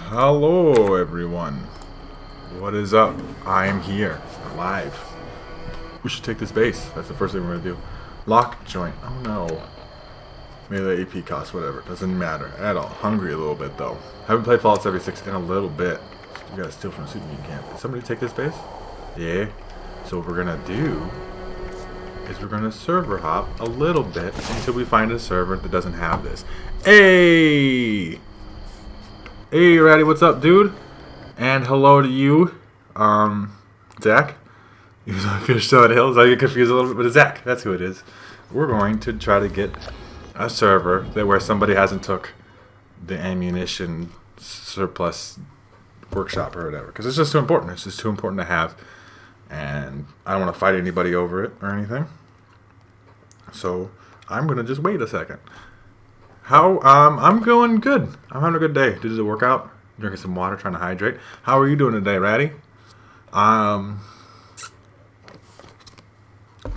Hello everyone. What is up? I am here, alive. We should take this base. That's the first thing we're gonna do. Lock joint. Oh no. Maybe the AP cost, whatever. Doesn't matter at all. Hungry a little bit though. Haven't played Fallout 76 in a little bit. We gotta steal from the supermarket camp. Did somebody take this base? Yeah. So what we're gonna do is we're gonna server hop a little bit until we find a server that doesn't have this. Hey! Hey, Ratty, what's up, dude? And hello to you, Zach. If you're still at Hills, I get confused a little bit, but it's Zach. That's who it is. We're going to try to get a server that where somebody hasn't took the ammunition surplus workshop or whatever, because it's just too important. It's just too important to have, and I don't want to fight anybody over it or anything. So I'm gonna just wait a second. How I'm going good. I'm having a good day. Did the workout, drinking some water, trying to hydrate. How are you doing today, Ratty?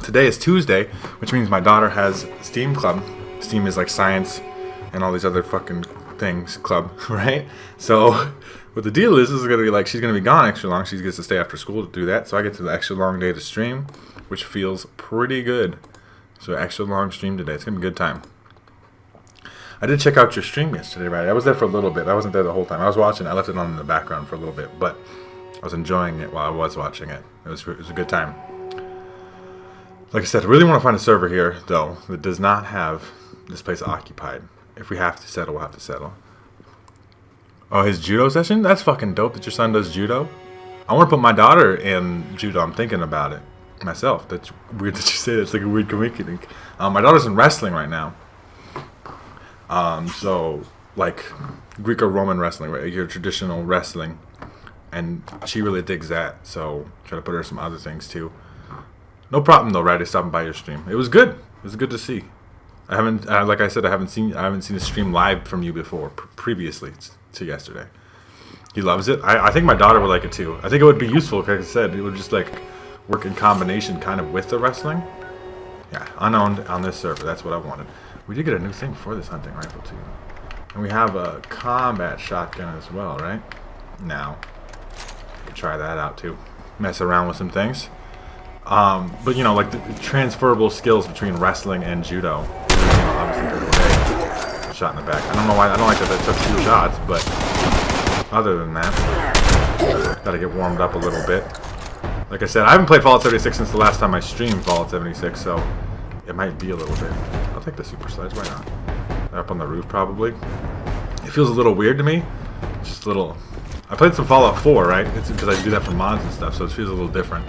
Today is Tuesday, which means my daughter has STEAM club. STEAM is like science and all these other fucking things club, right? So what the deal is gonna be like, she's gonna be gone extra long. She gets to stay after school to do that. So I get to the extra long day to stream, which feels pretty good. So extra long stream today. It's gonna be a good time. I did check out your stream yesterday, right? I was there for a little bit. I wasn't there the whole time. I was watching. I left it on in the background for a little bit, but I was enjoying it while I was watching it. It was a good time. Like I said, I really want to find a server here, though, that does not have this place occupied. If we have to settle, we'll have to settle. Oh, his judo session? That's fucking dope that your son does judo. I want to put my daughter in judo. I'm thinking about it myself. That's weird that you say that. It's like a weird coincidence. My daughter's in wrestling right now. So like Greco-Roman wrestling, right? Your traditional wrestling, and she really digs that. So try to put her in some other things too. No problem though, right? Stopping by your stream. It was good. It was good to see. I haven't, like I said, I haven't seen a stream live from you before, previously to yesterday. He loves it. I think my daughter would like it too. I think it would be useful. Like I said, it would just like work in combination, kind of with the wrestling. Yeah, unowned on this server. That's what I wanted. We did get a new thing for this hunting rifle too. And we have a combat shotgun as well, right? Now, we could try that out too. Mess around with some things. But you know, like the transferable skills between wrestling and judo. You know, obviously good away. Shot in the back. I don't know why, I don't like that took 2 shots, but other than that, gotta get warmed up a little bit. Like I said, I haven't played Fallout 76 since the last time I streamed Fallout 76, so it might be a little bit. I'll take the super sledge, why not? They're up on the roof probably. It feels a little weird to me. Just a little. I played some Fallout 4, right? It's because I do that for mods and stuff, so it feels a little different.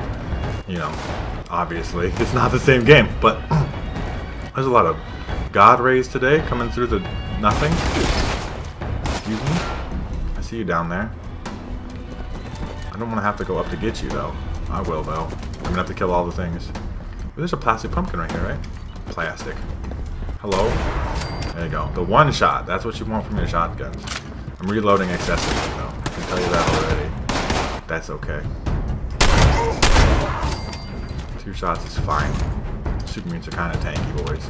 You know, obviously. It's not the same game, but there's a lot of God rays today coming through the nothing. Excuse me? I see you down there. I don't want to have to go up to get you, though. I will, though. I'm going to have to kill all the things. There's a plastic pumpkin right here, right? Plastic. Hello? There you go. The one shot. That's what you want from your shotguns. I'm reloading excessively, though. I can tell you that already. That's okay. 2 shots is fine. Super mutants are kind of tanky, boys.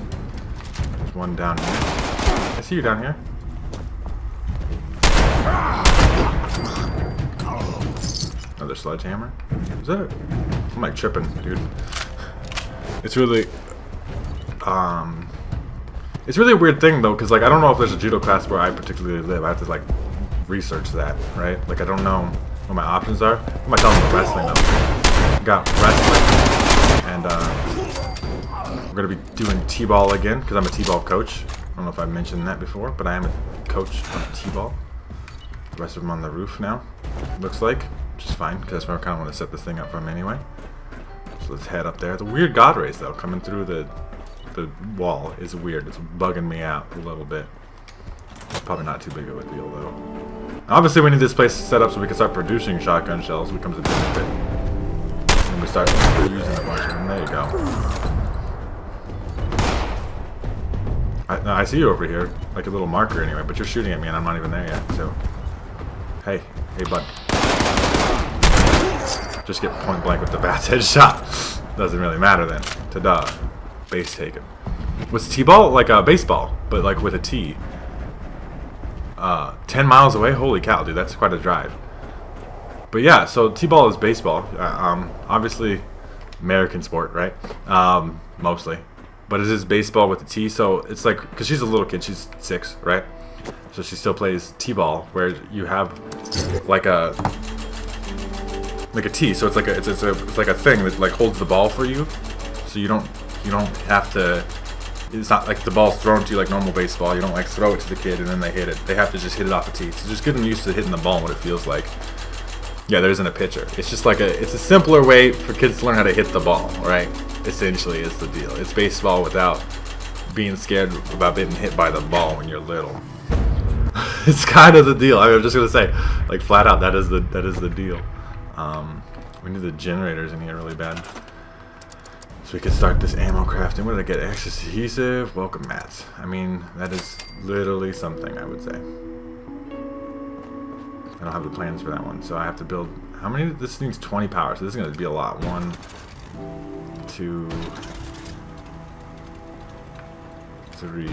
There's one down here. I see you down here. Another sledgehammer. Is that it? I'm like tripping, dude. It's really a weird thing though, because like I don't know if there's a judo class where I particularly live. I have to like research that, right? Like I don't know what my options are. I might tell them the wrestling though. Got wrestling, and we're gonna be doing t-ball again because I'm a t-ball coach. I don't know if I mentioned that before, but I am a coach of t-ball. The rest of them on the roof now, looks like, which is fine because that's where I kind of want to set this thing up from anyway. So let's head up there. The weird God rays though coming through the wall is weird. It's bugging me out a little bit. It's probably not too big of a deal though. Obviously we need this place set up so we can start producing shotgun shells, which becomes a benefit. And we start using a bunch of them. There you go. I see you over here, like a little marker anyway, but you're shooting at me and I'm not even there yet, so. Hey bud. Just get point blank with the bat's headshot. Doesn't really matter then. Ta-da. Base taken. Was T-ball like a baseball, but like with a T? 10 miles away. Holy cow, dude, that's quite a drive. But yeah, so T-ball is baseball. Obviously, American sport, right? Mostly. But it is baseball with a T, so it's like, because she's a little kid, she's 6, right? So she still plays T-ball, where you have like a T. So it's like it's like a thing that like holds the ball for you, so you don't have to. It's not like the ball's thrown to you like normal baseball. You don't like throw it to the kid and then they hit it. They have to just hit it off a tee. So just get them used to hitting the ball and what it feels like. Yeah, there isn't a pitcher. It's just like it's a simpler way for kids to learn how to hit the ball, right? Essentially is the deal. It's baseball without being scared about getting hit by the ball when you're little. It's kind of the deal. I'm just gonna say, like flat out, that is the deal. We need the generators in here really bad, so we can start this ammo crafting. What did I get? Access adhesive, welcome mats. I mean, that is literally something, I would say. I don't have the plans for that one, so I have to build. How many? This needs 20 power, so this is gonna be a lot. 1, 2, 3,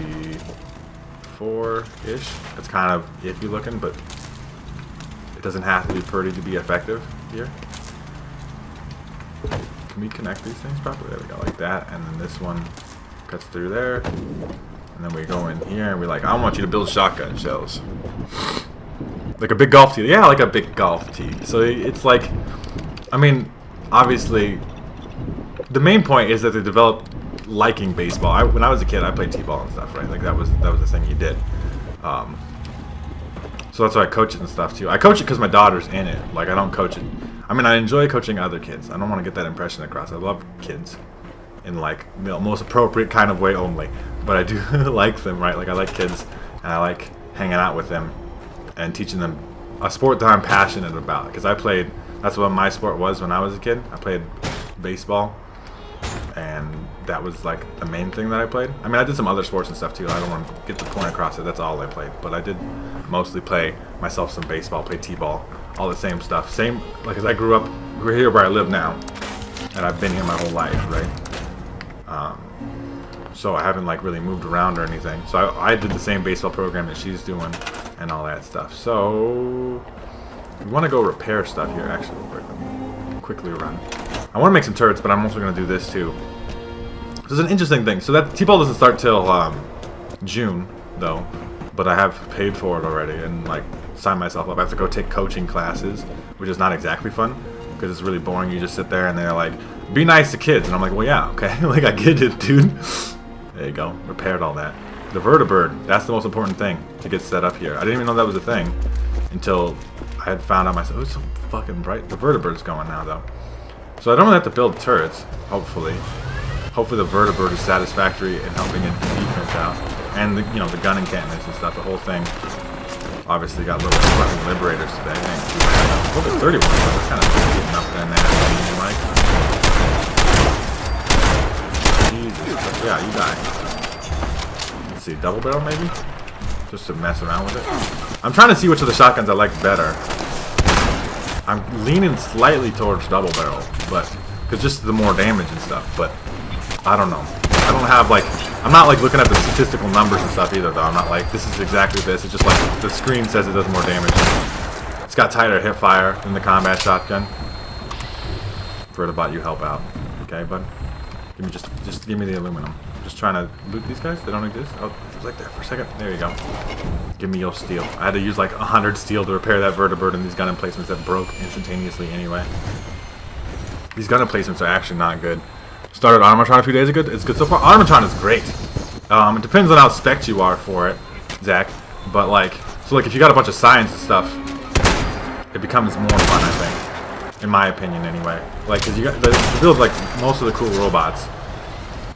4-ish. It's kind of iffy looking, but it doesn't have to be pretty to be effective here. Can we connect these things properly? There we go, like that. And then this one cuts through there. And then we go in here and we're like, I want you to build shotgun shells. Like a big golf tee. Yeah, like a big golf tee. So it's like, I mean, obviously, the main point is that they developed liking baseball. When I was a kid, I played t-ball and stuff, right? Like that was the thing you did. So that's why I coach it and stuff too. I coach it because my daughter's in it. Like I don't coach it. I mean, I enjoy coaching other kids. I don't want to get that impression across. I love kids in like the most appropriate kind of way only. But I do like them, right? Like I like kids and I like hanging out with them and teaching them a sport that I'm passionate about. Because that's what my sport was when I was a kid. I played baseball. And that was like the main thing that I played. I mean, I did some other sports and stuff too. I don't want to get the point across it. That's all I played. But I did mostly play myself some baseball, play t-ball, all the same stuff. Same, like, as I grew up, we're here where I live now. And I've been here my whole life, right? So I haven't like really moved around or anything. So I did the same baseball program that she's doing and all that stuff. So we want to go repair stuff here actually real quick. Let me quickly run. I want to make some turrets, but I'm also going to do this too. This is an interesting thing. So that T-ball doesn't start till June, though. But I have paid for it already and like signed myself up. I have to go take coaching classes, which is not exactly fun because it's really boring. You just sit there and they're like, "Be nice to kids," and I'm like, "Well, yeah, okay." Like I get it, dude. There you go. Repaired all that. The vertibird. That's the most important thing to get set up here. I didn't even know that was a thing until I had found out myself. Oh, it's so fucking bright. The vertibird's going now, though. So I don't really have to build turrets, hopefully. Hopefully the vertibird is satisfactory in helping it defense out. And the, the gun encampments and stuff, the whole thing. Obviously got little fucking liberators today. Level 31, that's kind of getting up there nasty, Mike. Jesus, yeah, you die. Let's see, double barrel maybe? Just to mess around with it. I'm trying to see which of the shotguns I like better. I'm leaning slightly towards double barrel, but because just the more damage and stuff. But I don't know. I don't have like I'm not like looking at the statistical numbers and stuff either, though. I'm not like this is exactly this. It's just like the screen says it does more damage. It's got tighter hip fire than the combat shotgun. Vertibot, you help out, okay, bud? Give me just give me the aluminum. I'm just trying to loot these guys. They don't exist. Oh, it was like that for a second. There you go. Give me your steel. I had to use like 100 steel to repair that vertibird and these gun emplacements that broke instantaneously anyway. These gun emplacements are actually not good. Started Armatron a few days ago. It's good so far. Armatron is great. It depends on how spec'd you are for it, Zach. But like, so like if you got a bunch of science and stuff, it becomes more fun, I think. In my opinion, anyway. Like, cause you got to build like most of the cool robots.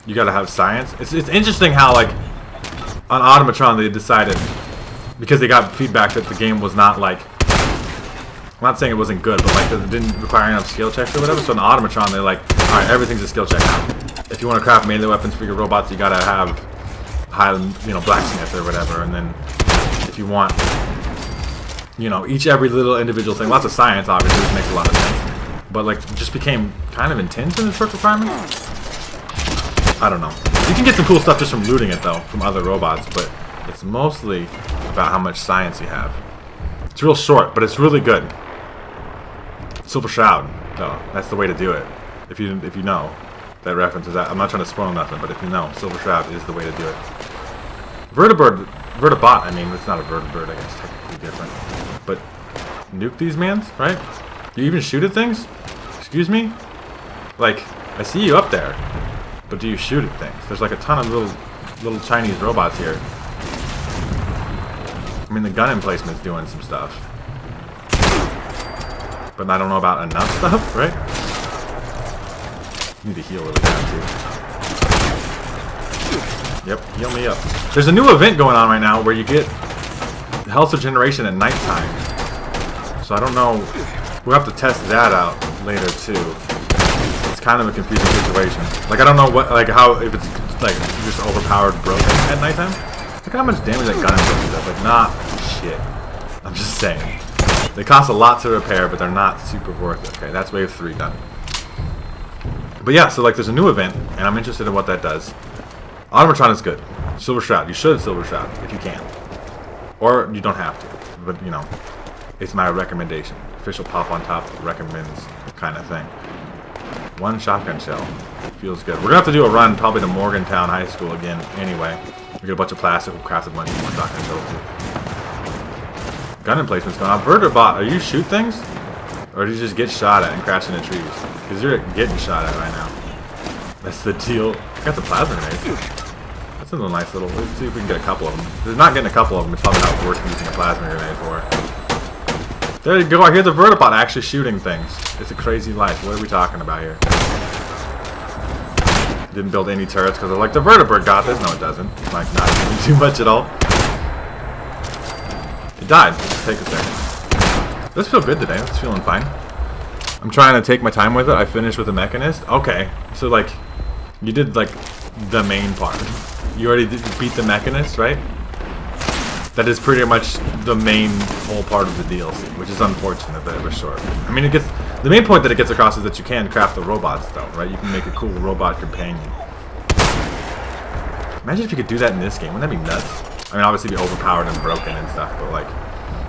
You gotta have science. It's interesting how like on Automatron they decided, because they got feedback that the game was not like, I'm not saying it wasn't good, but like it didn't require enough skill checks or whatever. So in Automatron they're like, alright, everything's a skill check now. If you want to craft melee weapons for your robots, you gotta have high, blacksmith or whatever. And then if you want, every little individual thing, lots of science obviously, which makes a lot of sense. But like, it just became kind of intense in its work requirements. I don't know. You can get some cool stuff just from looting it though, from other robots, but it's mostly about how much science you have. It's real short, but it's really good. Silver Shroud, though, that's the way to do it. If you know that reference is that. I'm not trying to spoil nothing, but if you know, Silver Shroud is the way to do it. Vertibot, I mean, it's not a vertibird, I guess, technically different. But nuke these mans, right? You even shoot at things? Excuse me? Like, I see you up there, but do you shoot at things? There's like a ton of little Chinese robots here. I mean, the gun emplacement's doing some stuff. But I don't know about enough stuff, right? Need to heal really bad, too. Yep, heal me up. There's a new event going on right now where you get health regeneration at nighttime. So I don't know. We'll have to test that out later, too. It's kind of a confusing situation. Like, I don't know what, like, how, if it's, like, just overpowered broken at nighttime. Look at how much damage that gun does. Like, not shit. I'm just saying. They cost a lot to repair, but they're not super worth it. Okay, that's wave 3 done. But yeah, so like there's a new event, and I'm interested in what that does. Automatron is good. Silver Shroud. You should Silver Shroud if you can. Or you don't have to. But, you know, it's my recommendation. Official Popontop recommends kind of thing. 1 shotgun shell. Feels good. We're going to have to do a run probably to Morgantown High School again anyway. We get a bunch of plastic. We'll craft a bunch more shotgun shells too. Gun emplacement's going on. Vertibot, are you shoot things? Or do you just get shot at and crash into trees? Because you're getting shot at right now. That's the deal. Got the plasma grenade. That's a little nice little. Let's see if we can get a couple of them. If there's not getting a couple of them, it's probably not worth using a plasma grenade for. There you go. I hear the Vertibot actually shooting things. It's a crazy life. What are we talking about here? Didn't build any turrets because they're like, the Vertibird got this. No, it doesn't. It's like not doing too much at all. It died. Let's take a second. This feels good today. It's feeling fine. I'm trying to take my time with it. I finished with the Mechanist. Okay. So, like, you did, like, the main part. You already beat the Mechanist, right? That is pretty much the main whole part of the DLC, which is unfortunate that it was short. I mean, the main point that it gets across is that you can craft the robots, though, right? You can make a cool robot companion. Imagine if you could do that in this game. Wouldn't that be nuts? I mean, obviously be overpowered and broken and stuff, but, like,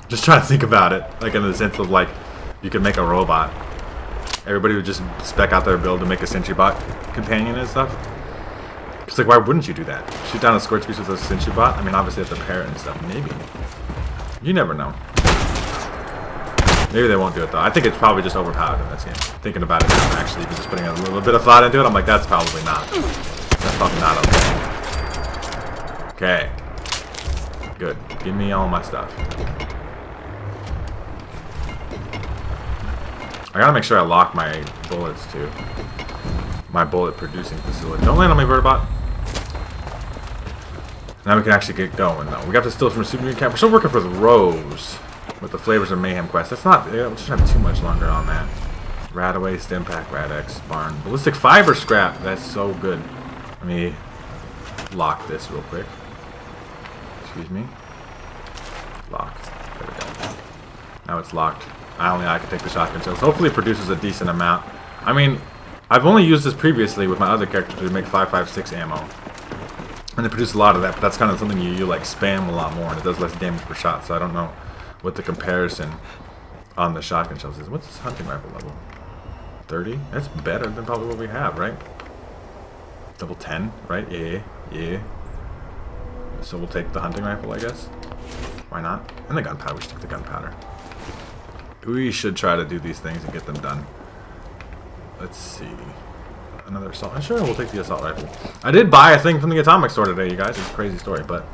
just trying to think about it, like, in the sense of, like, you could make a robot. Everybody would just spec out their build to make a Sentry Bot companion and stuff. It's like, why wouldn't you do that? Shoot down a Scorch Beast with a Sentry Bot? I mean, obviously you have to pair it and stuff. Maybe. You never know. Maybe they won't do it, though. I think it's probably just overpowered in this game. Thinking about it now, actually, just putting a little bit of thought into it, I'm like, that's probably not. That's probably not okay. Okay. Good. Give me all my stuff. I gotta make sure I lock my bullets too. My bullet producing facility. Don't land on me, Vertibot. Now we can actually get going though. We got to steal from a supermarket camp. We're still working for the Rose with the Flavors of Mayhem quest. That's not. We shouldn't have too much longer on that. Radaway, Stimpack, Radex, Barn, Ballistic Fiber Scrap. That's so good. Let me lock this real quick. Excuse me. Locked. There we go. Now it's locked. Only I can take the shotgun shells. Hopefully it produces a decent amount. I mean, I've only used this previously with my other character to make 5.56 ammo. And it produces a lot of that, but that's kind of something you like spam a lot more, and it does less damage per shot, so I don't know what the comparison on the shotgun shells is. What's this hunting rifle level? 30? That's better than probably what we have, right? Double 10, right? Yeah, yeah. So we'll take the hunting rifle, I guess. Why not? And the gunpowder. We should take the gunpowder. We should try to do these things and get them done. Let's see. Another assault. Sure, we'll take the assault rifle. I did buy a thing from the atomic store today, you guys. It's a crazy story, but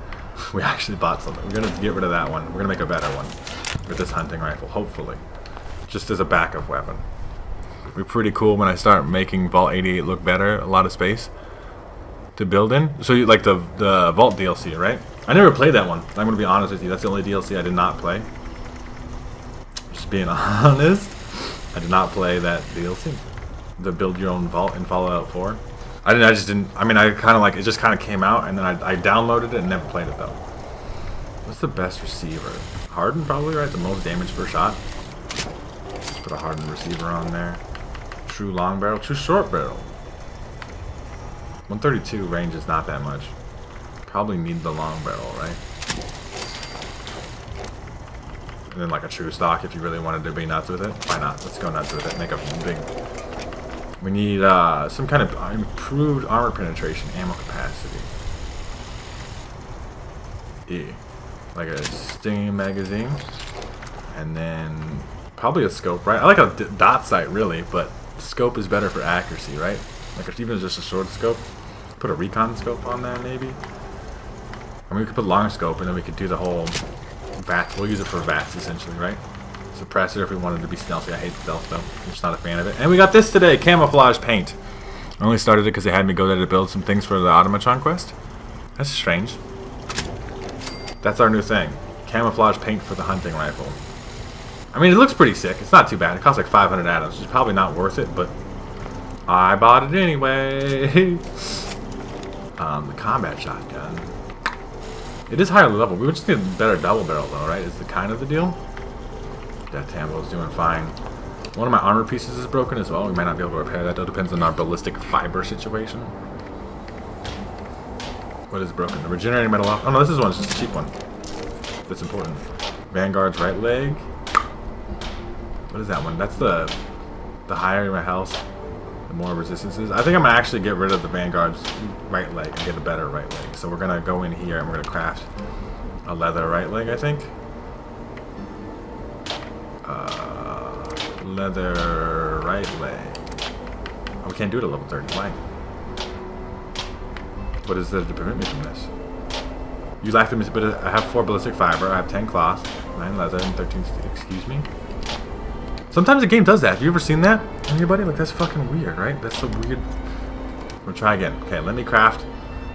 we actually bought something. We're going to get rid of that one. We're going to make a better one with this hunting rifle, hopefully. Just as a backup weapon. It'll be pretty cool when I start making Vault 88 look better. A lot of space to build in. So, you like the Vault DLC, right? I never played that one. I'm going to be honest with you. That's the only DLC I did not play. Just being honest. I did not play that DLC. The build your own vault in Fallout 4. I just didn't. I mean, I kind of like it. Just kind of came out, and then I downloaded it and never played it though. What's the best receiver? Hardened, probably, right? The most damage per shot. Let's put a hardened receiver on there. True long barrel, true short barrel. 132 range is not that much. Probably need the long barrel, right? And then like a true stock if you really wanted to be nuts with it. Why not? Let's go nuts with it. Make a big... We need some kind of improved armor penetration, ammo capacity. E. Like a stinging magazine. And then probably a scope, right? I like a dot sight really, but scope is better for accuracy, right? Like if even just a short scope. Put a recon scope on there maybe. I mean we could put long scope and then we could do the whole VATS. We'll use it for VATS essentially, right? Suppressor if we wanted to be stealthy. I hate stealth though. I'm just not a fan of it. And we got this today, camouflage paint. I only started it because they had me go there to build some things for the automaton quest. That's strange. That's our new thing. Camouflage paint for the hunting rifle. I mean, it looks pretty sick. It's not too bad. It costs like 500 atoms, which is probably not worth it, but I bought it anyway. The combat shotgun. It is higher level. We would just need a better double barrel though, right? Is the kind of the deal. Death Tambo is doing fine. One of my armor pieces is broken as well. We might not be able to repair that though. Depends on our ballistic fiber situation. What is broken? The regenerating metal off. Oh no, this is one. It's just a cheap one. That's important. Vanguard's right leg. What is that one? That's the higher my health, the more resistances. I think I'm gonna actually get rid of the Vanguard's right leg and get a better right leg. So we're gonna go in here and we're gonna craft a leather right leg, I think. Leather right leg. Oh, we can't do it at level 30. Why? What is there to prevent me from this? You lack the but I have 4 ballistic fiber. I have 10 cloth, 9 leather, and 13 steel. Excuse me. Sometimes the game does that. Have you ever seen that? Anybody? Like that's fucking weird, right? That's so weird. We'll try again. Okay, let me craft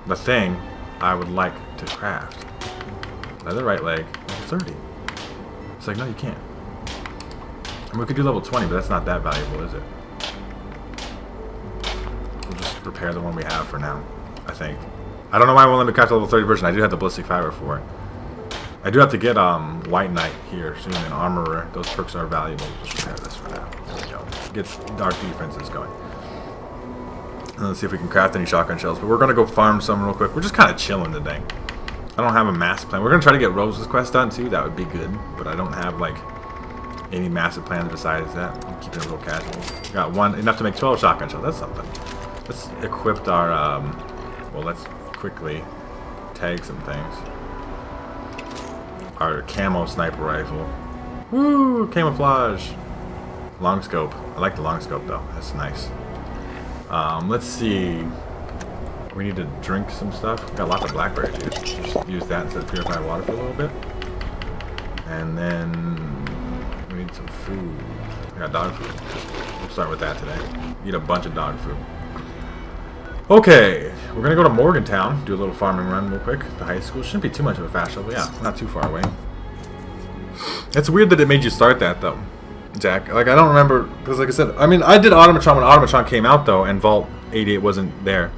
the thing I would like to craft. Leather right leg, level 30. It's like no, you can't. And we could do level 20, but that's not that valuable, is it? We'll just repair the one we have for now, I think. I don't know why I won't let me craft the level 30 version. I do have the ballistic fiber for it. I do have to get White Knight here soon and Armorer. Those perks are valuable. Just repair this for now. There we go. Get dark defenses going. And let's see if we can craft any shotgun shells. But we're going to go farm some real quick. We're just kind of chilling today. I don't have a massive plan. We're going to try to get Rose's quest done too. That would be good. But I don't have like any massive plans besides that. I'm keeping it a little casual. Got one enough to make 12 shotgun shells. That's something. Let's equip our well, let's quickly tag some things. Our camo sniper rifle. Woo! Camouflage. Long scope. I like the long scope though. That's nice. Let's see. We need to drink some stuff. We got lots of blackberry juice. Just use that instead of purified water for a little bit. And then we need some food. I got dog food. We'll start with that today. Eat a bunch of dog food. Okay, we're gonna go to Morgantown, do a little farming run real quick. The high school shouldn't be too much of a fast travel. Yeah, not too far away. It's weird that it made you start that though, Jack. Like I don't remember because, like I said, I mean I did Automatron when Automatron came out though, and Vault 88 wasn't there.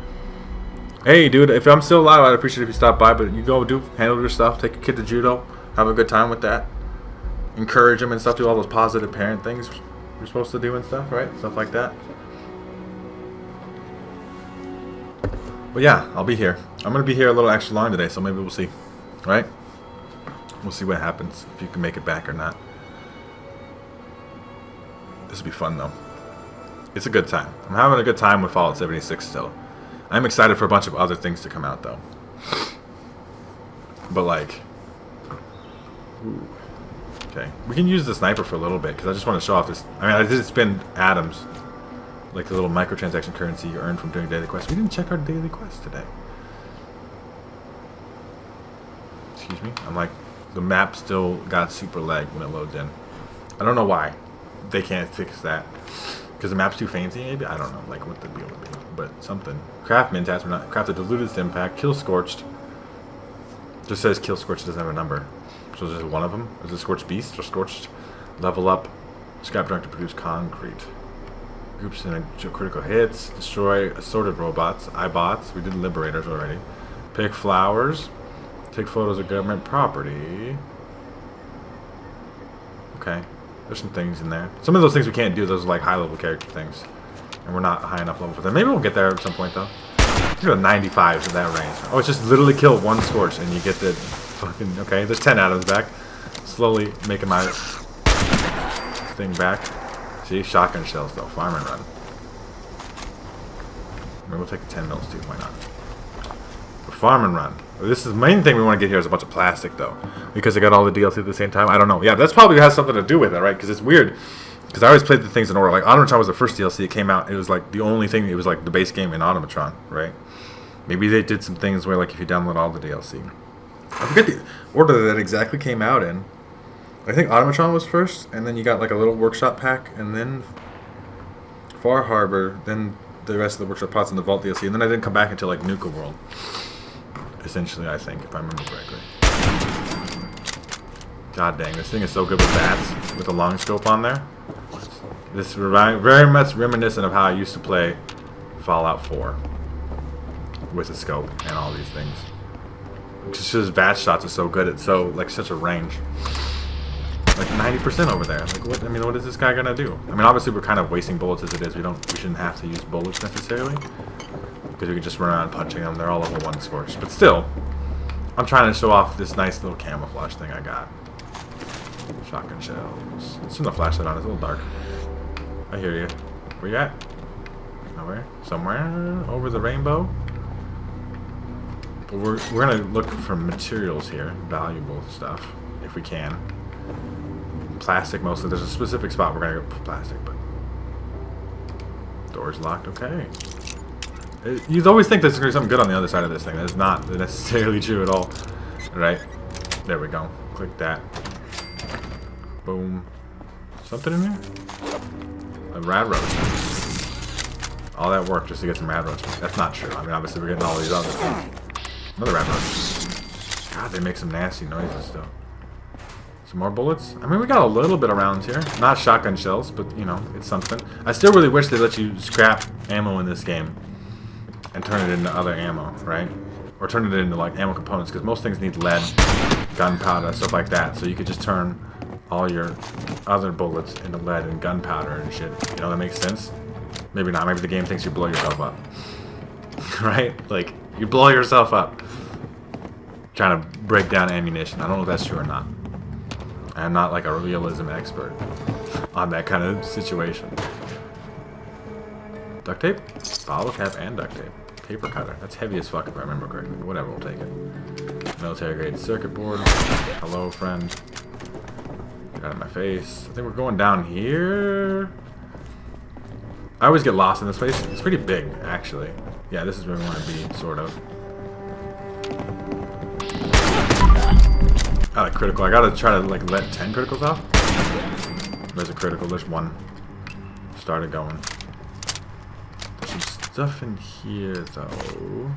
Hey, dude, if I'm still alive, I'd appreciate it if you stop by. But you go handle your stuff, take a kid to judo, have a good time with that, encourage them and stuff. Do all those positive parent things you're supposed to do and stuff, right? Stuff like that. But yeah, I'll be here. I'm going to be here a little extra long today, so maybe we'll see. Right? We'll see what happens, if you can make it back or not. This will be fun, though. It's a good time. I'm having a good time with Fallout 76 still. I'm excited for a bunch of other things to come out, though. But, like... Ooh. Okay. We can use the sniper for a little bit, because I just want to show off this... I mean, I did spend atoms. Like the little microtransaction currency you earn from doing daily quests. We didn't check our daily quest today. Excuse me. I'm like, the map still got super lag when it loads in. I don't know why. They can't fix that. Because the map's too fancy, maybe? I don't know, like, what the deal would be. But something. Craft Mintas, we're not. Craft a diluted impact. Kill Scorched. Just says Kill Scorched, doesn't have a number. So is this one of them? Is it Scorched Beast or Scorched? Level up. Scrap junk to produce concrete. Groups in critical hits, destroy assorted robots, iBots. We did liberators already. Pick flowers, take photos of government property. Okay, there's some things in there. Some of those things we can't do. Those are like high level character things, and we're not high enough level for them. Maybe we'll get there at some point though. You're at 95 in that range. Oh, it's just literally kill one Scorch and you get the fucking. Okay, there's 10 atoms back. slowly making my thing back. See, shotgun shells though. Farm and run. Maybe we'll take the 10 mils too. Why not? But farm and run. This is the main thing we want to get here is a bunch of plastic though, because I got all the DLC at the same time. I don't know. Yeah, that's probably has something to do with it, right? Because it's weird. Because I always played the things in order. Like Automatron was the first DLC. It came out. It was like the only thing. It was like the base game in Automatron, right? Maybe they did some things where like if you download all the DLC. I forget the order that exactly came out in. I think Automatron was first, and then you got like a little workshop pack, and then Far Harbor, then the rest of the workshop pots in the Vault DLC, and then I didn't come back until like Nuka World. Essentially, I think, if I remember correctly. God dang, this thing is so good with bats, with the long scope on there. This is very much reminiscent of how I used to play Fallout 4 with the scope and all these things. Just his bat shots are so good. It's so like such a range, like 90% over there. Like what? I mean, what is this guy gonna do? I mean, obviously we're kind of wasting bullets as it is. We shouldn't have to use bullets necessarily because we can just run around punching them. They're all level 1 scorched. But still, I'm trying to show off this nice little camouflage thing I got. Shotgun shells. Let's turn the flashlight on. It's a little dark. I hear you. Where you at? Nowhere. Somewhere over the rainbow. But we're gonna look for materials here, valuable stuff, if we can. Plastic mostly. There's a specific spot we're gonna go for plastic, but door's locked. Okay. You'd always think there's gonna be something good on the other side of this thing. That's not necessarily true at all. Right? There we go. Click that. Boom. Something in there? A rad roach. All that work just to get some rad roach. That's not true. I mean, obviously we're getting all these other things. Another rad roach. God, they make some nasty noises still. Some more bullets. I mean, we got a little bit around here. Not shotgun shells, but you know, it's something. I still really wish they let you scrap ammo in this game and turn it into other ammo, right? Or turn it into like ammo components, because most things need lead, gunpowder, stuff like that. So you could just turn all your other bullets into lead and gunpowder and shit. You know, that makes sense? Maybe not. Maybe the game thinks you blow yourself up. Right? Like, you blow yourself up trying to break down ammunition. I don't know if that's true or not. I'm not like a realism expert on that kind of situation. Duct tape? Bottle cap and duct tape. Paper cutter. That's heavy as fuck if I remember correctly. Whatever, we'll take it. Military grade circuit board. Hello, friend. Get out of my face. I think we're going down here. I always get lost in this place. It's pretty big, actually. Yeah, this is where we want to be, sort of. I like critical. I gotta try to like let 10 criticals off. There's a critical. There's one. Started going. There's some stuff in here though.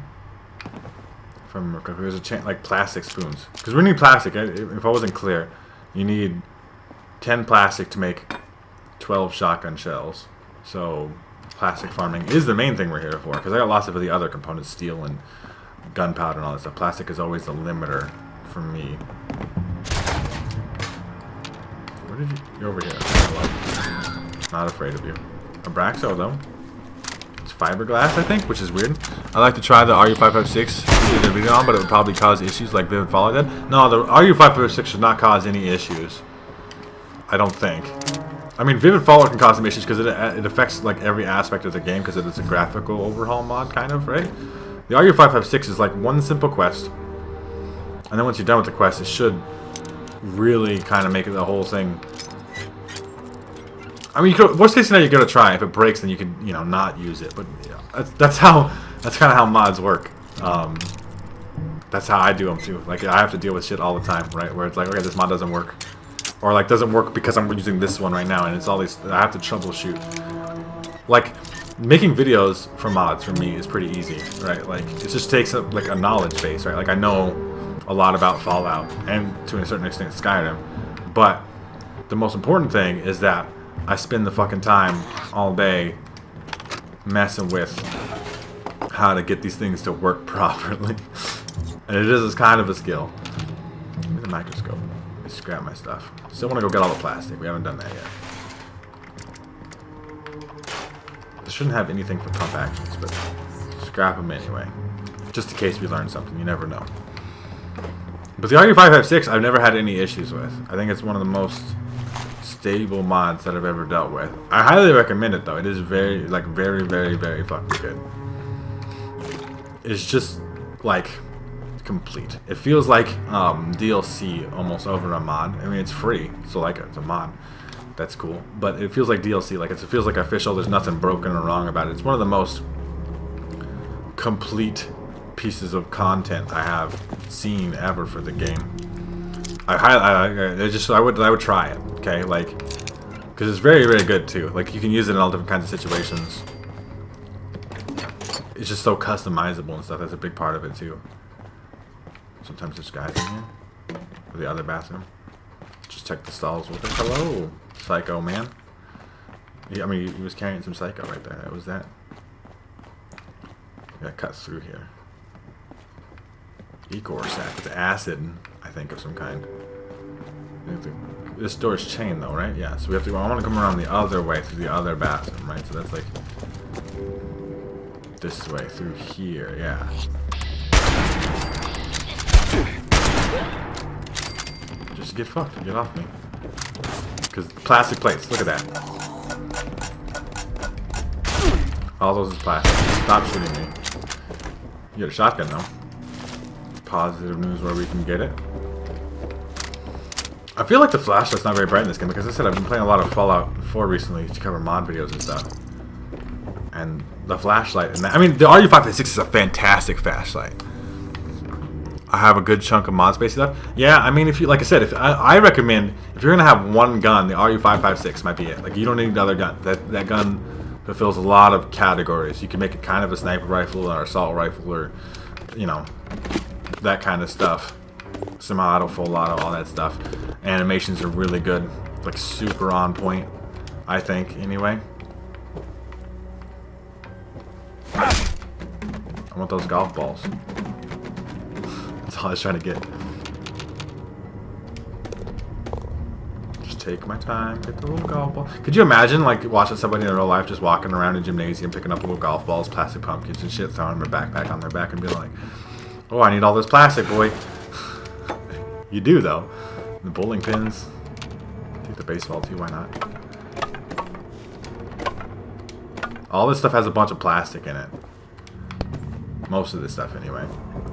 From there's a chance like plastic spoons. Because we need plastic. If I wasn't clear, you need 10 plastic to make 12 shotgun shells. So plastic farming is the main thing we're here for. Because I got lots of the other components, steel and gunpowder and all that stuff. Plastic is always the limiter for me. Where did you? You're over here. Hello. Not afraid of you. Abraxo though. It's fiberglass, I think, which is weird. I like to try the RU556 to do the video on, but it would probably cause issues like Vivid Fallout did. No, the RU556 should not cause any issues. I don't think. I mean, Vivid Fallout can cause some issues because it affects like every aspect of the game because it's a graphical overhaul mod, kind of, right? The RU556 is like one simple quest. And then once you're done with the quest, it should really kind of make it the whole thing. I mean, worst case scenario, you're gonna try. If it breaks, then you can, you know, not use it. But yeah, that's kind of how mods work. That's how I do them too. Like I have to deal with shit all the time, right? Where it's like, okay, this mod doesn't work, or like doesn't work because I'm using this one right now, and it's all these. I have to troubleshoot. Like making videos for mods for me is pretty easy, right? Like it just takes like a knowledge base, right? Like I know a lot about Fallout and to a certain extent Skyrim, but the most important thing is that I spend the fucking time all day messing with how to get these things to work properly. And it is kind of a skill. Give me the microscope. Let me scrap my stuff. Still want to go get all the plastic. We haven't done that yet. This shouldn't have anything for pump actions, but scrap them anyway. Just in case we learn something. You never know. But the RU556 I've never had any issues with. I think it's one of the most stable mods that I've ever dealt with. I highly recommend it though. It is very, like, very, very, very fucking good. It's just like complete. It feels like DLC almost over a mod. I mean, it's free, so like it's a mod. That's cool. But it feels like DLC. Like it feels like official. There's nothing broken or wrong about it. It's one of the most complete pieces of content I have seen ever for the game. I would try it. Okay, like, because it's very, very good too. Like you can use it in all different kinds of situations. It's just so customizable and stuff. That's a big part of it too. Sometimes there's guys in here. Or the other bathroom. Just check the stalls with it. Hello, psycho man. I mean, he was carrying some psycho right there. That was that. Yeah, cut through here. Ecor sack. It's acid, I think, of some kind. This door's chained though, right? Yeah. So we have to. I want to come around the other way through the other bathroom, right? So that's like this way through here. Yeah. Just get fucked. Get off me. Because plastic plates. Look at that. All those is plastic. Stop shooting me. You get a shotgun though. Positive news where we can get it. I feel like the flashlight's not very bright in this game because, as I said, I've been playing a lot of Fallout 4 recently to cover mod videos and stuff. And the flashlight, and I mean, the RU556 is a fantastic flashlight. I have a good chunk of mod space left. Yeah, I mean, if you, like I said, if I recommend, if you're gonna have one gun, the RU556 might be it. Like, you don't need another gun. That gun fulfills a lot of categories. You can make it kind of a sniper rifle or assault rifle, or, you know, that kind of stuff. Semi-auto, full auto, all that stuff. Animations are really good, like super on point, I think. Anyway, I want those golf balls. That's all I was trying to get. Just take my time, get the little golf ball. Could you imagine, like, watching somebody in real life just walking around a gymnasium, picking up little golf balls, plastic pumpkins and shit, throwing them in their backpack on their back, and being like, "Oh, I need all this plastic, boy." You do though. The bowling pins. Take the baseball too. Why not? All this stuff has a bunch of plastic in it. Most of this stuff, anyway.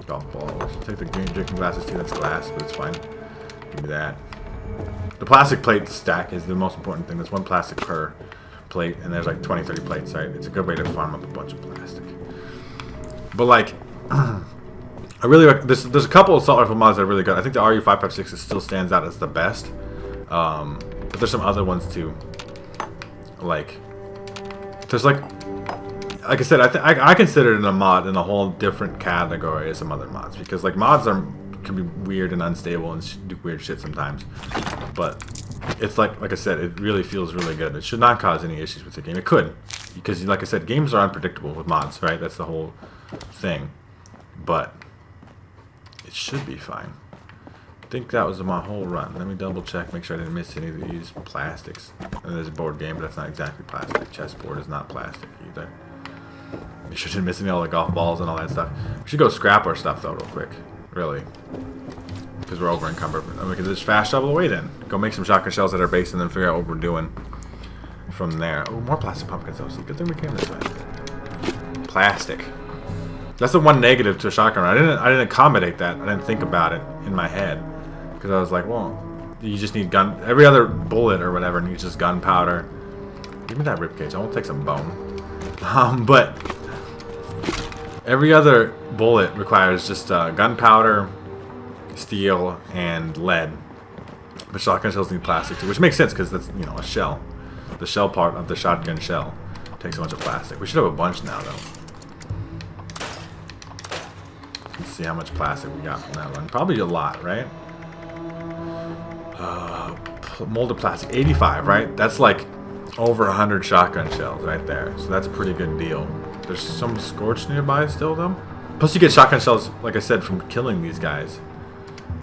Golf balls. Take the green drinking glasses too. That's glass, but it's fine. Give me that. The plastic plate stack is the most important thing. There's one plastic per plate, and there's like 20, 30 plates. Right? It's a good way to farm up a bunch of plastic. But like, I really there's a couple of assault rifle mods that are really good. I think the RU556 still stands out as the best, but there's some other ones too. Like, there's like I said, I consider it a mod in a whole different category as some other mods, because like mods can be weird and unstable and do weird shit sometimes, but it's like I said, it really feels really good. It should not cause any issues with the game. It could, because like I said, games are unpredictable with mods, right? That's the whole thing, but it should be fine. I think that was my whole run. Let me double check, make sure I didn't miss any of these plastics. And there's a board game, but that's not exactly plastic. Chessboard is not plastic either. You shouldn't miss any of all the golf balls and all that stuff. We should go scrap our stuff though real quick. Really. Because we're over encumbered. I mean, we can just fast travel away then. Go make some shotgun shells at our base and then figure out what we're doing from there. Oh, more plastic pumpkins though. See, good thing we came this way. Plastic. That's the one negative to a shotgun. I didn't accommodate that. I didn't think about it in my head, because I was like, well, you just need gun. Every other bullet or whatever needs just gunpowder. Give me that ribcage. I won't take some bone. But every other bullet requires just gunpowder, steel, and lead. But shotgun shells need plastic too, which makes sense because that's, you know, a shell. The shell part of the shotgun shell takes a bunch of plastic. We should have a bunch now though. Let's see how much plastic we got from that one. Probably a lot, right? Molded plastic, 85, right? That's like over 100 shotgun shells right there. So that's a pretty good deal. There's some scorch nearby still, though. Plus you get shotgun shells, like I said, from killing these guys,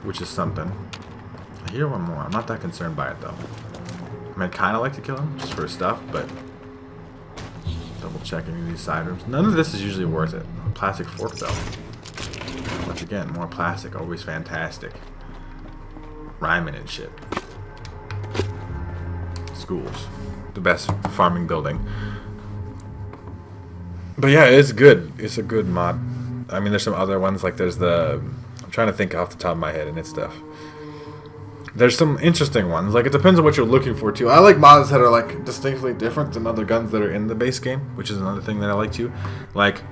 which is something. I hear one more. I'm not that concerned by it, though. I mean, I'd kind of like to kill him just for his stuff, but double check any of these side rooms. None of this is usually worth it. A plastic fork, though. Once again, more plastic, always fantastic. rhyming and shit. Schools. The best farming building. But yeah, it's good. It's a good mod. I mean, there's some other ones, like there's the... I'm trying to think off the top of my head and it's stuff. There's some interesting ones. Like, it depends on what you're looking for, too. I like mods that are, like, distinctly different than other guns that are in the base game, which is another thing that I like, too. Like,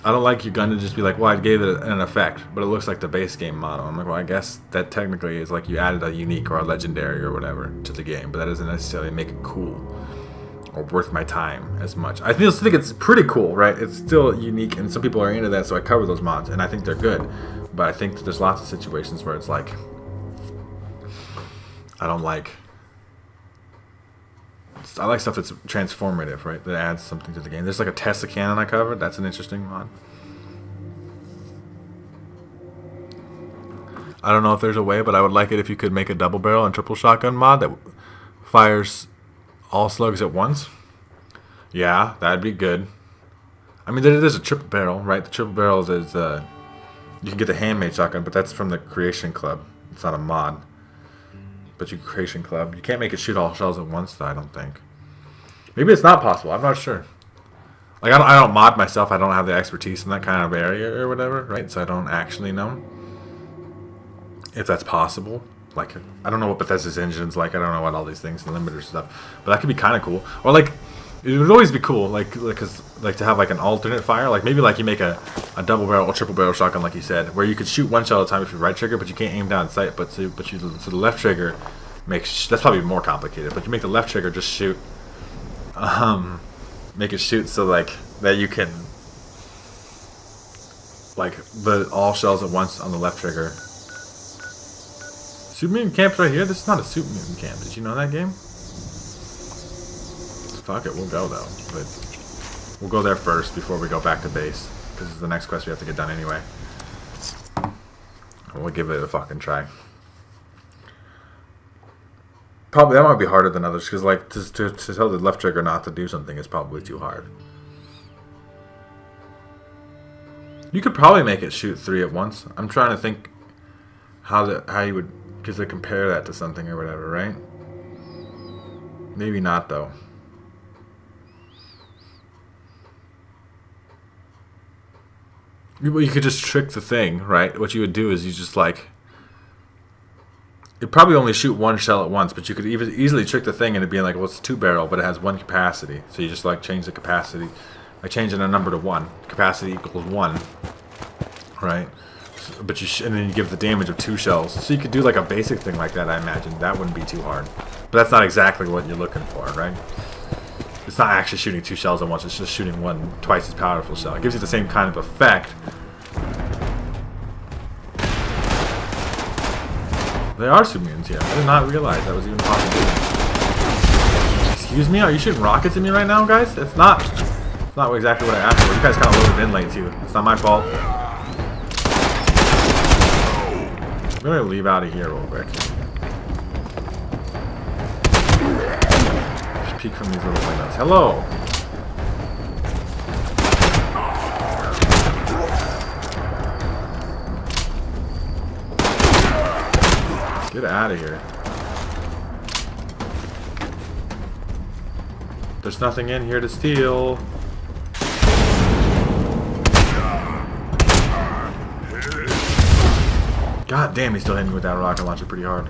I don't like your gun to just be like, well, I gave it an effect, but it looks like the base game model. I'm like, well, I guess that technically is like you added a unique or a legendary or whatever to the game, but that doesn't necessarily make it cool or worth my time as much. I still think it's pretty cool, right? It's still unique, and some people are into that, so I cover those mods, and I think they're good. But I think that there's lots of situations where it's like... I like stuff that's transformative, right? That adds something to the game. There's like a Tesla cannon I covered. That's an interesting mod. I don't know if there's a way, but I would like it if you could make a double barrel and triple shotgun mod that fires all slugs at once. Yeah, that'd be good. I mean, there is a triple barrel, right? The triple barrel is you can get the handmade shotgun, but that's from the Creation Club. It's not a mod. But you Creation Club. You can't make it shoot all shells at once, though, I don't think. Maybe it's not possible. I'm not sure. Like, I don't mod myself. I don't have the expertise in that kind of area or whatever, right? So I don't actually know if that's possible. Like, I don't know what Bethesda's engine's like. I don't know what all these things, the limiters and stuff. But that could be kind of cool. Or, like, it would always be cool, like to have, like, an alternate fire. Like, maybe, like, you make a double barrel or triple barrel shotgun, like you said, where you could shoot one shell at a time if you right trigger, but you can't aim down sight. So the left trigger makes... That's probably more complicated. But you make the left trigger just shoot... make it shoot so, like, that you can... Like, the all shells at once on the left trigger. Super Mutant Camp's right here? This is not a Super Mutant Camp. Did you know that game? Fuck it, we'll go though. But we'll go there first before we go back to base. Because it's the next quest we have to get done anyway. We'll give it a fucking try. Probably that might be harder than others, because like to tell the left trigger not to do something is probably too hard. You could probably make it shoot 3 at once. I'm trying to think how you would, because they compare that to something or whatever, right? Maybe not though. You could just trick the thing, right? What you would do is you just like... It'd probably only shoot 1 shell at once, but you could easily trick the thing into being like, well, it's 2 barrel, but it has 1 capacity. So you just like change the capacity by changing a number to 1. Capacity equals 1, right? But and then you give the damage of 2 shells. So you could do like a basic thing like that, I imagine. That wouldn't be too hard. But that's not exactly what you're looking for, right? It's not actually shooting 2 shells at once, it's just shooting 1 twice as powerful shell. It gives you the same kind of effect. There are Super Mutants here. I did not realize that was even possible. Excuse me? Are you shooting rockets at me right now, guys? It's not exactly what I asked for. You guys kind of loaded in late, too. It's not my fault. I'm going to leave out of here real quick. Just peek from these little windows. Hello! Get out of here. There's nothing in here to steal. God damn, he's still hitting me with that rocket launcher pretty hard.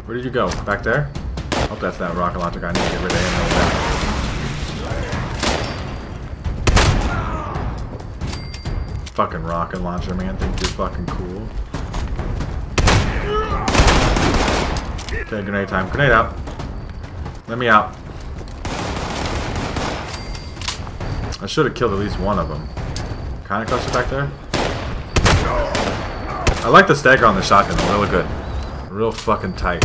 Where did you go? Back there? I hope that's that rocket launcher guy. I need to get rid of him. Fucking rocket launcher, man. Think you're fucking cool. Okay, grenade time. Grenade out. Let me out. I should have killed at least one of them. Kind of cluster back there. I like the stagger on the shotgun. Really good. Real fucking tight.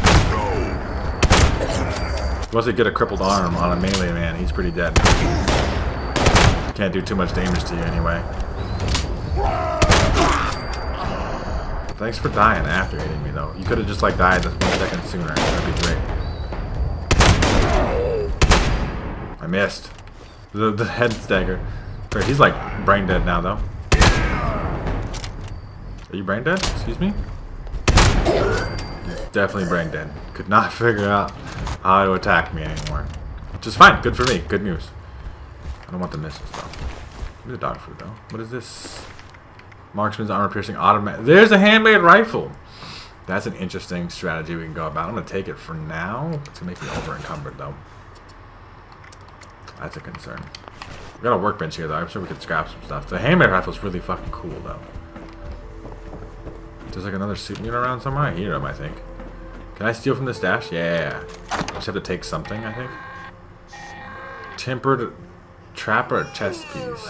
Once you get a crippled arm on a melee man, he's pretty dead. Can't do too much damage to you anyway. Thanks for dying after hitting me, though. You could have just, like, died just 1 second sooner. That'd be great. I missed. The head stagger. He's, like, brain dead now, though. Are you brain dead? Excuse me? Definitely brain dead. Could not figure out how to attack me anymore. Which is fine. Good for me. Good news. I don't want the missiles though. There's dog food though. What is this? Marksman's armor piercing automatic. There's a handmade rifle. That's an interesting strategy we can go about. I'm gonna take it for now. It's gonna make me over encumbered though. That's a concern. We got a workbench here though. I'm sure we could scrap some stuff. The handmade rifle is really fucking cool though. There's like another suit unit around somewhere. I hear him, I think. Can I steal from the stash? Yeah. I just have to take something, I think. Tempered trapper or chest piece.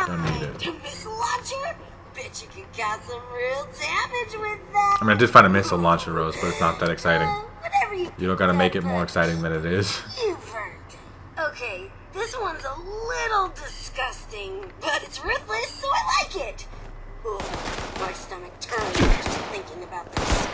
Don't need it. Missile launcher? Bet you could cause some real damage with that. I mean, I did find a missile launcher, Rose, but it's not that exciting. Whatever You don't gotta make it more exciting than it is. You've heard. Okay, this one's a little disgusting, but it's ruthless, so I like it. Ugh, my stomach turns just thinking about this.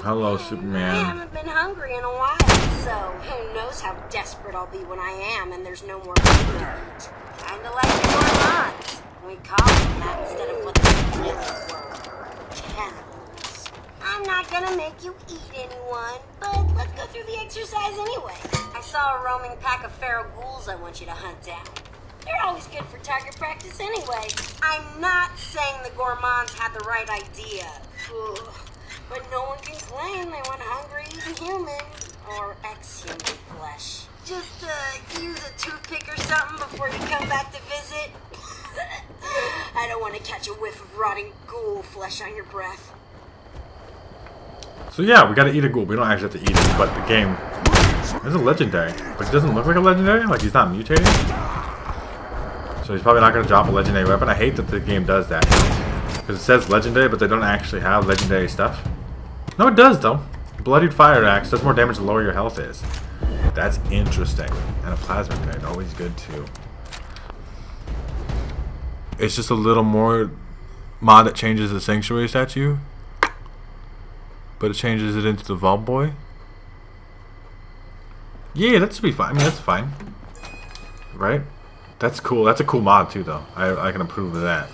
Hello, I Superman. haven't been hungry in a while, so who knows how desperate I'll be when I am and there's no more food to eat. Kinda like the gourmands. We call them that instead of what they really were. Cannibals. I'm not gonna make you eat anyone, but let's go through the exercise anyway. I saw a roaming pack of feral ghouls I want you to hunt down. They're always good for target practice anyway. I'm not saying the gourmands had the right idea. Ugh. But no one can claim they went hungry eating human or ex-human flesh. Just use a toothpick or something before you come back to visit. I don't want to catch a whiff of rotting ghoul flesh on your breath. So yeah, we gotta eat a ghoul. We don't actually have to eat it, but the game is a legendary. But he doesn't look like a legendary. Like he's not mutating. So he's probably not going to drop a legendary weapon. I hate that the game does that. Because it says legendary, but they don't actually have legendary stuff. No, it does, though. Bloodied Fire Axe does more damage the lower your health is. That's interesting. And a Plasma Grenade, always good, too. It's just a little more mod that changes the Sanctuary statue. But it changes it into the Vault Boy. Yeah, that should be fine. I mean, that's fine. Right? That's cool. That's a cool mod too, though. I can approve of that.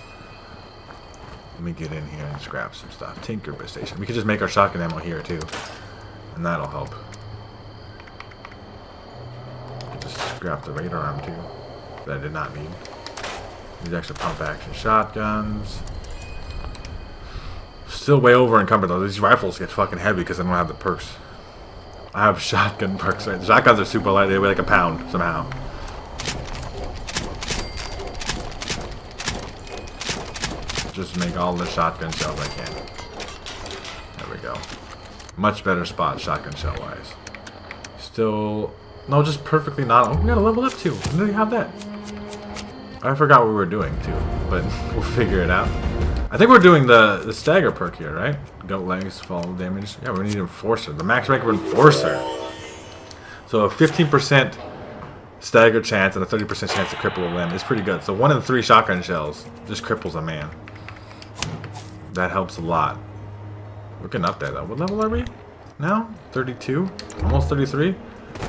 Let me get in here and scrap some stuff. Tinker Station. We could just make our shotgun ammo here too, and that'll help. Just scrap the radar arm too. That I did not need. These extra pump action shotguns. Still way over encumbered though. These rifles get fucking heavy because I don't have the perks. I have shotgun perks. Right? The shotguns are super light. They weigh like a pound somehow. Just make all the shotgun shells I can. There we go. Much better spot shotgun shell wise. Still, no, just perfectly not. Oh, we got a level up too. When did we have that? I forgot what we were doing too, but we'll figure it out. I think we're doing the stagger perk here, right? Goat legs, fall damage. Yeah, we need Enforcer. The max rank of Enforcer. So a 15% stagger chance and a 30% chance to cripple a limb is pretty good. So 1 in 3 shotgun shells just cripples a man. That helps a lot. We're getting up there though. What level are we now? 32? Almost 33?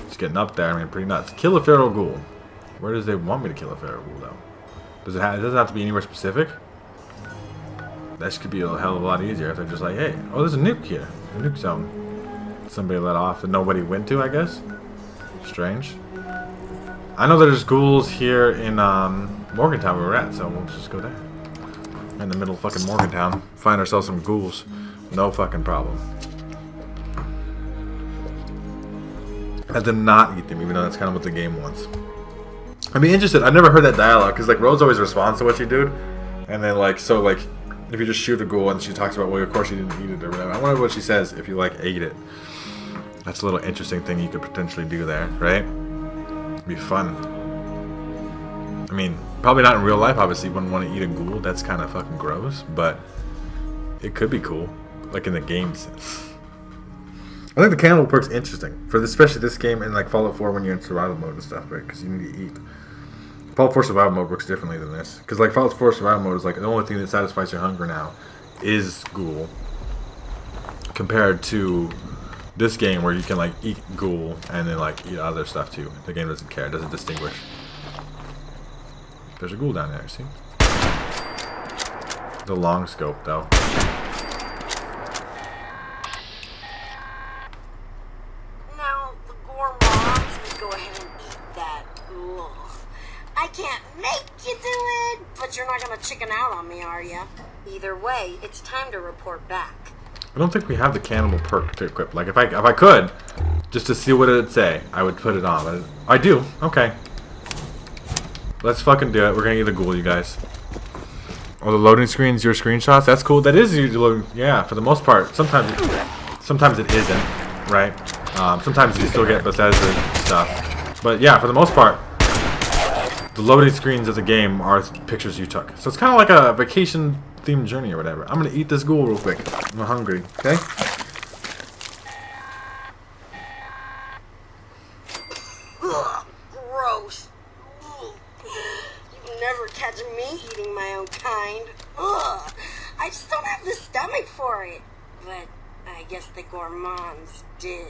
Just getting up there. I mean, pretty nuts. Kill a feral ghoul. Where does they want me to kill a feral ghoul though? Does it doesn't have to be anywhere specific? That could be a hell of a lot easier if they're just like, hey, oh, there's a nuke here. A nuke zone. Somebody let off that nobody went to, I guess. Strange. I know there's ghouls here in Morgantown where we're at, so we'll just go there. In the middle of fucking Morgantown. Find ourselves some ghouls. No fucking problem. I did not eat them, even though that's kind of what the game wants. I'd be interested. I've never heard that dialogue, because like Rose always responds to what you do. And then like, so like, if you just shoot a ghoul and she talks about, well, of course you didn't eat it or whatever. I wonder what she says if you like ate it. That's a little interesting thing you could potentially do there, right? It'd be fun. I mean, probably not in real life, obviously you wouldn't want to eat a ghoul. That's kind of fucking gross, but it could be cool, like in the game sense. I think the cannibal perk's interesting, for especially this game and like Fallout 4 when you're in survival mode and stuff, right? Because you need to eat. Fallout 4 survival mode works differently than this. Because like Fallout 4 survival mode is like the only thing that satisfies your hunger now is ghoul. Compared to this game where you can like eat ghoul and then like eat other stuff too. The game doesn't care, it doesn't distinguish. There's a ghoul down there, see? The long scope though. I can't make you do it, but you're not gonna chicken out on me, are ya? Either way, it's time to report back. I don't think we have the cannibal perk to equip. Like, if I could, just to see what it'd say, I would put it on. But I do. Okay. Let's fucking do it. We're gonna get a ghoul, you guys. Oh, the loading screen's your screenshots? That's cool. That is your loading. Yeah, for the most part. Sometimes it isn't, right? Sometimes you still get Bethesda stuff. But yeah, for the most part, the loading screens of the game are pictures you took. So it's kind of like a vacation-themed journey or whatever. I'm going to eat this ghoul real quick. I'm hungry, okay? Ugh, gross. Ugh. You never catch me eating my own kind. Ugh. I just don't have the stomach for it. But I guess the gourmands did.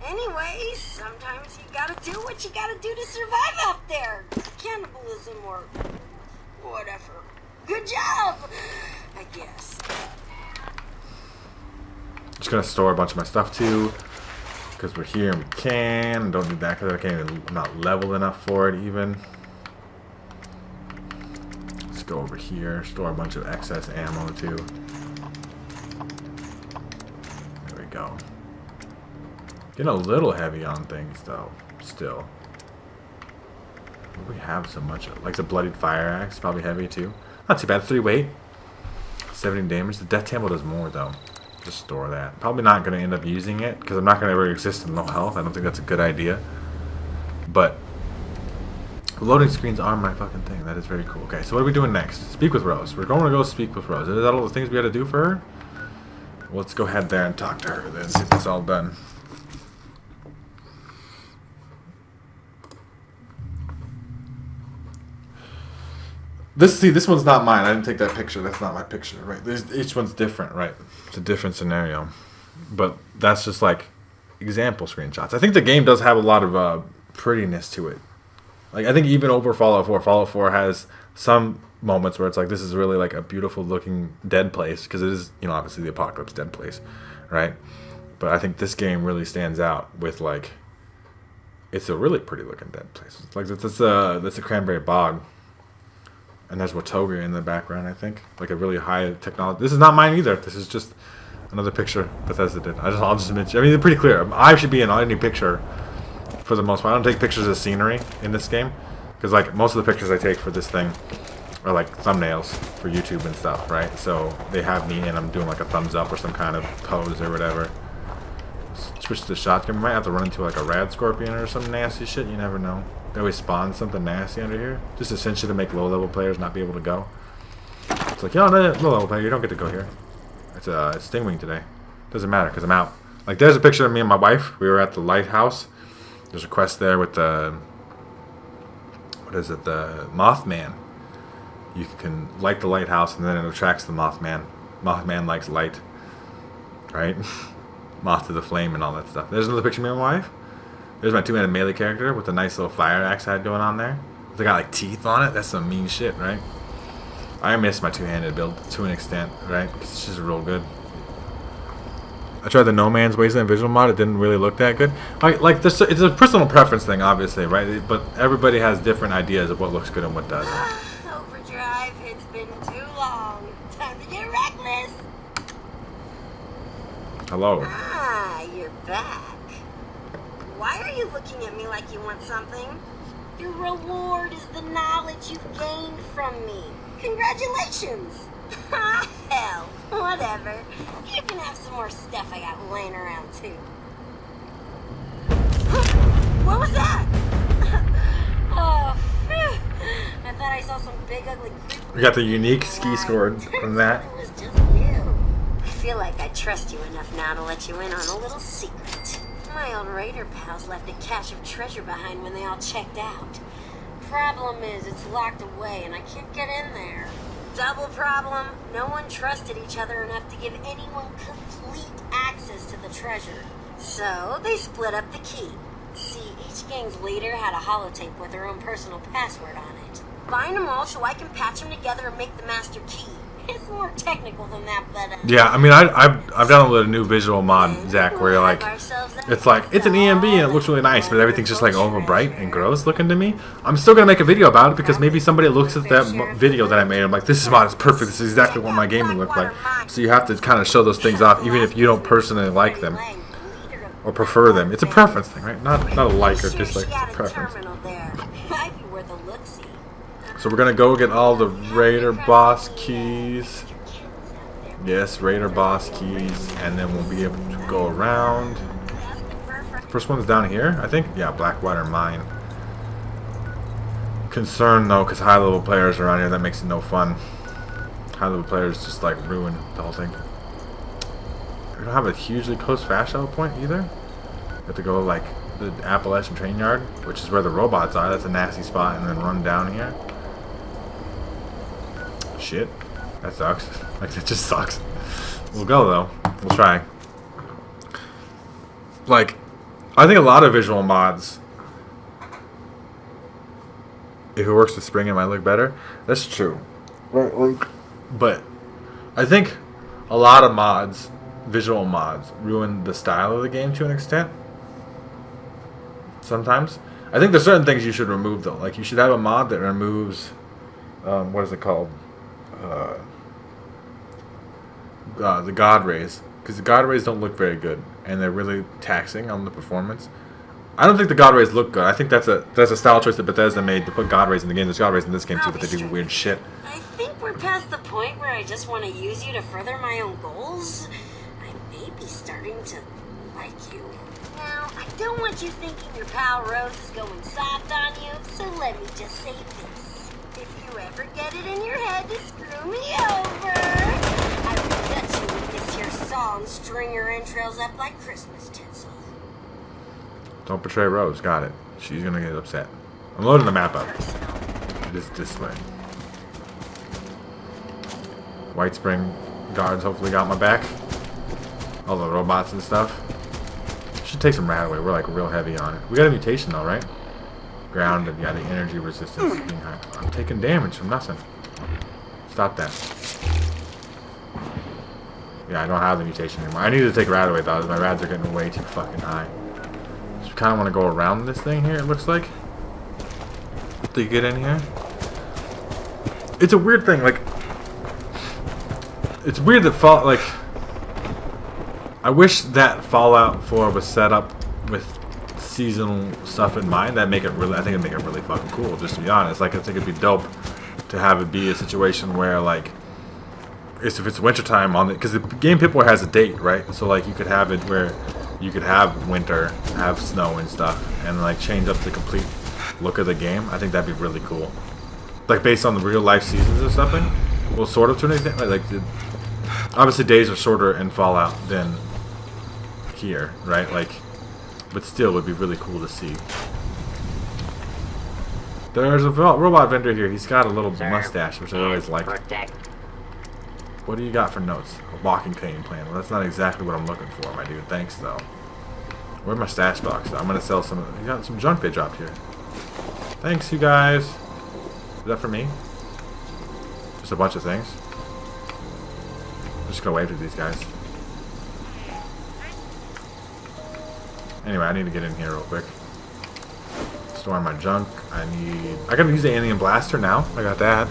Anyway, sometimes you gotta do what you gotta do to survive out there. Cannibalism or whatever. Good job, I guess. Just gonna store a bunch of my stuff too, because we're here and we can. Don't need that because I'm not leveled enough for it even. Let's go over here, store a bunch of excess ammo too. There we go. Getting a little heavy on things though, still. What do we have so much of? Like the bloodied fire axe, probably heavy too. Not too bad, 3 weight. 70 damage. The death table does more though. Just store that. Probably not going to end up using it because I'm not going to ever exist in low health. I don't think that's a good idea. But loading screens are my fucking thing. That is very cool. Okay, so what are we doing next? Speak with Rose. We're going to go speak with Rose. Is that all the things we got to do for her? Well, let's go ahead there and talk to her then. See if it's all done. This one's not mine. I didn't take that picture. That's not my picture, right? Each one's different, right? It's a different scenario. But that's just like example screenshots. I think the game does have a lot of prettiness to it. Like, I think even over Fallout 4 has some moments where it's like, this is really like a beautiful looking dead place. Because it is, you know, obviously the apocalypse dead place, right? But I think this game really stands out with like, it's a really pretty looking dead place. It's like, that's a cranberry bog. And there's Watoga in the background, I think. Like a really high technology. This is not mine either. This is just another picture Bethesda did. I'll just mention. I mean, they're pretty clear. I should be in any picture for the most part. I don't take pictures of scenery in this game. Because like most of the pictures I take for this thing are like thumbnails for YouTube and stuff, right? So they have me and I'm doing like a thumbs up or some kind of pose or whatever. Switch to the shotgun. We might have to run into like a rad scorpion or some nasty shit. You never know. They always spawn something nasty under here. Just essentially to make low-level players not be able to go. It's like, yo, no, low-level player, you don't get to go here. It's Stingwing today. Doesn't matter, because I'm out. Like, there's a picture of me and my wife. We were at the lighthouse. There's a quest there with the... What is it? The Mothman. You can light the lighthouse, and then it attracts the Mothman. Mothman likes light. Right? Moth to the flame and all that stuff. There's another picture of me and my wife. There's my two-handed melee character with the nice little fire axe I had going on there. They got like teeth on it. That's some mean shit, right? I miss my two-handed build to an extent, right? It's just real good. I tried the No Man's Wasteland visual mod. It didn't really look that good. Like this, it's a personal preference thing, obviously, right? But everybody has different ideas of what looks good and what doesn't. Overdrive. It's been too long. Time to get reckless. Hello. Ah, you're back. Why are you looking at me like you want something? Your reward is the knowledge you've gained from me. Congratulations! Hell, whatever. You can have some more stuff I got laying around too. What was that? Oh, phew. I thought I saw some big ugly creeper. We got the unique ski score from that. It was just you. I feel like I trust you enough now to let you in on a little secret. My old raider pals left a cache of treasure behind when they all checked out. Problem is, it's locked away and I can't get in there. Double problem, no one trusted each other enough to give anyone complete access to the treasure. So, they split up the key. See, each gang's leader had a holotape with their own personal password on it. Bind them all so I can patch them together and make the master key. It's more technical than that, but Yeah, I mean, I've downloaded a new visual mod, Zach, where like it's like it's an EMB and it looks really nice, but everything's just like over bright and gross looking to me. I'm still gonna make a video about it because maybe somebody looks at that video that I made. I'm like, this mod is perfect. This is exactly what my game would look like. So you have to kind of show those things off, even if you don't personally like them or prefer them. It's a preference thing, right? Not a like or dislike. It's a preference. So we're gonna go get all the Raider boss keys. Yes, Raider boss keys, and then we'll be able to go around. First one's down here, I think. Yeah, Blackwater Mine. Concerned though, because high level players are around here. That makes it no fun. High level players just like ruin the whole thing. We don't have a hugely close fast travel point either. You have to go like the Appalachian Train Yard, which is where the robots are. That's a nasty spot, and then run down here. Shit, that sucks. Like, that just sucks. We'll go though. We'll try. Like, I think a lot of visual mods, if it works with spring, it might look better. That's true. Right, like, but I think a lot of mods, visual mods, ruin the style of the game to an extent. Sometimes. I think there's certain things you should remove though. Like, you should have a mod that removes, what is it called? The God rays, because the God rays don't look very good, and they're really taxing on the performance. I don't think the God rays look good. I think that's a style choice that Bethesda made to put God rays in the game. There's God rays in this game too, but they do weird shit. I think we're past the point where I just want to use you to further my own goals. I may be starting to like you. Now, I don't want you thinking your pal Rose is going soft on you, so let me just say this. If you ever get it in your head to screw me over, I will gut you with this here saw and string your entrails up like Christmas tinsel. Don't betray Rose. Got it. She's gonna get upset. I'm loading the map up. It is this way. White Spring guards hopefully got my back. All the robots and stuff. Should take some rat away. We're like real heavy on it. We got a mutation though, right? Grounded. Yeah, the energy resistance is being high. I'm taking damage from nothing. Stop that. Yeah, I don't have the mutation anymore. I need to take rad away though. My rads are getting way too fucking high. So you kind of want to go around this thing here, it looks like. To get in here. It's a weird thing, like, it's weird that I wish that Fallout 4 was set up with seasonal stuff in mind. I think it'd make it really fucking cool, just to be honest. Like, I think it'd be dope to have it be a situation where, like, if it's wintertime on it, because the game Pip-Boy has a date, right? So like you could have it where you could have winter, have snow and stuff, and like change up the complete look of the game. I think that'd be really cool. Like based on the real life seasons or something. Well, sort of to an extent. Like obviously days are shorter in Fallout than here, right? Like, but still, it would be really cool to see. There's a robot vendor here. He's got a little mustache, which I always liked. What do you got for notes? A walking cane plan. Well, that's not exactly what I'm looking for, my dude. Thanks, though. Where's my stash box, though? I'm going to sell some of... You got some junk they dropped here. Thanks, you guys. Is that for me? Just a bunch of things. I'm just going to wave to these guys. Anyway, I need to get in here real quick. Store my junk. I gotta use the alien blaster now. I got that.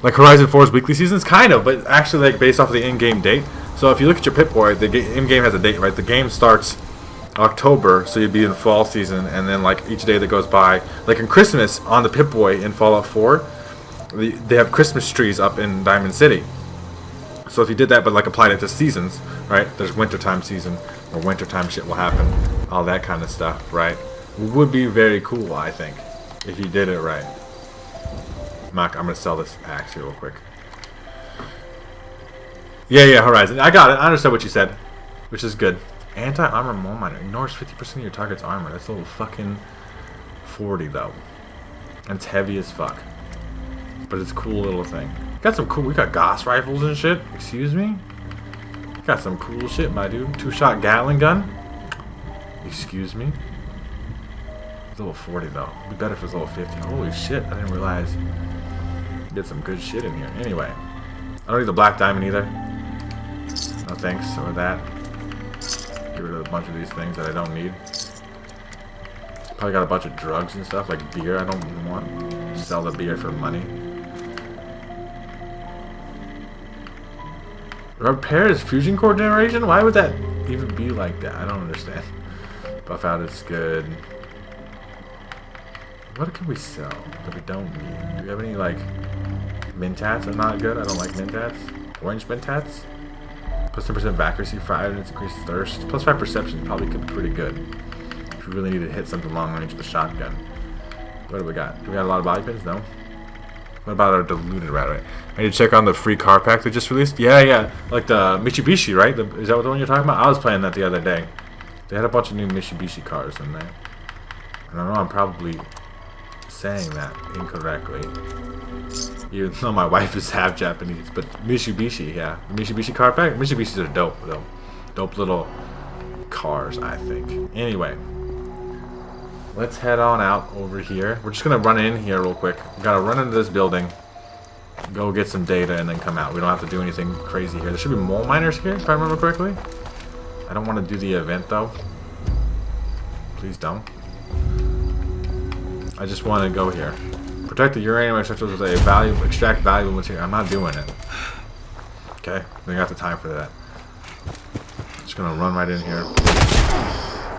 Like Horizon 4's weekly seasons? Kind of, but actually like based off of the in-game date. So if you look at your Pip-Boy, the in-game has a date, right? The game starts October, so you'd be in fall season, and then like each day that goes by, like in Christmas on the Pip-Boy in Fallout 4, they have Christmas trees up in Diamond City. So if you did that but like applied it to seasons, right? There's wintertime season, or wintertime shit will happen, all that kind of stuff, right? Would be very cool, I think, if you did it right. I'm gonna sell this axe here real quick. Yeah, Horizon. I got it. I understand what you said, which is good. Anti-armor mole miner ignores 50% of your target's armor. That's a little fucking 40 though, and it's heavy as fuck. But it's a cool little thing. Got some cool. We got Gauss rifles and shit. Excuse me. Got some cool shit, my dude. 2-shot Gatling gun. Excuse me. It's level 40 though. It'd be better if it was level 50. Holy shit! I didn't realize. Get some good shit in here. Anyway, I don't need the black diamond either. No thanks, or that. Get rid of a bunch of these things that I don't need. Probably got a bunch of drugs and stuff, like beer I don't want. Sell the beer for money. Repairs fusion core generation? Why would that even be like that? I don't understand. Buff out is good. What can we sell that we don't need? Do we have any, like, Mintats are not good? I don't like Mintats. Orange Mintats? Plus 10% accuracy, 5 minutes increased thirst. Plus 5 perception probably could be pretty good. If you really need to hit something long range with a shotgun. What do we got? Do we got a lot of body pins? No? What about our diluted rat rate? I need to check on the free car pack they just released. Yeah. Like the Mitsubishi, right? Is that the one you're talking about? I was playing that the other day. They had a bunch of new Mitsubishi cars in there. And I know I'm probably saying that incorrectly. Even though my wife is half Japanese. But Mitsubishi, yeah. The Mitsubishi car pack? Mitsubishis are dope, though. Dope little cars, I think. Anyway. Let's head on out over here. We're just going to run in here real quick. We got to run into this building. Go get some data and then come out. We don't have to do anything crazy here. There should be mole miners here, if I remember correctly. I don't want to do the event, though. Please don't. I just want to go here. Protect the uranium extractors with a valuable, extract valuable material. I'm not doing it. Okay, we got the time for that. Just gonna run right in here.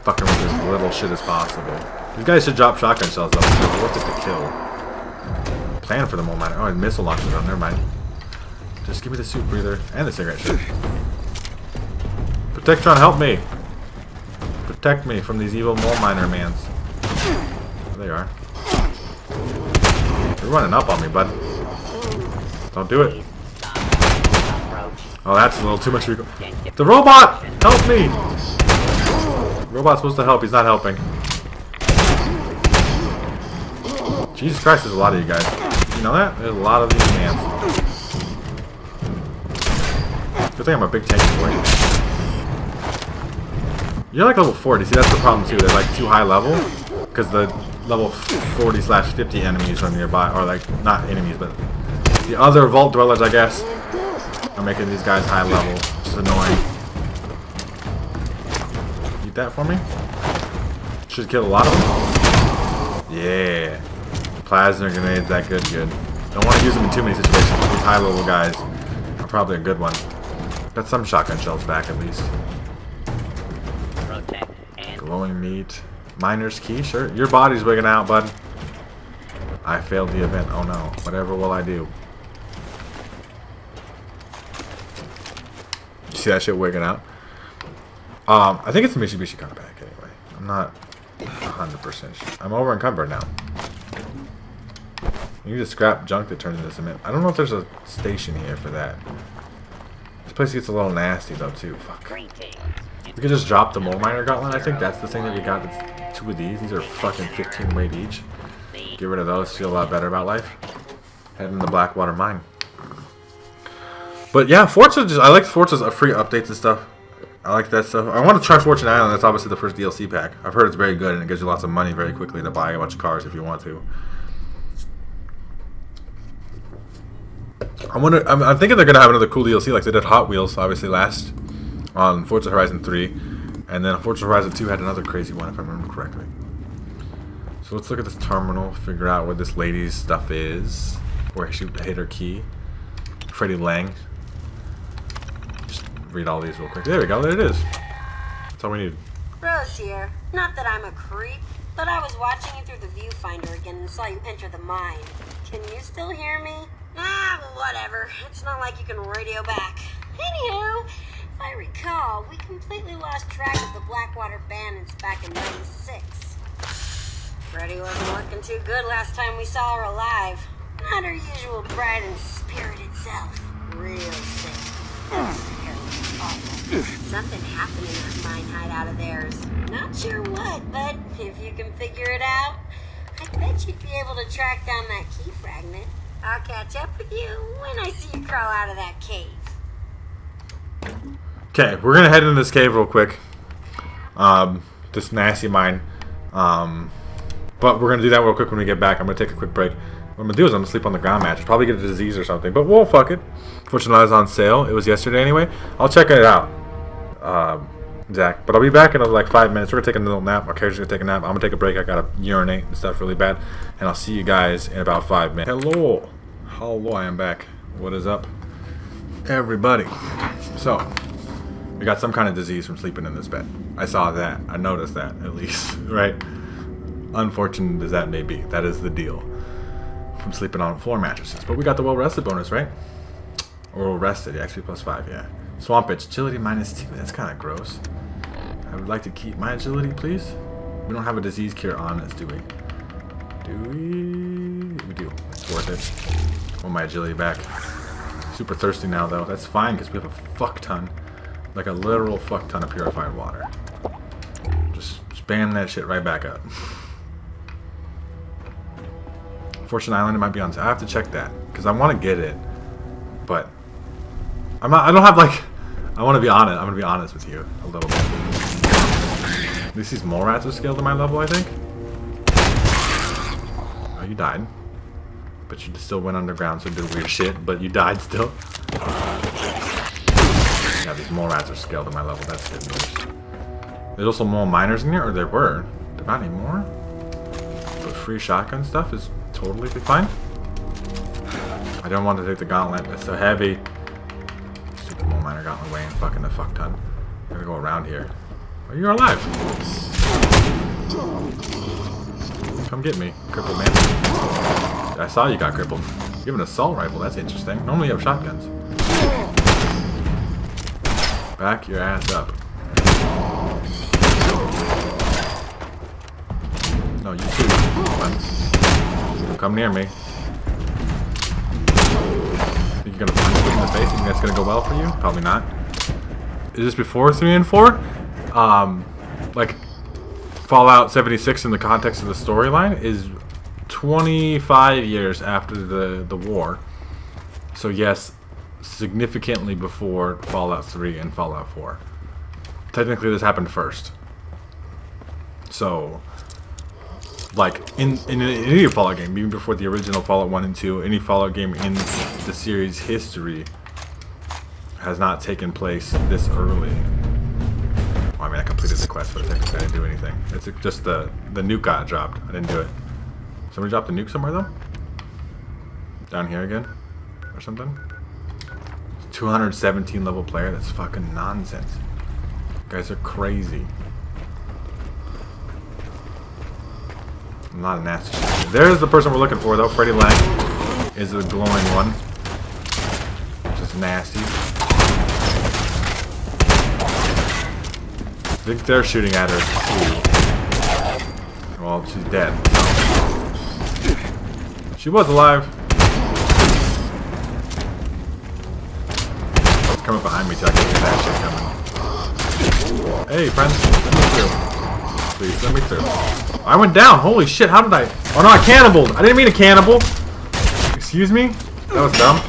Fucking with as little shit as possible. These guys should drop shotgun shells though. It's worth it to kill. Plan for the mole miner. Oh, and missile launchers on. Never mind. Just give me the suit breather and the cigarette shit. Protectron, help me! Protect me from these evil mole miner mans. There they are. You're running up on me, bud. Don't do it. Oh, that's a little too much recoil. The robot! Help me! The robot's supposed to help. He's not helping. Jesus Christ, there's a lot of you guys. You know that? There's a lot of these mans. Good thing I'm a big tank boy. You're like level 40. See, that's the problem too. They're like too high level. Because the level 40/50 enemies are nearby. Or like, not enemies, but the other vault dwellers, I guess, are making these guys high level. Which is annoying. Eat that for me. Should kill a lot of them. Yeah. Plasma grenades, that good. Don't want to use them in too many situations. These high level guys are probably a good one. Got some shotgun shells back at least. Glowing meat. Miner's key, sure. Your body's wigging out, bud. I failed the event. Oh no. Whatever will I do? You see that shit wigging out? I think it's a Mitsubishi car pack anyway. I'm not 100% sure. I'm over encumbered now. You need to scrap junk that turns into cement. I don't know if there's a station here for that. This place gets a little nasty though too. Fuck. We could just drop the mole miner gauntlet. I think that's the thing that we got. It's 2 of these. These are fucking 15 weight each. Get rid of those. Feel a lot better about life. Head in the Blackwater mine. But yeah, Forza. I like Forza's free updates and stuff. I like that stuff. I want to try Fortune Island. That's obviously the first DLC pack. I've heard it's very good and it gives you lots of money very quickly to buy a bunch of cars if you want to. I'm thinking they're gonna have another cool DLC like they did Hot Wheels obviously last on Forza Horizon 3, and then Forza Horizon 2 had another crazy one if I remember correctly. So let's look at this terminal, figure out where this lady's stuff is, where she hit her key. Freddie Lang. Just read all these real quick. There we go. There it is. That's all we need. Rose here. Not that I'm a creep, but I was watching you through the viewfinder again and saw you enter the mine. Can you still hear me? Ah, whatever. It's not like you can radio back. Anywho, if I recall, we completely lost track of the Blackwater bandits back in '96. Freddy wasn't looking too good last time we saw her alive. Not her usual bright and spirited self. Real sick. Her hair was awful. Something happened in that mine hideout of theirs. Not sure what, but if you can figure it out, I bet you'd be able to track down that key fragment. I'll catch up with you when I see you crawl out of that cave. Okay, we're gonna head into this cave real quick. This nasty mine. But we're gonna do that real quick when we get back. I'm gonna take a quick break. What I'm gonna do is I'm gonna sleep on the ground mattress. Probably get a disease or something, but we'll fuck it. Fortunately, it was on sale. It was yesterday anyway. I'll check it out, Zach. But I'll be back in like 5 minutes. We're gonna take a little nap. Our character's gonna take a nap. I'm gonna take a break. I gotta urinate and stuff really bad. And I'll see you guys in about 5 minutes. Hello. Hello, I am back. What is up, everybody? So, we got some kind of disease from sleeping in this bed. I saw that. I noticed that, at least, right? Unfortunate as that may be, that is the deal from sleeping on floor mattresses. But we got the well-rested bonus, right? Or well-rested, yeah, XP +5, yeah. Swamp Itch, agility -2, that's kind of gross. I would like to keep my agility, please. We don't have a disease cure on us, do we? Do we? We do. It's worth it. I want my agility back. Super thirsty now, though. That's fine, because we have a fuck ton. Like a literal fuck ton of purified water. Just spam that shit right back up. Fortune Island, it might be on. I have to check that because I want to get it, but I'm not. I don't have like. I want to be honest. I'm gonna be honest with you a little bit. At least these mole rats are scaled to my level, I think. Oh, you died, but you still went underground, so you did weird shit. But you died still. Yeah, these mole rats are scaled to my level. That's good news. There's also mole miners in here, or there were. There not anymore. The free shotgun stuff is totally fine. I don't want to take the gauntlet. It's so heavy. Stupid mole miner got in the way and fucking the fuck ton. I'm gonna go around here. Oh, you're alive. Come get me, crippled man. I saw you got crippled. You have an assault rifle. That's interesting. Normally you have shotguns. Back your ass up. No, you too. Don't come near me. Think you're gonna punch me in the face? You think that's gonna go well for you? Probably not. Is this before 3 and 4? Like Fallout 76 in the context of the storyline is 25 years after the war. So yes, significantly before Fallout 3 and Fallout 4. Technically this happened first. So like in any Fallout game, even before the original Fallout 1 and 2, any Fallout game in the series history has not taken place this early. Well, I mean, I completed the quest, but technically I didn't do anything. It's just the nuke got dropped. I didn't do it. Somebody dropped the nuke somewhere though? Down here again? Or something? 217 level player? That's fucking nonsense. You guys are crazy. A lot of nasty shit. There's the person we're looking for though. Freddy Lang is the glowing one. Just nasty. I think they're shooting at her too. Well, she's dead. She was alive. It's coming behind me till I can get that shit coming. Hey friends, let me through. Please, let me through. I went down. Holy shit, how did I? Oh no, I cannibaled. I didn't mean to cannibal. Excuse me? That was dumb.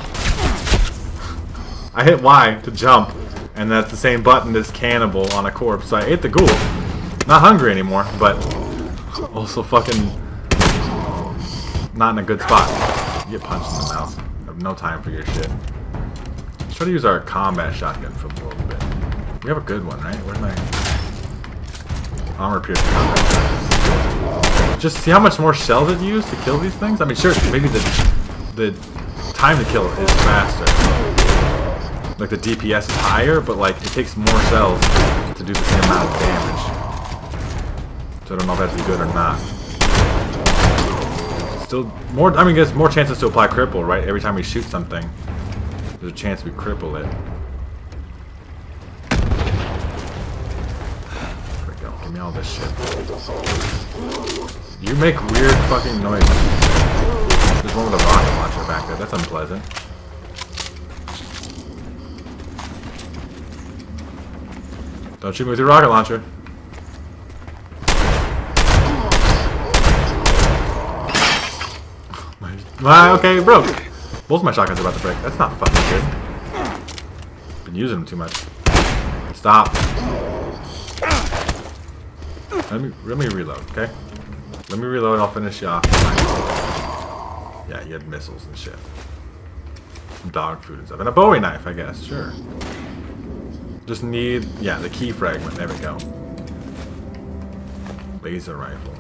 I hit Y to jump, and that's the same button as cannibal on a corpse. So I ate the ghoul. Not hungry anymore, but also fucking not in a good spot. You get punched in the mouth. I have no time for your shit. Let's try to use our combat shotgun for a little bit. We have a good one, right? Where's my armor piercing combat? Just see how much more shells it used to kill these things? I mean, sure, maybe the time to kill is faster. Like the DPS is higher, but like it takes more shells to do the same amount of damage. So I don't know if that's good or not. Still more. I mean, there's more chances to apply cripple, right? Every time we shoot something, there's a chance we cripple it. There we go. Give me all this shit. You make weird fucking noises. There's one with a rocket launcher back there. That's unpleasant. Don't shoot me with your rocket launcher. Okay, it broke. Both my shotguns are about to break. That's not fucking good. Been using them too much. Stop. Let me reload, okay? Let me reload. I'll finish you off. Yeah, he had missiles and shit. Some dog food and stuff. And a Bowie knife, I guess. Sure. Just need, yeah, the key fragment. There we go. Laser rifle.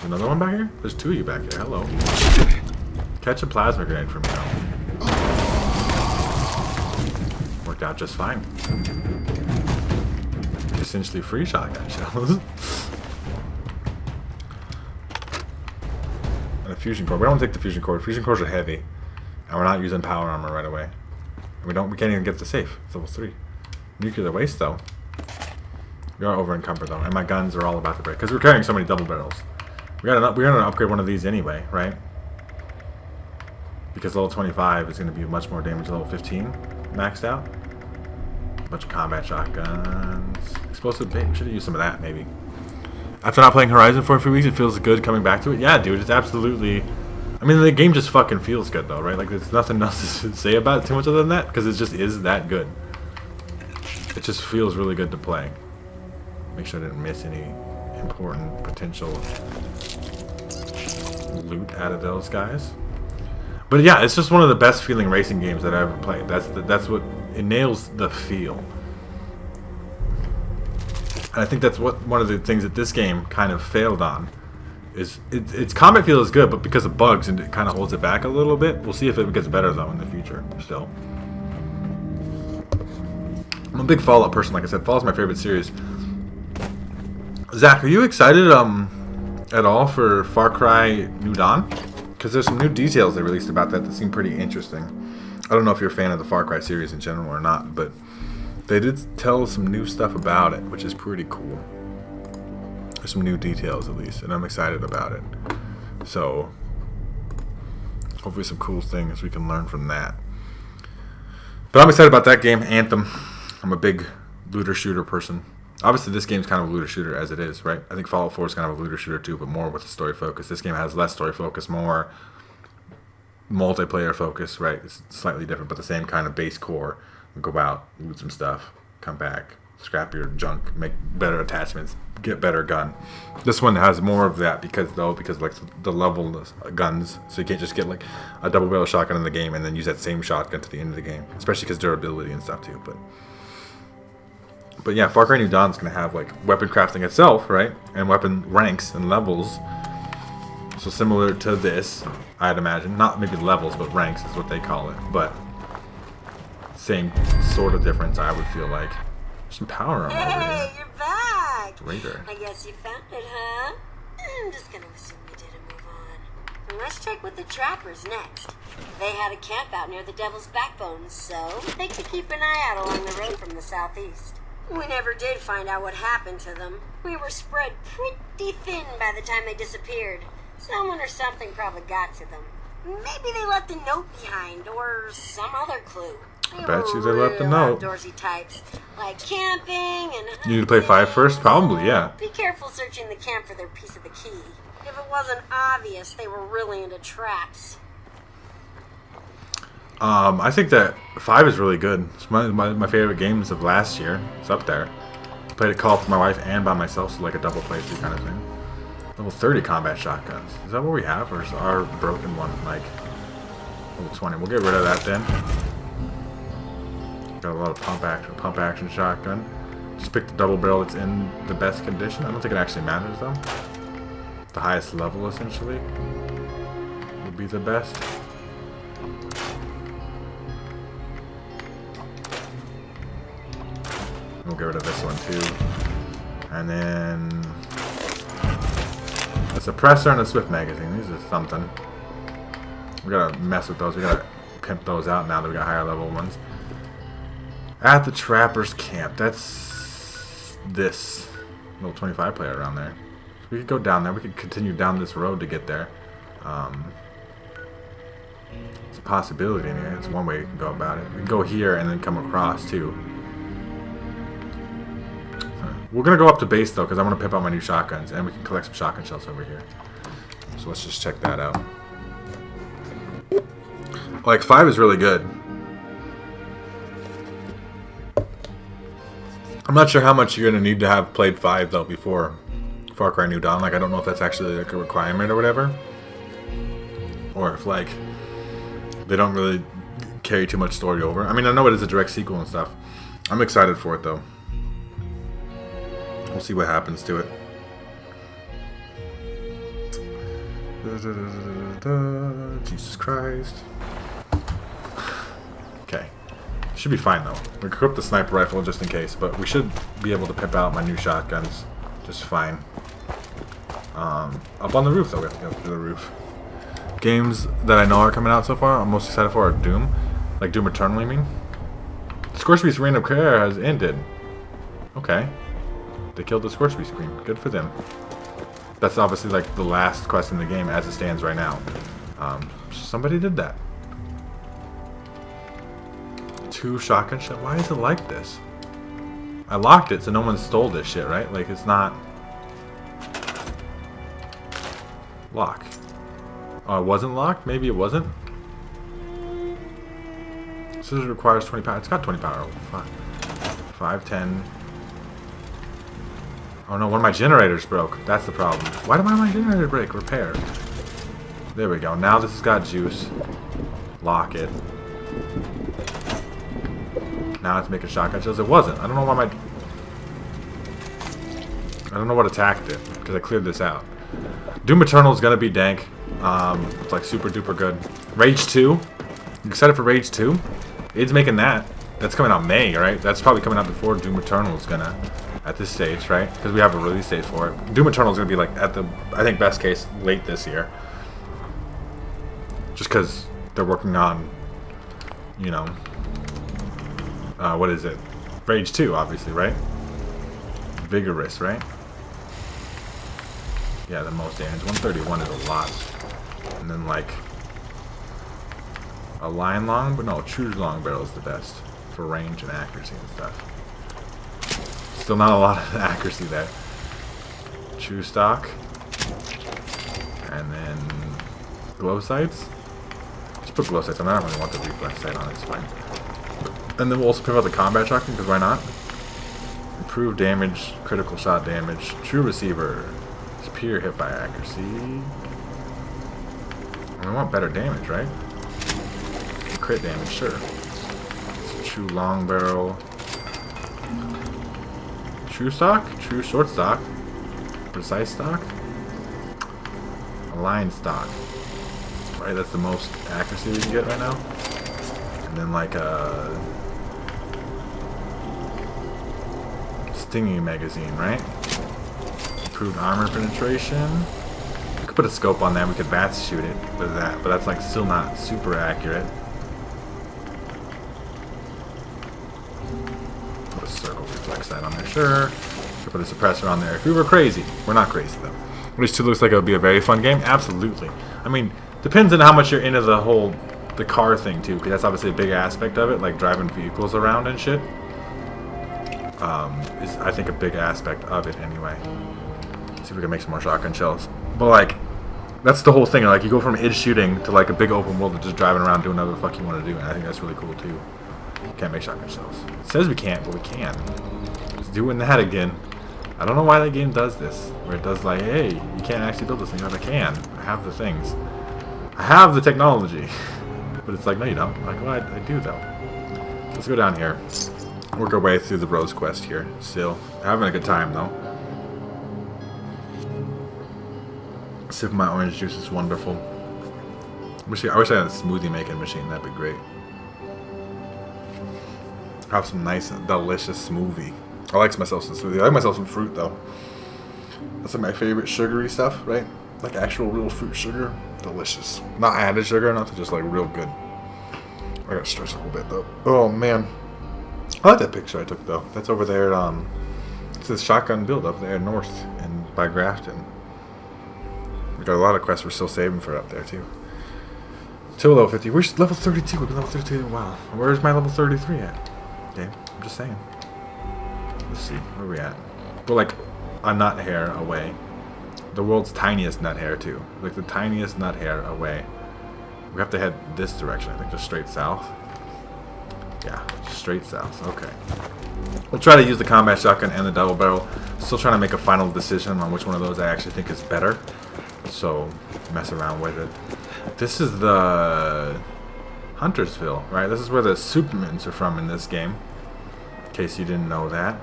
Another one back here? There's two of you back here. Hello. Catch a plasma grenade for me now. Worked out just fine. Essentially free shotgun shells. And a fusion core. We don't take the fusion core. Fusion cores are heavy. And we're not using power armor right away. And we can't even get the safe. It's level 3. Nuclear waste though. We are over encumbered though. And my guns are all about to break. Because we're carrying so many double barrels. We're gonna upgrade one of these anyway, right? Because level 25 is gonna be much more damage than level 15 maxed out. A bunch of combat shotguns. Explosive bait. We should have used some of that maybe. After not playing Horizon for a few weeks, it feels good coming back to it. Yeah, dude, it's absolutely. I mean, the game just fucking feels good though, right? Like there's nothing else to say about it too much other than that, because it just is that good. It just feels really good to play. Make sure I didn't miss any important potential loot out of those guys. But yeah, it's just one of the best feeling racing games that I ever played. That's what it nails, the feel. And I think that's what one of the things that this game kind of failed on is its combat feel is good, but because of bugs and it kind of holds it back a little bit. We'll see if it gets better though in the future. Still, I'm a big Fallout person. Like I said, Fallout's my favorite series. Zach, are you excited at all for Far Cry New Dawn? Because there's some new details they released about that seem pretty interesting. I don't know if you're a fan of the Far Cry series in general or not, but they did tell some new stuff about it, which is pretty cool. There's some new details at least, and I'm excited about it. So hopefully some cool things we can learn from that. But I'm excited about that game, Anthem. I'm a big looter shooter person. Obviously, this game's kind of a looter shooter as it is, right? I think Fallout 4 is kind of a looter shooter too, but more with the story focus. This game has less story focus, more multiplayer focus, right? It's slightly different, but the same kind of base core. Go out, loot some stuff, come back, scrap your junk, make better attachments, get better gun. This one has more of that because like the level guns, so you can't just get like a double barrel shotgun in the game and then use that same shotgun to the end of the game, especially because durability and stuff too. But yeah, Far Cry New Dawn is going to have like weapon crafting itself, right? And weapon ranks and levels. So similar to this, I'd imagine. Not maybe levels, but ranks is what they call it. But same sort of difference, I would feel like. Some power armor over here. Hey, you're back! Raider. I guess you found it, huh? I'm just gonna assume you did and move on. And let's check with the trappers next. They had a camp out near the Devil's Backbone, so they could keep an eye out along the road from the southeast. We never did find out what happened to them. We were spread pretty thin by the time they disappeared. Someone or something probably got to them. Maybe they left a note behind, or some other clue. I bet you they left a note. Outdoorsy types, like camping and hunting. You need to play 5 first? Probably, yeah. Be careful searching the camp for their piece of the key. If it wasn't obvious, they were really into traps. I think that 5 is really good. It's my favorite games of last year. It's up there. Played it co-op with my wife and by myself, so like a double playthrough kind of thing. Level 30 combat shotguns. Is that what we have, or is our broken one like level 20? We'll get rid of that then. Got a lot of pump action shotgun. Just pick the double barrel that's in the best condition. I don't think it actually matters though. The highest level essentially would be the best. We'll get rid of this one too. And then a suppressor and a Swift magazine. These are something. We gotta mess with those. We gotta pimp those out now that we got higher level ones. At the Trapper's Camp. That's this little 25 player around there. So we could go down there. We could continue down this road to get there. It's a possibility. Anyway. It's one way you can go about it. We can go here and then come across too. We're going to go up to base, though, because I want to pimp out my new shotguns, and we can collect some shotgun shells over here. So let's just check that out. Like, 5 is really good. I'm not sure how much you're going to need to have played 5, though, before Far Cry New Dawn. Like, I don't know if that's actually like a requirement or whatever. or if like they don't really carry too much story over. I mean, I know it is a direct sequel and stuff. I'm excited for it though. We'll see what happens to it. Jesus Christ. Okay. Should be fine though. We equipped the sniper rifle just in case, but we should be able to pimp out my new shotguns just fine. Up on the roof though, we have to go through the roof. Games that I know are coming out so far, I'm most excited for are Doom. Like Doom Eternal, I mean. Scorchbeast's reign of career has ended. Okay. They killed the Scorchbeast Queen. Good for them. That's obviously like the last quest in the game as it stands right now. Somebody did that. 2 shotgun shell. Why is it like this? I locked it so no one stole this shit, right? Like it's not... Lock. Oh, it wasn't locked? Maybe it wasn't? Scissors requires 20 power. It's got 20 power. 5, 10. Oh no, one of my generators broke. That's the problem. Why did my generator break? Repair. There we go. Now this has got juice. Lock it. Now it's making shotgun shells. It wasn't. I don't know why my... I don't know what attacked it. Because I cleared this out. Doom Eternal is going to be dank. It's like super duper good. Rage 2. You excited for Rage 2? It's making that. That's coming out May, right? That's probably coming out before Doom Eternal is going to... At this stage, right? Because we have a release date for it. Doom Eternal is going to be like at the... I think best case late this year. Just because they're working on... You know... what is it? Rage 2, obviously, right? Vigorous, right? Yeah, the most damage. 131 is a lot. And then, like... A line long... But no, true long barrel is the best. For range and accuracy and stuff. Still not a lot of accuracy there. True stock. And then... Glow sights? Just put glow sights on. I don't really want the reflex sight on it. It's fine. And then we'll also pick out the combat shotgun, because why not? Improved damage, critical shot damage, true receiver, superior hipfire accuracy. And we want better damage, right? Crit damage, sure. It's true long barrel. True stock, true short stock, precise stock, aligned stock. Right, that's the most accuracy we can get right now. And then like a stinging magazine, right? Improved armor penetration. We could put a scope on that. We could bats shoot it with that, but that's like still not super accurate. Put a circle reflex sight on there, sure. Could put a suppressor on there if we were crazy. We're not crazy though. Rage 2 looks like it would be a very fun game. Absolutely. I mean, depends on how much you're into the car thing too, because that's obviously a big aspect of it, like driving vehicles around and shit. Is I think a big aspect of it anyway. Let's see if we can make some more shotgun shells. But like, that's the whole thing. Like, you go from id shooting to like a big open world of just driving around doing whatever the fuck you want to do, and I think that's really cool too. Can't make shotgun shells. It says we can't, but we can. It's doing that again. I don't know why that game does this, where it does like, hey, you can't actually build this thing. I can. I have the things. I have the technology. But it's like, no, you don't. I'm like, well, I do though. Let's go down here. Work our way through the Rose quest here. Still having a good time though. Sipping my orange juice is wonderful. I wish I had a smoothie making machine. That'd be great. Have some nice, delicious smoothie. I like myself some smoothie. I like myself some fruit though. That's like my favorite sugary stuff, right? Like actual real fruit sugar. Delicious. Not added sugar, nothing, just like real good. I gotta stretch a little bit though. Oh man. I like that picture I took though. That's over there at it's this shotgun build up there north and by Grafton. We got a lot of quests we're still saving for up there too. Till level 50. We're level 32. We've been level 32. Wow. Where's my level 33 at? Okay, I'm just saying. Let's see. Where are we at? We're like a nut hair away. The world's tiniest nut hair too. Like the tiniest nut hair away. We have to head this direction, I think, just straight south. Yeah, just straight south. Okay. We'll try to use the combat shotgun and the double barrel. Still trying to make a final decision on which one of those I actually think is better. So, mess around with it. This is the Huntersville, right? This is where the Supermans are from in this game. In case you didn't know that.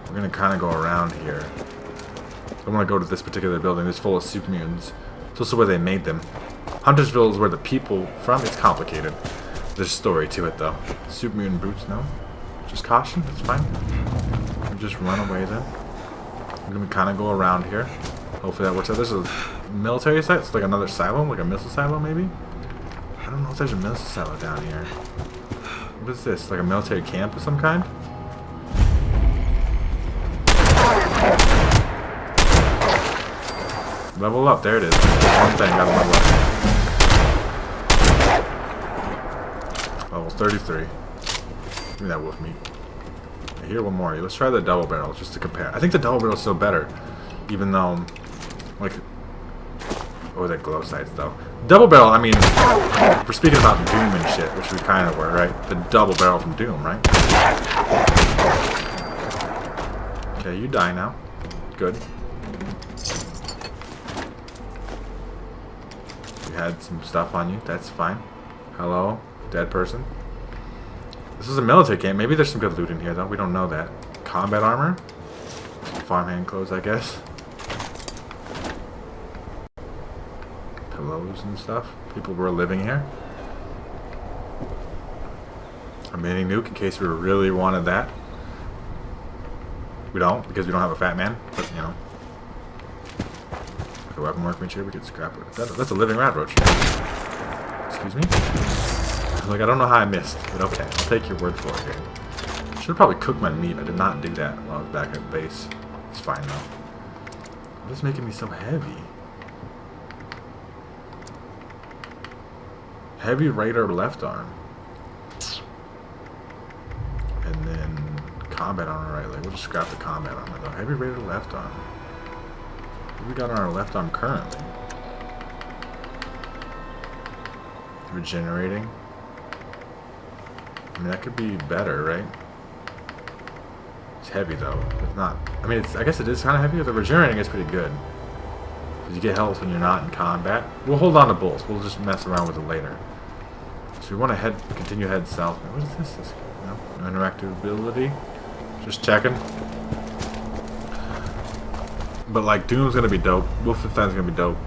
We're gonna kind of go around here. I want to go to this particular building. It's full of Supermutants. It's also where they made them. Huntersville is where the people from. It's complicated. There's a story to it, though. Supermutant boots, no? Just caution. It's fine. We'll just run away then. We're gonna kind of go around here. Hopefully that works out. There's a military site. It's like another silo, like a missile silo, maybe. I don't know if there's a missile silo down here. What is this? Like a military camp of some kind? Level up, there it is. One thing, gotta level up. Level 33. Give me that wolf meat. Here, one more. Let's try the double barrel just to compare. I think the double barrel is still better, even though, like, oh, that glow sights though. Double barrel. I mean, we're speaking about Doom and shit, which we kind of were, right? The double barrel from Doom, right? Okay, you die now. Good. Had some stuff on you. That's fine. Hello, dead person. This is a military camp. Maybe there's some good loot in here, though. We don't know that. Combat armor. Farmhand clothes, I guess. Pillows and stuff. People were living here. A mini nuke in case we really wanted that. We don't, because we don't have a fat man. But, you know. A weapon workbench here, we could scrap it. That's a living rat roach. Excuse me? Like, I don't know how I missed, but okay, I'll take your word for it here. Should have probably cooked my meat. I did not do that while I was back at base. It's fine though. What is making me so heavy? Heavy right or left arm. And then combat armor right leg. We'll just scrap the combat armor though. Heavy right or left arm. What we got on our left arm currently? Regenerating. I mean, that could be better, right? It's heavy though. It's not. I mean, I guess it is kind of heavy. But the regenerating is pretty good. Because you get health when you're not in combat. We'll hold on to both. We'll just mess around with it later. So we want to continue head south. What is this? No interactive ability. Just checking. But like Doom's gonna be dope. Wolfenstein's gonna be dope.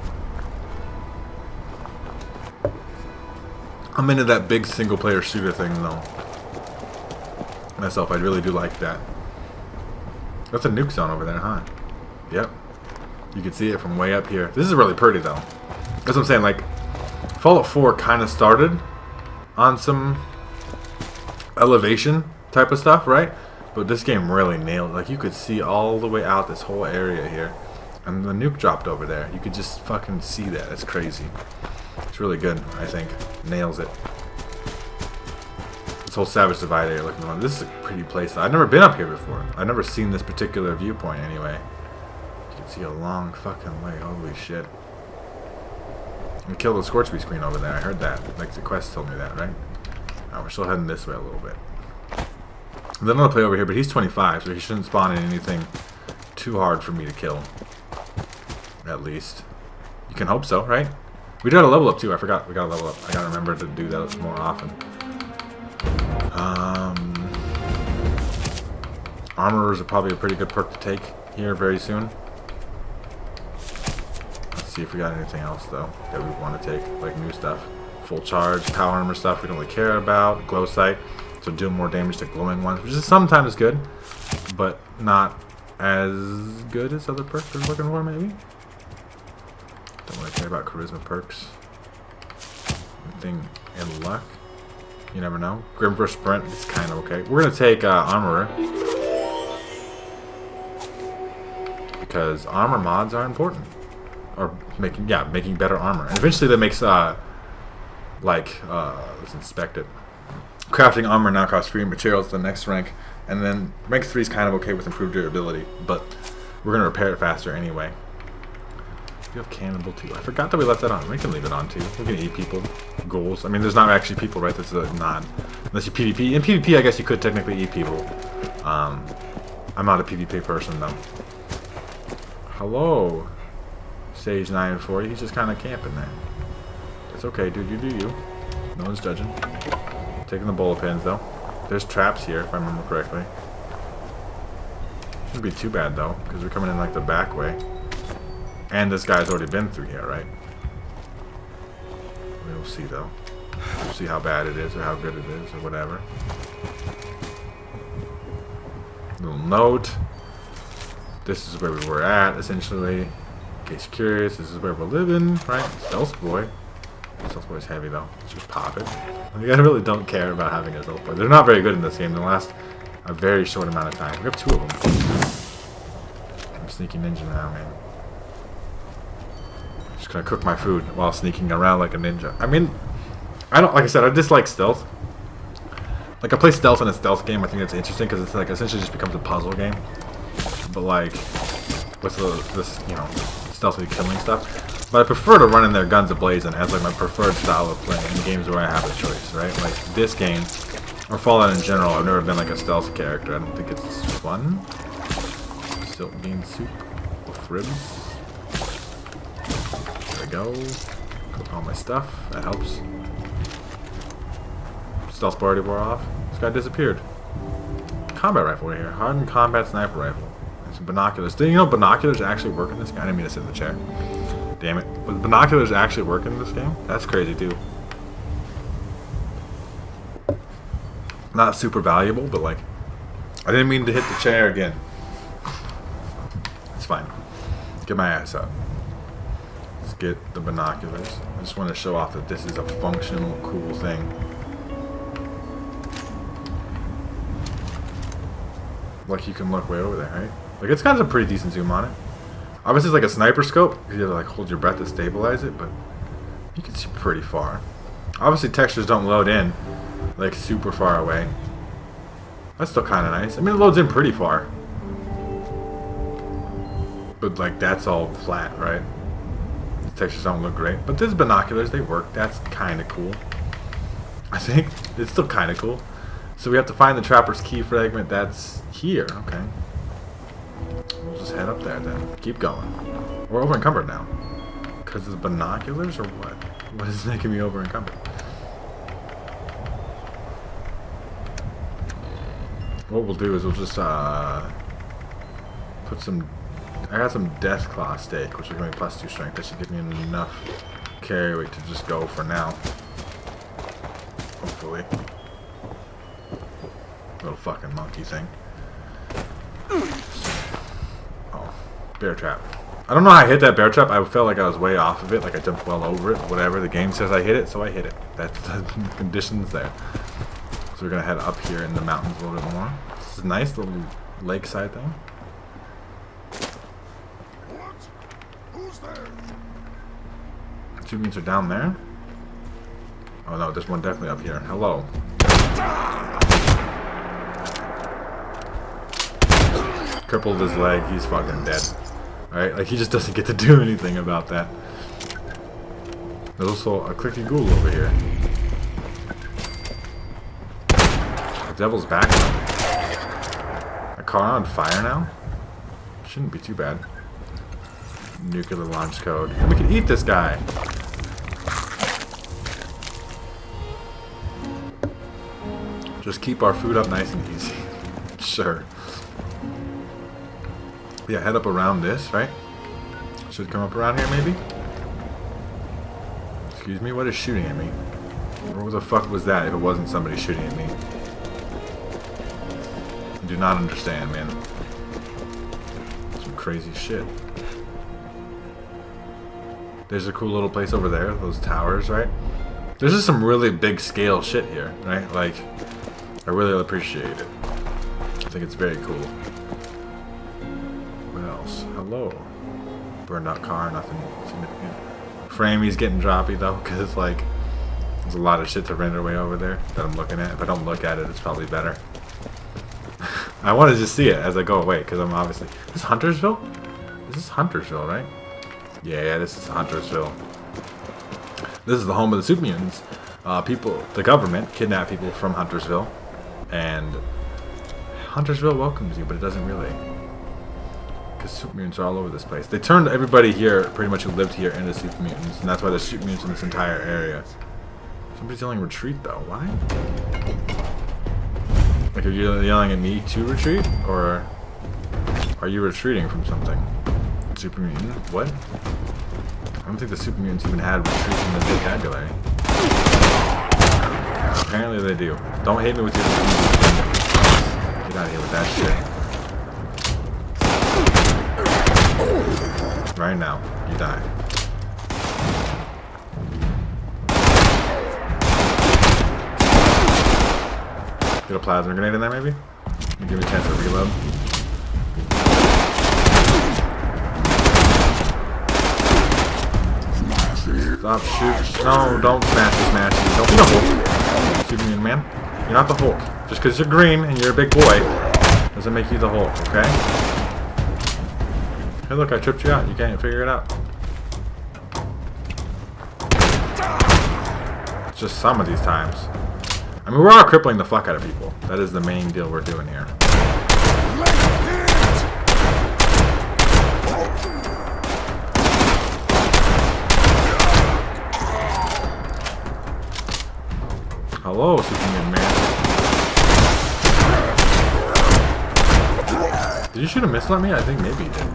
I'm into that big single player shooter thing though. Myself, I really do like that. That's a nuke zone over there, huh? Yep. You can see it from way up here. This is really pretty though. That's what I'm saying, like Fallout 4 kinda started on some elevation type of stuff, right? But this game really nailed it. Like, you could see all the way out this whole area here. And the nuke dropped over there. You could just fucking see that. It's crazy. It's really good, I think. Nails it. This whole Savage Divide area looking around. This is a pretty place. I've never been up here before. I've never seen this particular viewpoint anyway. You can see a long fucking way. Holy shit. We killed the Scorchbee screen over there. I heard that. Like, the quest told me that, right? Oh, we're still heading this way a little bit. Then I'm gonna play over here, but he's 25, so he shouldn't spawn in anything too hard for me to kill. At least. You can hope so, right? We gotta level up too. I forgot. We gotta level up. I gotta remember to do that more often. Armorers are probably a pretty good perk to take here very soon. Let's see if we got anything else though that we want to take, like new stuff. Full charge, power armor stuff we don't really care about. Glow sight. So do more damage to glowing ones, which is sometimes good, but not as good as other perks we're looking for, maybe. Don't really care about charisma perks. Anything in luck? You never know. Grimper Sprint is kind of okay. We're gonna take Armorer because armor mods are important, or making better armor, and eventually that makes let's inspect it. Crafting armor now costs free materials the next rank, and then rank 3 is kind of okay with improved durability, but we're going to repair it faster anyway. We have Cannibal too. I forgot that we left that on. We can leave it on too. We can eat people. Goals. I mean, there's not actually people, right? This is a nod. Unless you PvP. In PvP, I guess you could technically eat people. I'm not a PvP person though. Hello, Sage 940. He's just kind of camping there. It's okay, dude. You do you. No one's judging. Taking the bullet pins, though. There's traps here, if I remember correctly. Shouldn't be too bad, though, because we're coming in, like, the back way. And this guy's already been through here, right? We'll see, though. We'll see how bad it is, or how good it is, or whatever. Little note. This is where we were at, essentially. In case you're curious, this is where we're living, right? Stealth boy. Stealth boy's heavy, though. Let's just pop it. Like, I really don't care about having a stealth boy. They're not very good in this game. They last a very short amount of time. We have 2 of them. I'm sneaky ninja now, man. Just gonna cook my food while sneaking around like a ninja. I mean, I don't, like I said, I dislike stealth. Like, I play stealth in a stealth game. I think it's interesting because it's like essentially just becomes a puzzle game. But like with this, you know, stealthy killing stuff. But I prefer to run in there guns ablazing as like my preferred style of playing in games where I have a choice, right? Like this game or Fallout in general, I've never been like a stealth character. I don't think it's fun. Silk bean soup with ribs. There we go. Cook all my stuff. That helps. Stealth bar already wore off. This guy disappeared. Combat rifle right here. Hardened combat sniper rifle. And some binoculars. Do you know binoculars actually work in this game? I didn't mean to sit in the chair. Damn it. But binoculars actually work in this game? That's crazy too. Not super valuable, but like, I didn't mean to hit the chair again. It's fine. Get my ass up. Let's get the binoculars. I just want to show off that this is a functional, cool thing. Like, you can look way over there, right? Like, it's got a pretty decent zoom on it. Obviously, it's like a sniper scope. You have to like hold your breath to stabilize it, but you can see pretty far. Obviously, textures don't load in like super far away. That's still kind of nice. I mean, it loads in pretty far, but like that's all flat, right? The textures don't look great, but these binoculars, they work. That's kind of cool. I think it's still kind of cool. So we have to find the trapper's key fragment. That's here. Okay. We'll just head up there then. Keep going. We're over encumbered now. Because of the binoculars or what? What is making me over encumbered? What we'll do is we'll just put some. I got some death claw steak, which is going to be +2 strength. That should give me enough carry weight to just go for now. Hopefully. Little fucking monkey thing. Oh, bear trap. I don't know how I hit that bear trap. I felt like I was way off of it, like I jumped well over it. Whatever, the game says I hit it, so I hit it. That's the conditions there. So we're gonna head up here in the mountains a little bit more. This is a nice little lakeside thing. What? Who's there? 2 meters are down there. Oh no, there's one definitely up here. Hello. Crippled his leg, he's fucking dead. Alright, like he just doesn't get to do anything about that. There's also a clicky ghoul over here. The devil's back now. A car on fire now? Shouldn't be too bad. Nuclear launch code. And we can eat this guy! Just keep our food up nice and easy. Sure. Yeah, head up around this, right? Should come up around here, maybe? Excuse me, what is shooting at me? What the fuck was that if it wasn't somebody shooting at me? I do not understand, man. Some crazy shit. There's a cool little place over there, those towers, right? There's just some really big scale shit here, right? Like, I really appreciate it. I think it's very cool. Hello. Burned out car, nothing significant. Framey's getting droppy though, because like there's a lot of shit to render way over there that I'm looking at. If I don't look at it, it's probably better. I want to just see it as I go away, because I'm obviously. Is this Huntersville? Is this Huntersville, right? Yeah, this is Huntersville. This is the home of the super mutants. People, the government, kidnap people from Huntersville, and Huntersville welcomes you, but it doesn't really. Because super mutants are all over this place. They turned everybody here, pretty much who lived here, into super mutants, and that's why there's super mutants in this entire area. Somebody's yelling retreat though. Why? Like, are you yelling at me to retreat, or are you retreating from something? Super mutant? What? I don't think the super mutants even had retreat in the vocabulary. Apparently they do. Don't hate me with your. Get out of here with that shit. Right now, you die. Get a plasma grenade in there, maybe? Give me a chance to reload. Stop, shoot. No, don't smash me. Don't be the Hulk. Excuse me, man. You're not the Hulk. Just because you're green and you're a big boy doesn't make you the Hulk, okay? Hey, look, I tripped you out. You can't figure it out. It's just some of these times. I mean, we are crippling the fuck out of people. That is the main deal we're doing here. Hello, Superman man. Did you shoot a missile at me? I think maybe you did.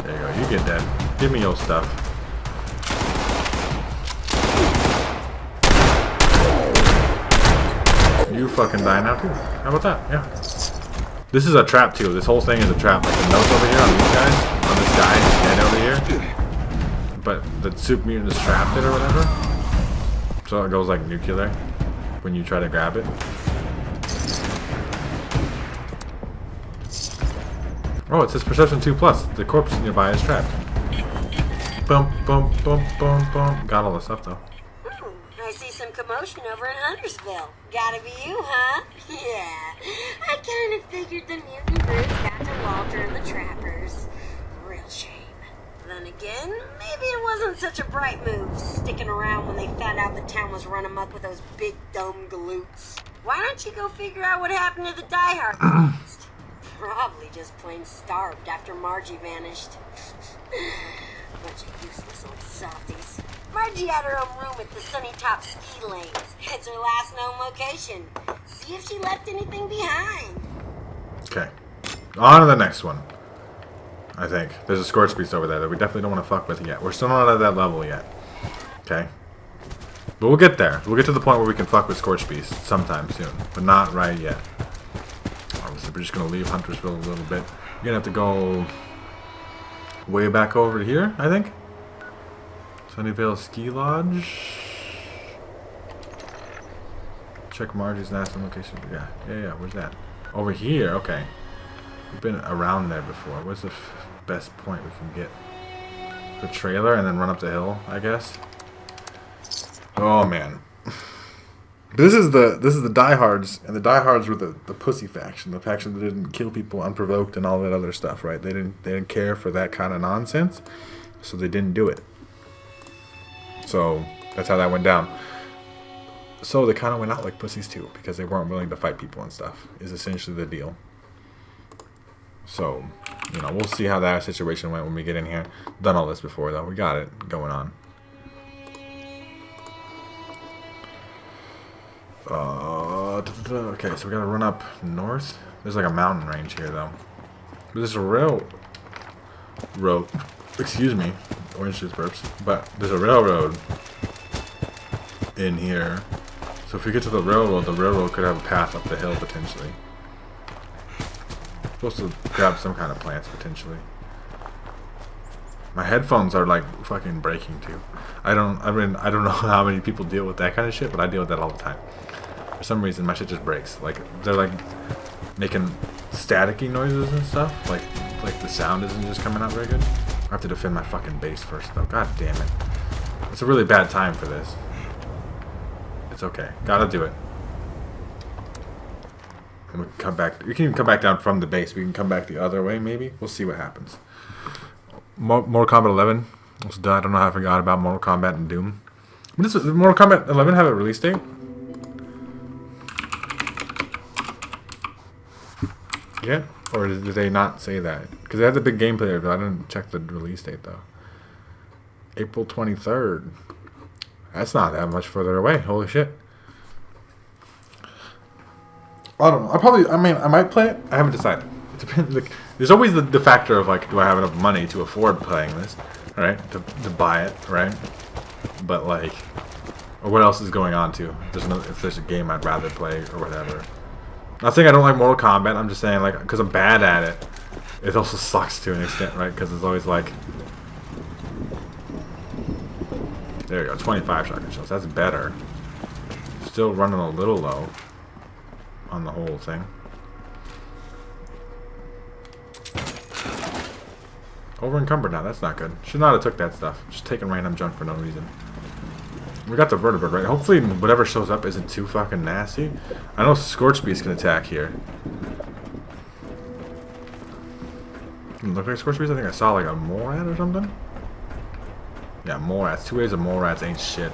There you go. You get that. Give me your stuff. You fucking die now too. How about that? Yeah. This is a trap too. This whole thing is a trap. Like the notes over here on these guys, on this guy dead over here. But the super mutant is trapped it or whatever. So it goes like nuclear when you try to grab it. Oh, it says perception 2+. The corpse nearby is trapped. Boom, boom, boom, boom, boom. Got all the stuff though. I see some commotion over in Huntersville. Gotta be you, huh? Yeah. I kind of figured the mutant brutes got to Walter and the Trappers. Real shame. Then again, maybe it wasn't such a bright move sticking around when they found out the town was run amok with those big dumb galoots. Why don't you go figure out what happened to the diehard next? Probably just plain starved after Margie vanished. Bunch of useless old softies. Margie had her own room at the Sunny Top ski lanes. It's her last known location. See if she left anything behind. Okay. On to the next one. I think. There's a Scorch Beast over there that we definitely don't want to fuck with yet. We're still not at that level yet. Okay. But we'll get there. We'll get to the point where we can fuck with Scorch Beast sometime soon. But not right yet. Obviously, we're just going to leave Huntersville a little bit. You're going to have to go way back over to here, I think. Sunnyvale Ski Lodge. Check Margie's last location. Yeah. Where's that? Over here. Okay. We've been around there before. What's the best point we can get? The trailer and then run up the hill, I guess. Oh man. This is the diehards, and the diehards were the pussy faction, the faction that didn't kill people unprovoked and all that other stuff, right? They didn't care for that kind of nonsense, so they didn't do it. So that's how that went down. So they kind of went out like pussies too, because they weren't willing to fight people and stuff, is essentially the deal. So, you know, we'll see how that situation went when we get in here. Done all this before though. We got it going on. Okay, so we gotta run up north. There's like a mountain range here though. But there's a railroad. Excuse me, orange juice burps. But there's a railroad in here. So if we get to the railroad could have a path up the hill potentially. Supposed to grab some kind of plants potentially. My headphones are like fucking breaking too. I don't know how many people deal with that kind of shit, but I deal with that all the time. For some reason my shit just breaks. Like they're like making staticky noises and stuff. Like the sound isn't just coming out very good. I have to defend my fucking base first though. God damn it. It's a really bad time for this. It's okay. Gotta do it. And we can come back. We can even come back down from the base. We can come back the other way maybe. We'll see what happens. More Kombat 11. I don't know how I forgot about Mortal Kombat and Doom. Does Mortal Kombat 11 have a release date? Yeah? Or did they not say that? Because they had the big gameplay, but I didn't check the release date though. April 23rd. That's not that much further away. Holy shit. I don't know. I might play it. I haven't decided. It depends. Like, there's always the factor of like, do I have enough money to afford playing this, right? To buy it, right? But like, or what else is going on too? If there's a game I'd rather play or whatever. Not saying I don't like Mortal Kombat. I'm just saying like, because I'm bad at it. It also sucks to an extent, right? Because it's always like, there you go, 25 shotgun shells. That's better. Still running a little low on the whole thing. Over encumbered now. That's not good. Should not have took that stuff. Just taking random junk for no reason. We got the vertebrate, right? Hopefully whatever shows up isn't too fucking nasty. I know Scorch Beast can attack here. Look like Scorch Beast? I think I saw like a Morad or something. Yeah, Morats. 2 waves of Morats ain't shit.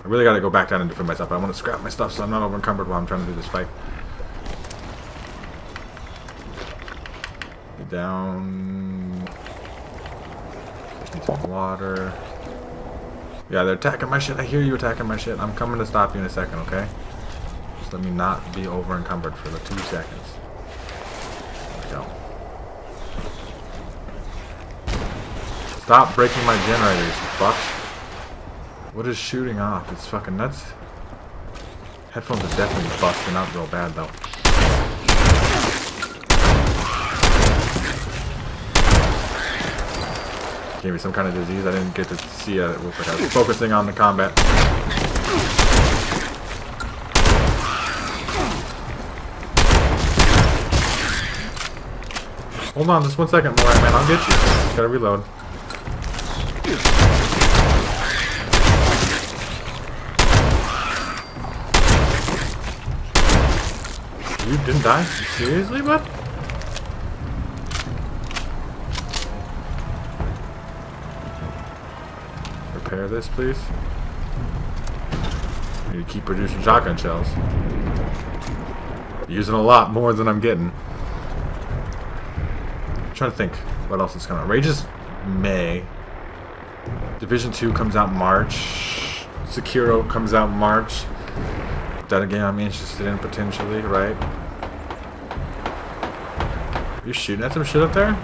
I really gotta go back down and defend myself. I want to scrap my stuff so I'm not over encumbered while I'm trying to do this fight. Get down. Just need some water. Yeah, they're attacking my shit. I hear you attacking my shit. I'm coming to stop you in a second, okay? Just let me not be over encumbered for the 2 seconds. There we go. Stop breaking my generators, you fucks. What is shooting off? It's fucking nuts. Headphones are definitely busting out real bad though. Gave me some kind of disease. I didn't get to see it. It looked like I was focusing on the combat. Hold on, just 1 second more, man. I'll get you. Just gotta reload. You didn't die? Seriously, bud? Repair this, please. I need to keep producing shotgun shells. Using a lot more than I'm getting. I'm trying to think what else is coming out. Rage is May. Division 2 comes out March. Sekiro comes out March. That a game I'm interested in potentially, right? You shooting at some shit up there?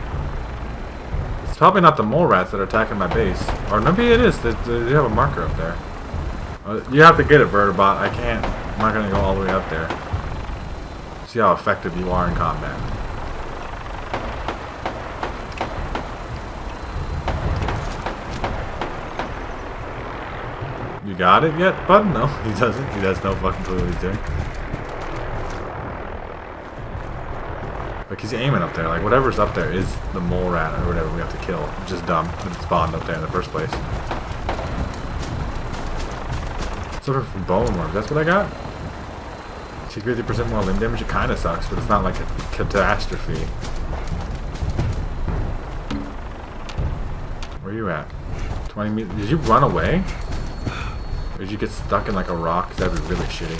It's probably not the mole rats that are attacking my base. Or maybe it is. They have a marker up there. You have to get it, Vertibot. I can't. I'm not going to go all the way up there. See how effective you are in combat. You got it yet, bud? No, he doesn't. He has no fucking clue what he's doing. Like, he's aiming up there. Like, whatever's up there is the mole rat or whatever we have to kill. It's just dumb that it spawned up there in the first place. Suffer from bone worms. That's what I got? Take 50% more limb damage. It kind of sucks, but it's not like a catastrophe. Where are you at? 20 meters. Did you run away? Or did you get stuck in like a rock? Because that'd be really shitty.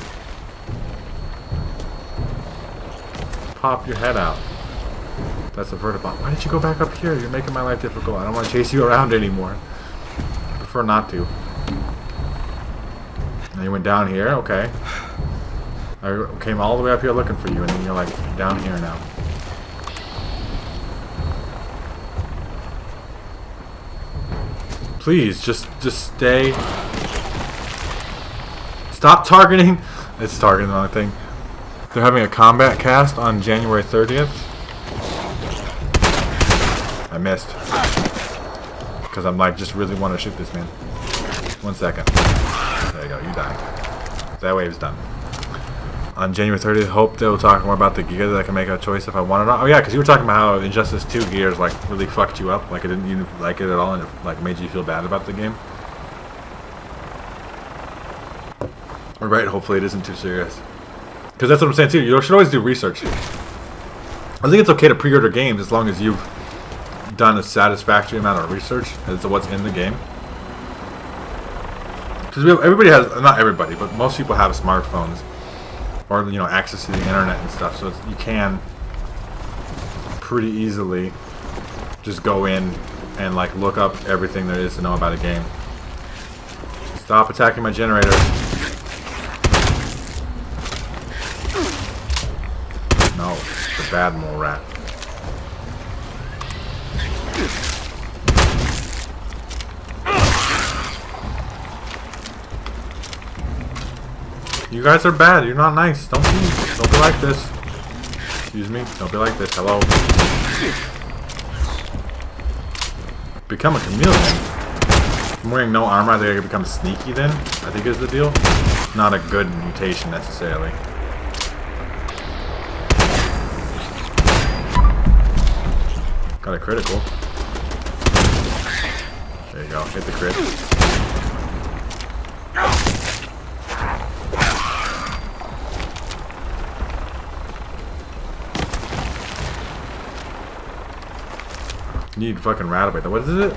Pop your head out. That's a vertibot. Why did you go back up here? You're making my life difficult. I don't want to chase you around anymore. I prefer not to. And you went down here? Okay. I came all the way up here looking for you, and then you're like down here now. Please, just stay. Stop targeting. It's targeting the wrong thing. They're having a combat cast on January 30th. I missed. Because I'm like, just really want to shoot this man. 1 second. There you go, you died. That wave's done. On January 30th, hope they'll talk more about the gear that I can make a choice if I want it or not. Oh yeah, because you were talking about how Injustice 2 gears like really fucked you up. Like, you didn't like it at all and it like made you feel bad about the game. Right, hopefully it isn't too serious. Because that's what I'm saying too. You should always do research. I think it's okay to pre-order games as long as you've done a satisfactory amount of research as to what's in the game. Because everybody has, not everybody, but most people have smartphones or, you know, access to the internet and stuff. So you can pretty easily just go in and like look up everything there is to know about a game. Stop attacking my generators. No, it's a bad mole rat. You guys are bad. You're not nice. Don't be like this. Excuse me. Don't be like this. Hello. Become a chameleon. I'm wearing no armor. I think I could become sneaky then. I think is the deal. Not a good mutation necessarily. Got a critical. There you go. Hit the crit. Need fucking Rattleblade. What is it?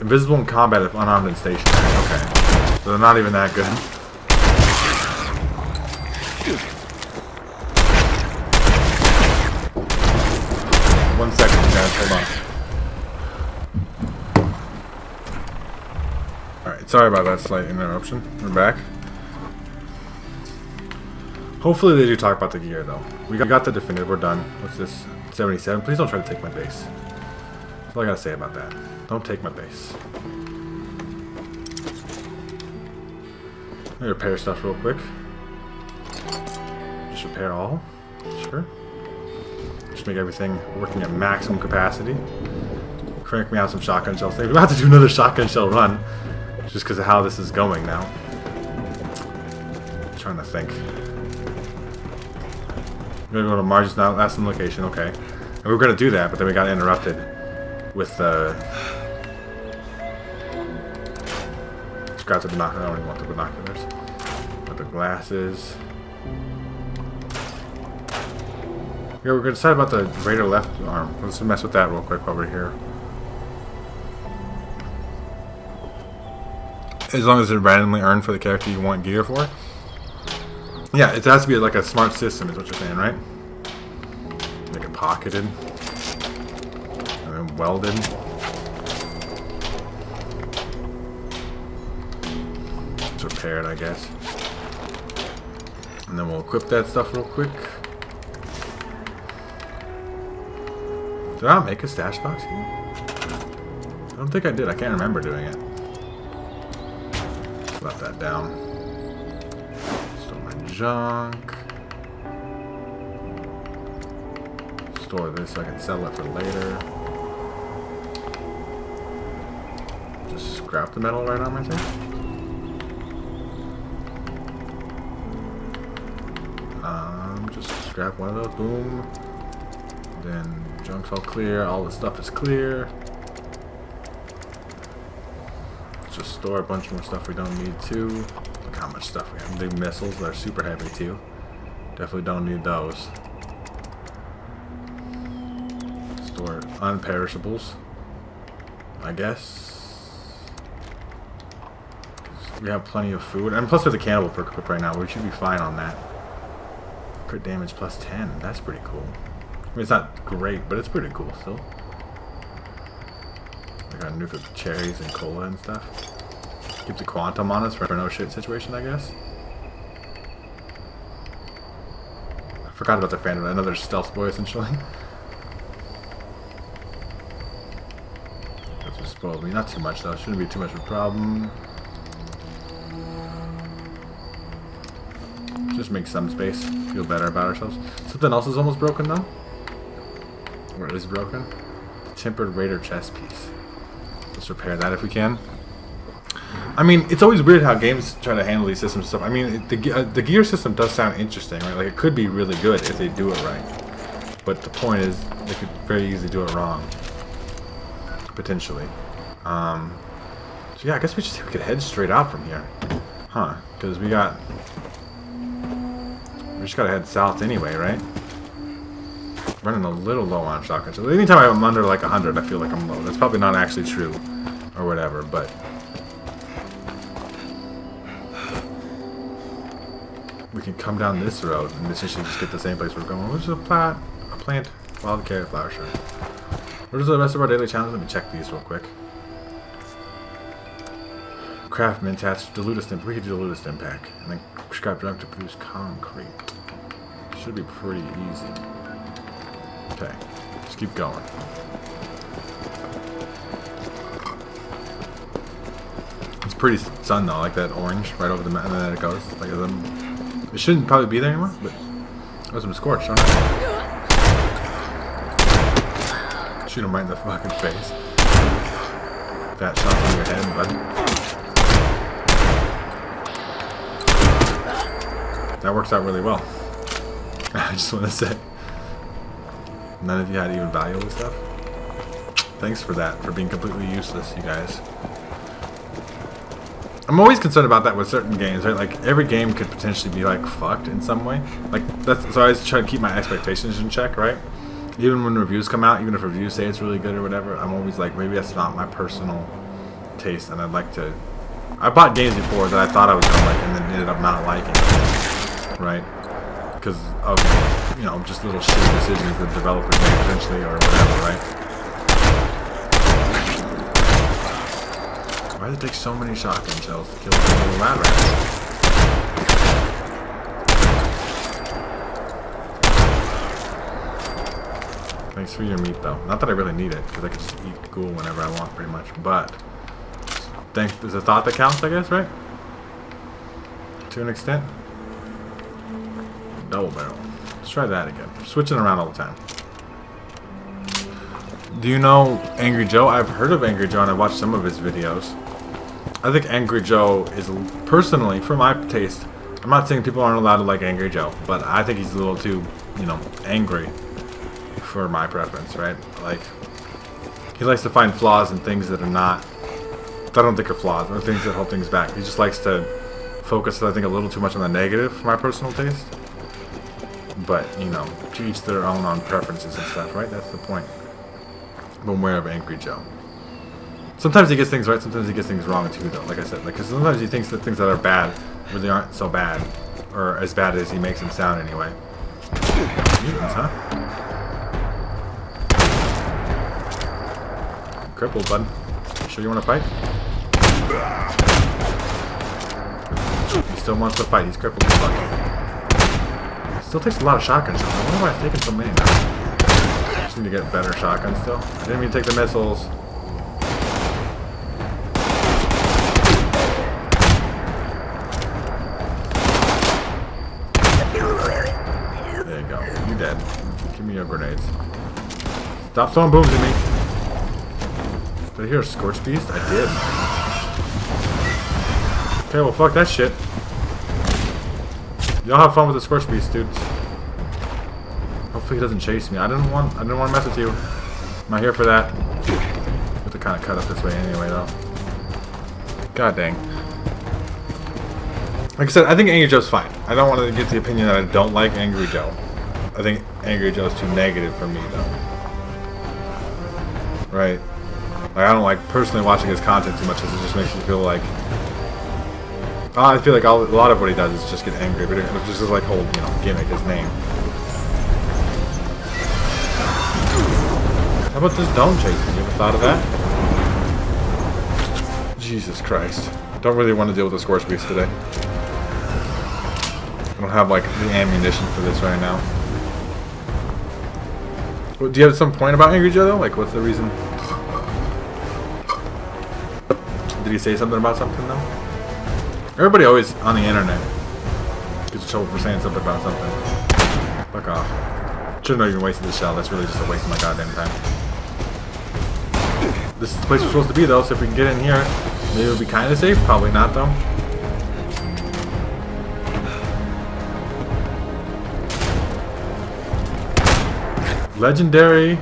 Invisible in combat if unarmed and stationary. Okay. So they're not even that good. One second, guys. Hold on. Alright, sorry about that slight interruption. We're back. Hopefully they do talk about the gear though. We got the definitive. We're done. What's this? 77. Please don't try to take my base. That's all I gotta say about that. Don't take my base. Let me repair stuff real quick. Just repair all. Sure. Just make everything working at maximum capacity. Crank me out some shotgun shells. We're about to do another shotgun shell run. Just because of how this is going now. I'm trying to think. We're gonna go to Margie's now. That's the location, okay. And we were gonna do that, but then we got interrupted with the. Scrap the binoculars. I don't even want the binoculars. But the glasses. Yeah, we're gonna decide about the Raider left arm. Let's mess with that real quick while we're here. As long as it's randomly earned for the character you want gear for. Yeah, it has to be like a smart system is what you're saying, right? Make it pocketed. And then welded. It's repaired, I guess. And then we'll equip that stuff real quick. Did I not make a stash box here? I don't think I did. I can't remember doing it. Just let that down. Junk. Store this so I can sell it for later. Just scrap the metal right arm, I think. Just scrap one of those. Boom. Then junk's all clear. All the stuff is clear. Let's just store a bunch more stuff we don't need to. How much stuff we have. Big missiles that are super heavy too. Definitely don't need those. Store unperishables, I guess. We have plenty of food. And plus with the cannibal perk equipped right now, we should be fine on that. Crit damage plus 10. That's pretty cool. I mean, it's not great, but it's pretty cool still. We got a nuke of cherries and cola and stuff. Keep the quantum on us for no shit situation, I guess. I forgot about the Phantom. Another stealth boy, essentially. That's what spoiled me. Not too much, though. Shouldn't be too much of a problem. Just make some space. Feel better about ourselves. Something else is almost broken, though. Or it is broken. The tempered Raider chest piece. Let's repair that if we can. I mean, it's always weird how games try to handle these systems and stuff. I mean, the gear system does sound interesting, right? Like, it could be really good if they do it right. But the point is, they could very easily do it wrong. Potentially. So yeah, I guess we could head straight out from here. Huh. Because we just gotta head south anyway, right? Running a little low on shotgun shells. Anytime I'm under like 100, I feel like I'm low. That's probably not actually true, or whatever. But we can come down this road and essentially just get the same place we're going. Which is a plant, wild carrot flower. Sure. What is the rest of our daily challenges? Let me check these real quick. Craft mint attach, dilute a stim. We could dilute a stim pack, and then scrap junk to produce concrete. Should be pretty easy. Okay, let's keep going. It's pretty sun though, like that orange right over the map, and then it goes. Like it shouldn't probably be there anymore, but it was some scorched, don't it? Shoot him right in the fucking face. That shot in your head, buddy. That works out really well. I just want to say. None of you had even valuable stuff. Thanks for that, for being completely useless, you guys. I'm always concerned about that with certain games, right? Like, every game could potentially be, like, fucked in some way. Like, so I always try to keep my expectations in check, right? Even when reviews come out, even if reviews say it's really good or whatever, I'm always like, maybe that's not my personal taste, and I'd like to... I bought games before that I thought I was gonna like, and then ended up not liking it, right? Because of, you know, just little shitty decisions that developers make eventually or whatever, right? Why does it take so many shotgun shells to kill these little lab rats? Thanks for your meat, though. Not that I really need it, because I can just eat ghoul whenever I want, pretty much. But there's a thought that counts, I guess, right? To an extent. Double barrel. Let's try that again. Switching around all the time. Do you know Angry Joe? I've heard of Angry Joe and I've watched some of his videos. I think Angry Joe is, personally, for my taste, I'm not saying people aren't allowed to like Angry Joe, but I think he's a little too, you know, angry for my preference, right? Like, he likes to find flaws in things that are not, that I don't think are flaws, or things that hold things back. He just likes to focus, I think, a little too much on the negative for my personal taste. But, you know, to each their own on preferences and stuff, right? That's the point. I'm aware of Angry Joe. Sometimes he gets things right, sometimes he gets things wrong too, though. Like I said, because sometimes he thinks that things that are bad really aren't so bad, or as bad as he makes them sound anyway. Mutants, huh? Crippled, bud. Sure you want to fight? He still wants to fight. He's crippled as fuck. Still takes a lot of shotgun shots. I wonder why I've taken so many now. Just need to get better shotguns still. I didn't even take the missiles. There you go. You dead. Give me your grenades. Stop throwing booms at me. Did I hear a Scorch Beast? I did. Okay, well, fuck that shit. Y'all have fun with the Scorch Beast, dudes. Hopefully he doesn't chase me. I didn't want to mess with you. I'm not here for that. I have to kind of cut up this way anyway, though. God dang. Like I said, I think Angry Joe's fine. I don't want to get the opinion that I don't like Angry Joe. I think Angry Joe's too negative for me, though. Right? Like, I don't like personally watching his content too much because it just makes me feel like... I feel like a lot of what he does is just get angry, but it's just like whole, you know, gimmick, his name. How about just don't chase me? You ever thought of that? Jesus Christ. Don't really want to deal with the Scorch Beast today. I don't have, like, the ammunition for this right now. Well, do you have some point about Angry Joe, though? Like, what's the reason? Did he say something about something, though? Everybody always on the internet gets in trouble for saying something about something. Fuck off. Shouldn't have even wasted the shell. That's really just a waste of my goddamn time. This is the place we're supposed to be, though, so if we can get in here, maybe it'll be kind of safe. Probably not, though. Legendary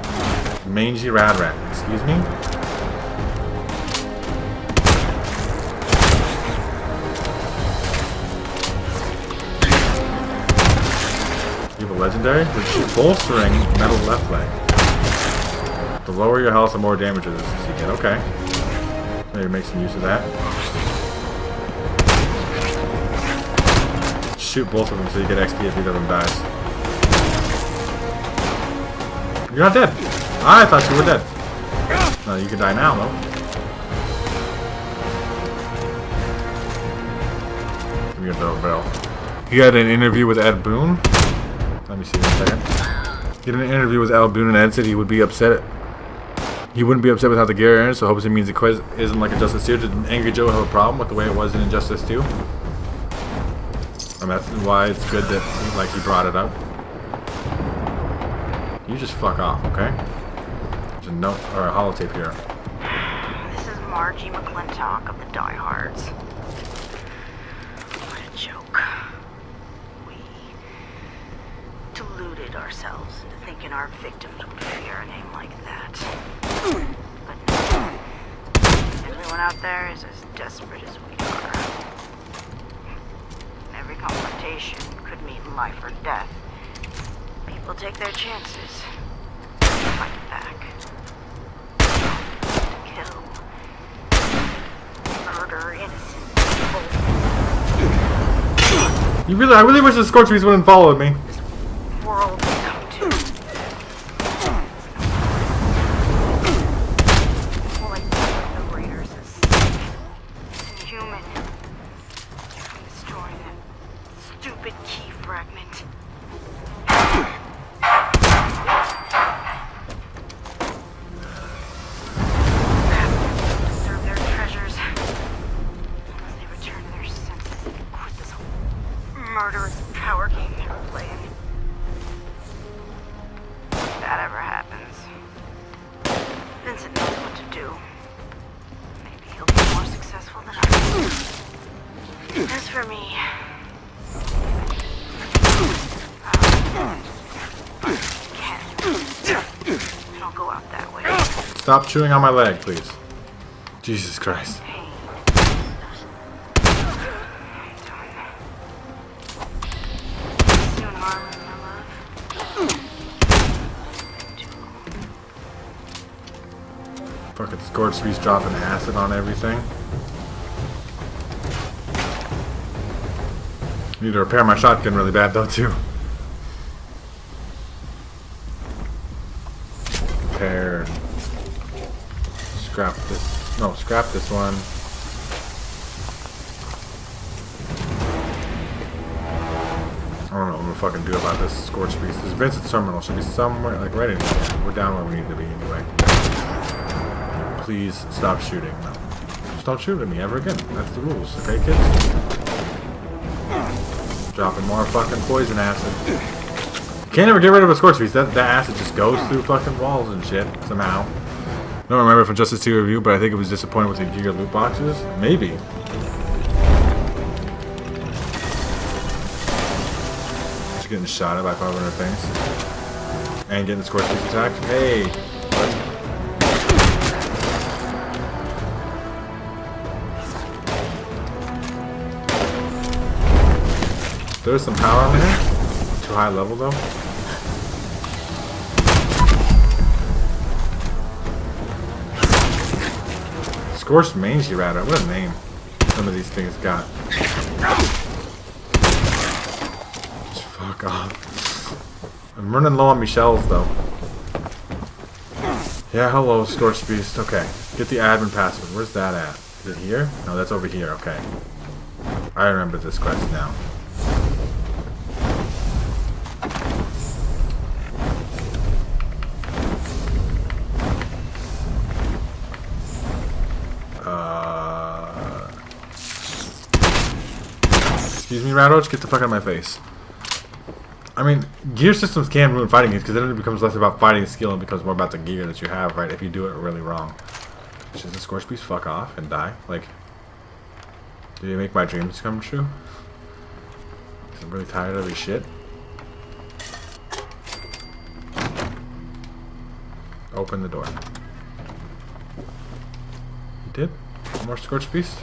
mangy rad rat. Excuse me? legendary, which is bolstering metal left leg. The lower your health, the more damage it is you get. Okay. Maybe make some use of that. Shoot both of them so you get XP if either of them dies. You're not dead. I thought you were dead. No, you can die now though. Give me a double barrel. You had an interview with Ed Boon. Let me see in a second. He had an interview with Ed Boon, and Ed said he would be upset. He wouldn't be upset without the gear in, so hopes it means the quiz isn't like Injustice 2. Did Angry Joe have a problem with the way it was in Injustice 2? And that's why it's good that he brought it up. You just fuck off, okay? There's a note or a holotape here. This is Margie McClintock of the Diehards. What a joke. We deluded ourselves into thinking our victims would fear a name like that. But no. Everyone out there is as desperate as we are. Every confrontation could mean life or death. People take their chances. Fight back. Kill. Murder innocent people. I really wish the Scorch Beast wouldn't follow me. This world has come to. All I do with the Raiders is inhuman. I'm destroying that stupid key fragment. Preserve their treasures. Unless they return to their senses and quit this whole murderous power game they're playing. If that ever happens, Vincent knows what to do. Maybe he'll be more successful than I. As for me, I don't go out that way. Stop chewing on my leg, please. Jesus Christ. Pain. Soon harm, my love. Fucking Scorch Beast dropping acid on everything. Need to repair my shotgun really bad though too. Repair. Scrap this. No, scrap this one. I don't know what I'm gonna fucking do about this Scorch Beast. This Vincent's terminal should be somewhere, like right in here. We're down where we need to be anyway. Please stop shooting. No. Just don't shoot at me ever again. That's the rules, okay kids? Dropping more fucking poison acid. You can't ever get rid of a Scorch Beast. That acid just goes through fucking walls and shit somehow. I don't remember from Justice 2 review, but I think it was disappointing with the gear loot boxes. Maybe. Just getting shot at by 500 things. And getting the Scorch Beast attacked. Hey! What? There's some power on there. Too high level though. Scorched Mangy Ratter. What a name some of these things got. Just fuck off. I'm running low on Michelle's though. Yeah, hello, Scorched Beast. Okay. Get the admin password. Where's that at? Is it here? No, that's over here. Okay. I remember this quest now. Excuse me, Radroach, get the fuck out of my face. I mean, gear systems can ruin fighting games because then it becomes less about fighting skill and becomes more about the gear that you have, right? If you do it really wrong. Should the Scorch Beast fuck off and die? Like, did you make my dreams come true? I'm really tired of this shit. Open the door. He did? One more Scorch Beast?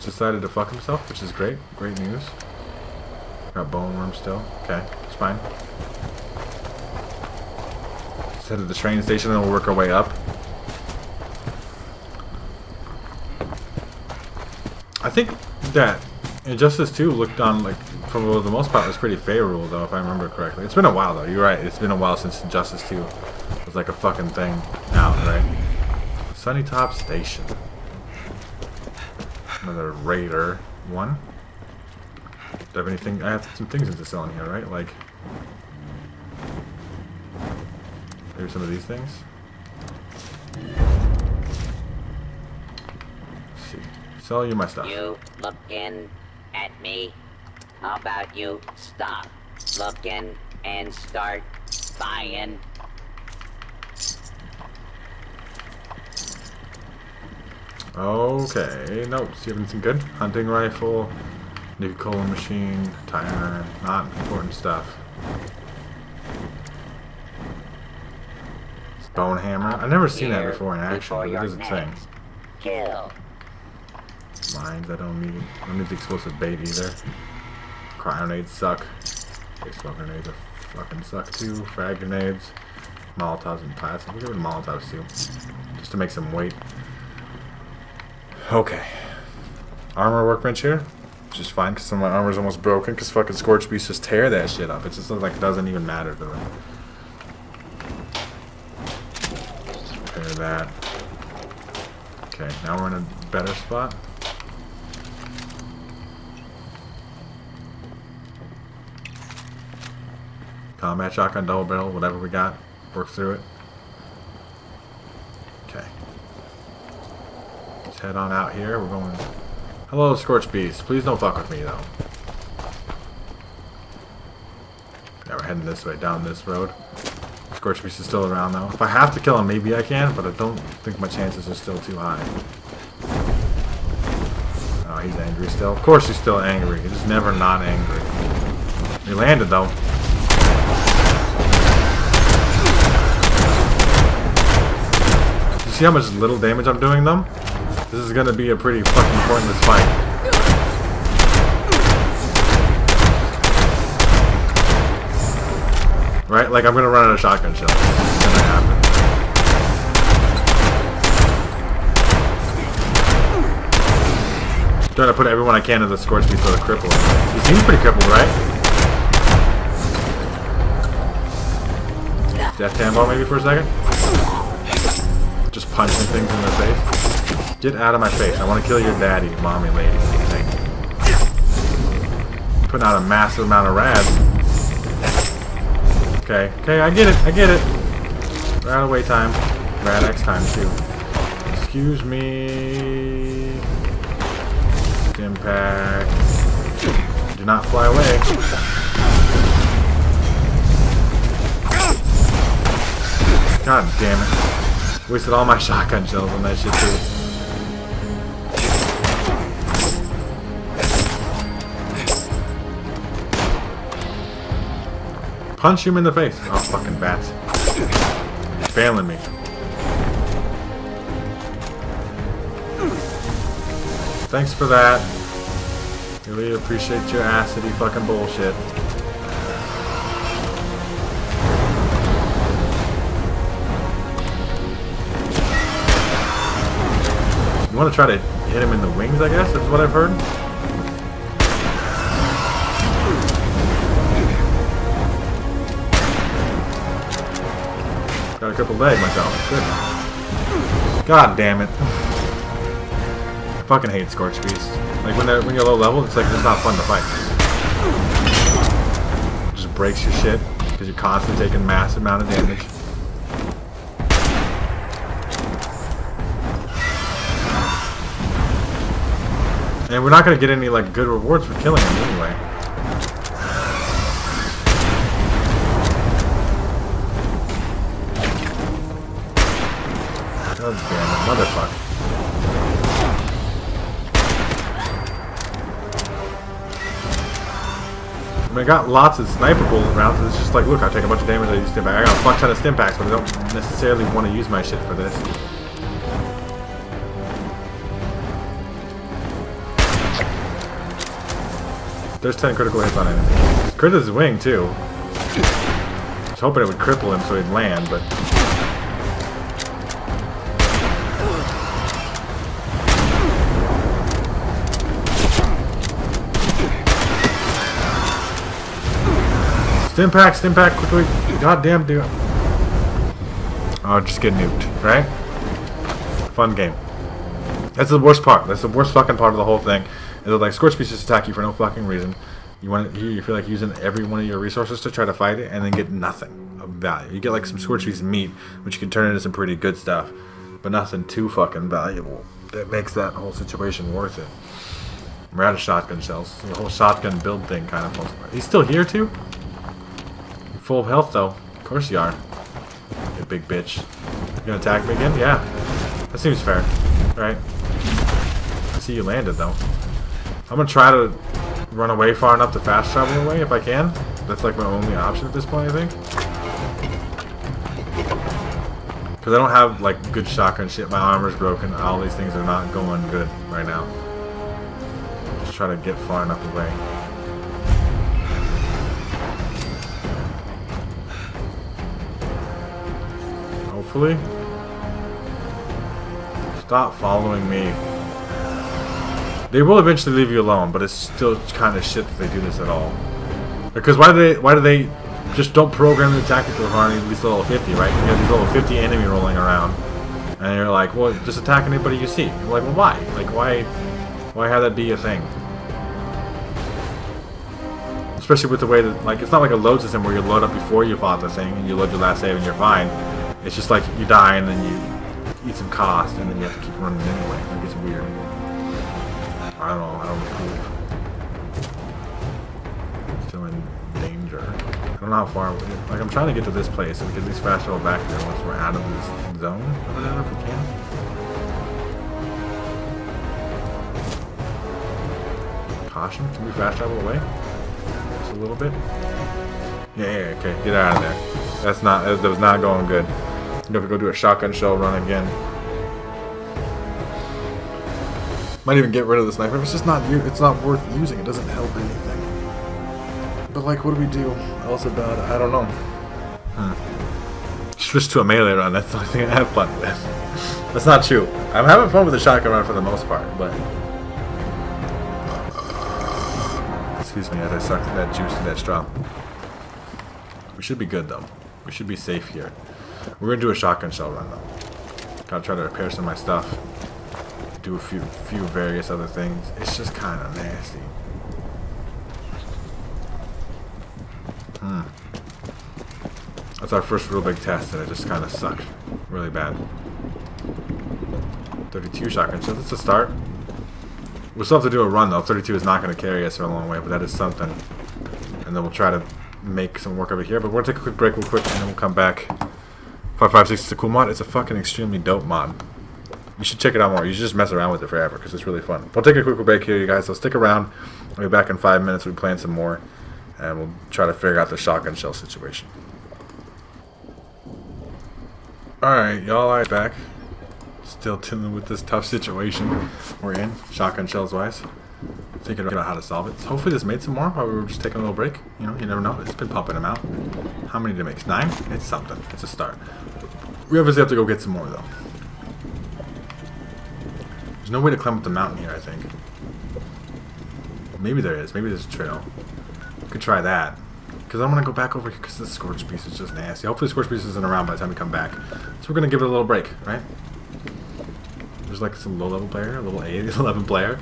Decided to fuck himself, which is great. Great news. Got bone worm still. Okay, it's fine. Let's head to the train station and we'll work our way up. I think that Injustice 2 looked on, like, for the most part, was pretty favorable, though, if I remember correctly. It's been a while, though. You're right. It's been a while since Injustice 2 was like a fucking thing out, right? Sunnytop Station. Another Raider one. Do I have anything? I have some things to sell in here, right? Like, maybe some of these things. Let's see. Sell you my stuff. You looking at me? How about you stop looking and start buying? Okay, nope. See anything good? Hunting rifle, nickel cola machine, tire, not important stuff. Bone hammer. I've never seen that before in action, but it is a thing. Kill. Mines I don't need. I don't need the explosive bait either. Cryo grenades suck. Baseball grenades fucking suck too. Frag grenades. Molotovs and plastic. We'll give it Molotovs too. Just to make some weight. Okay. Armor workbench here. Which is fine because some of my armor's almost broken because fucking Scorch Beasts just tear that shit up. It just looks like it doesn't even matter to them. Repair that. Okay, now we're in a better spot. Combat shotgun, double barrel, whatever we got. Work through it. Okay. Let's head on out here. We're going... Hello, Scorch Beast. Please don't fuck with me, though. Yeah, we're heading this way, down this road. Scorch Beast is still around, though. If I have to kill him, maybe I can, but I don't think my chances are still too high. Oh, he's angry still. Of course he's still angry. He's just never not angry. He landed, though. See how much little damage I'm doing them? This is gonna be a pretty fucking pointless fight. Right? Like I'm gonna run out of shotgun shells. It's gonna happen. I'm trying to put everyone I can in the Scorch Beast so to cripple him. He seems pretty crippled, right? Death Tambo maybe for a second? Just punching things in their face. Get out of my face. I want to kill your daddy, mommy lady. Thank you. Putting out a massive amount of rads. Okay, okay, I get it, I get it. Rad away time. Rad X time too. Excuse me. Impact. Do not fly away. God damn it. Wasted all my shotgun shells on that shit too. Punch him in the face. Oh, fucking bats. Failing me. Thanks for that. Really appreciate your acidity fucking bullshit. You want to try to hit him in the wings, I guess? That's what I've heard. Got a crippled leg myself. Good. God damn it. I fucking hate Scorch Beasts. Like when you're low level, it's like it's not fun to fight. It just breaks your shit because you're constantly taking massive amount of damage. And we're not gonna get any like good rewards for killing him anyway. God damn it, motherfucker. I mean, I got lots of sniper bullet rounds, and it's just like, look, I take a bunch of damage, I use stim pack. I got a fuck ton of stim packs, but I don't necessarily want to use my shit for this. There's 10 critical hits on enemies. Crit his wing too. I was hoping it would cripple him so he'd land, but stim pack, quickly. Goddamn dude. Oh, just get nuked, right? Fun game. That's the worst part. That's the worst fucking part of the whole thing. Is that like Scorch Beast just attack you for no fucking reason. You feel like using every one of your resources to try to fight it and then get nothing of value. You get like some Scorch Beast meat, which you can turn into some pretty good stuff, but nothing too fucking valuable that makes that whole situation worth it. We're out of shotgun shells. So the whole shotgun build thing kind of falls apart. He's still here too? You're full of health though. Of course you are. You big bitch. You gonna attack me again? Yeah. That seems fair. Right? I see you landed though. I'm gonna try to run away far enough to fast travel away if I can. That's like my only option at this point, I think. Because I don't have like good shotgun shit. My armor's broken. All these things are not going good right now. Just try to get far enough away. Hopefully. Stop following me. They will eventually leave you alone, but it's still kind of shit that they do this at all. Because why do they just don't program the attack people who aren't at least level 50, right? You have these level 50 enemy rolling around, and you're like, well, just attack anybody you see. You're like, well, why? Like, why have that be a thing? Especially with the way that, like, it's not like a load system where you load up before you fought the thing and you load your last save and you're fine. It's just like you die and then you eat some cost and then you have to keep running anyway. It gets weird. I don't know, I don't approve. Still in danger. I don't know how far, like I'm trying to get to this place so we can at least fast travel back there once we're out of this zone or whatever if we can. Caution, can we fast travel away? Just a little bit? Yeah, okay, get out of there. That was not going good. You have to go do a shotgun shell run again. Might even get rid of the sniper. It's just it's not worth using. It doesn't help anything. But like, what do we do else about it? I don't know. Switch to a melee run. That's the only thing I have fun with. That's not true. I'm having fun with the shotgun run for the most part, but excuse me as I suck that juice to that straw. We should be good though. We should be safe here. We're gonna do a shotgun shell run though. Gotta try to repair some of my stuff. Do a few various other things. It's just kind of nasty. That's our first real big test, and it just kind of sucked really bad. 32 shotgun shells. That's a start. We'll still have to do a run though. 32 is not going to carry us for a long way, but that is something. And then we'll try to make some work over here. But we're gonna take a quick break real quick, and then we'll come back. 556 is a cool mod. It's a fucking extremely dope mod. You should check it out more. You should just mess around with it forever because it's really fun. We'll take a quick break here, you guys. So stick around. We'll be back in 5 minutes. We'll be playing some more, and we'll try to figure out the shotgun shell situation. Alright, y'all are back. Still dealing with this tough situation we're in, shotgun shells wise. Thinking about how to solve it. So hopefully this made some more while we were just taking a little break. You know, you never know. It's been pumping them out. How many did it make? 9? It's something. It's a start. We obviously have to go get some more though. There's no way to climb up the mountain here, I think. Maybe there is. Maybe there's a trail. We could try that. Because I'm going to go back over here because this Scorch Beast is just nasty. Hopefully Scorch Beast isn't around by the time we come back. So we're going to give it a little break, right? There's like some low-level player, a little 11 player.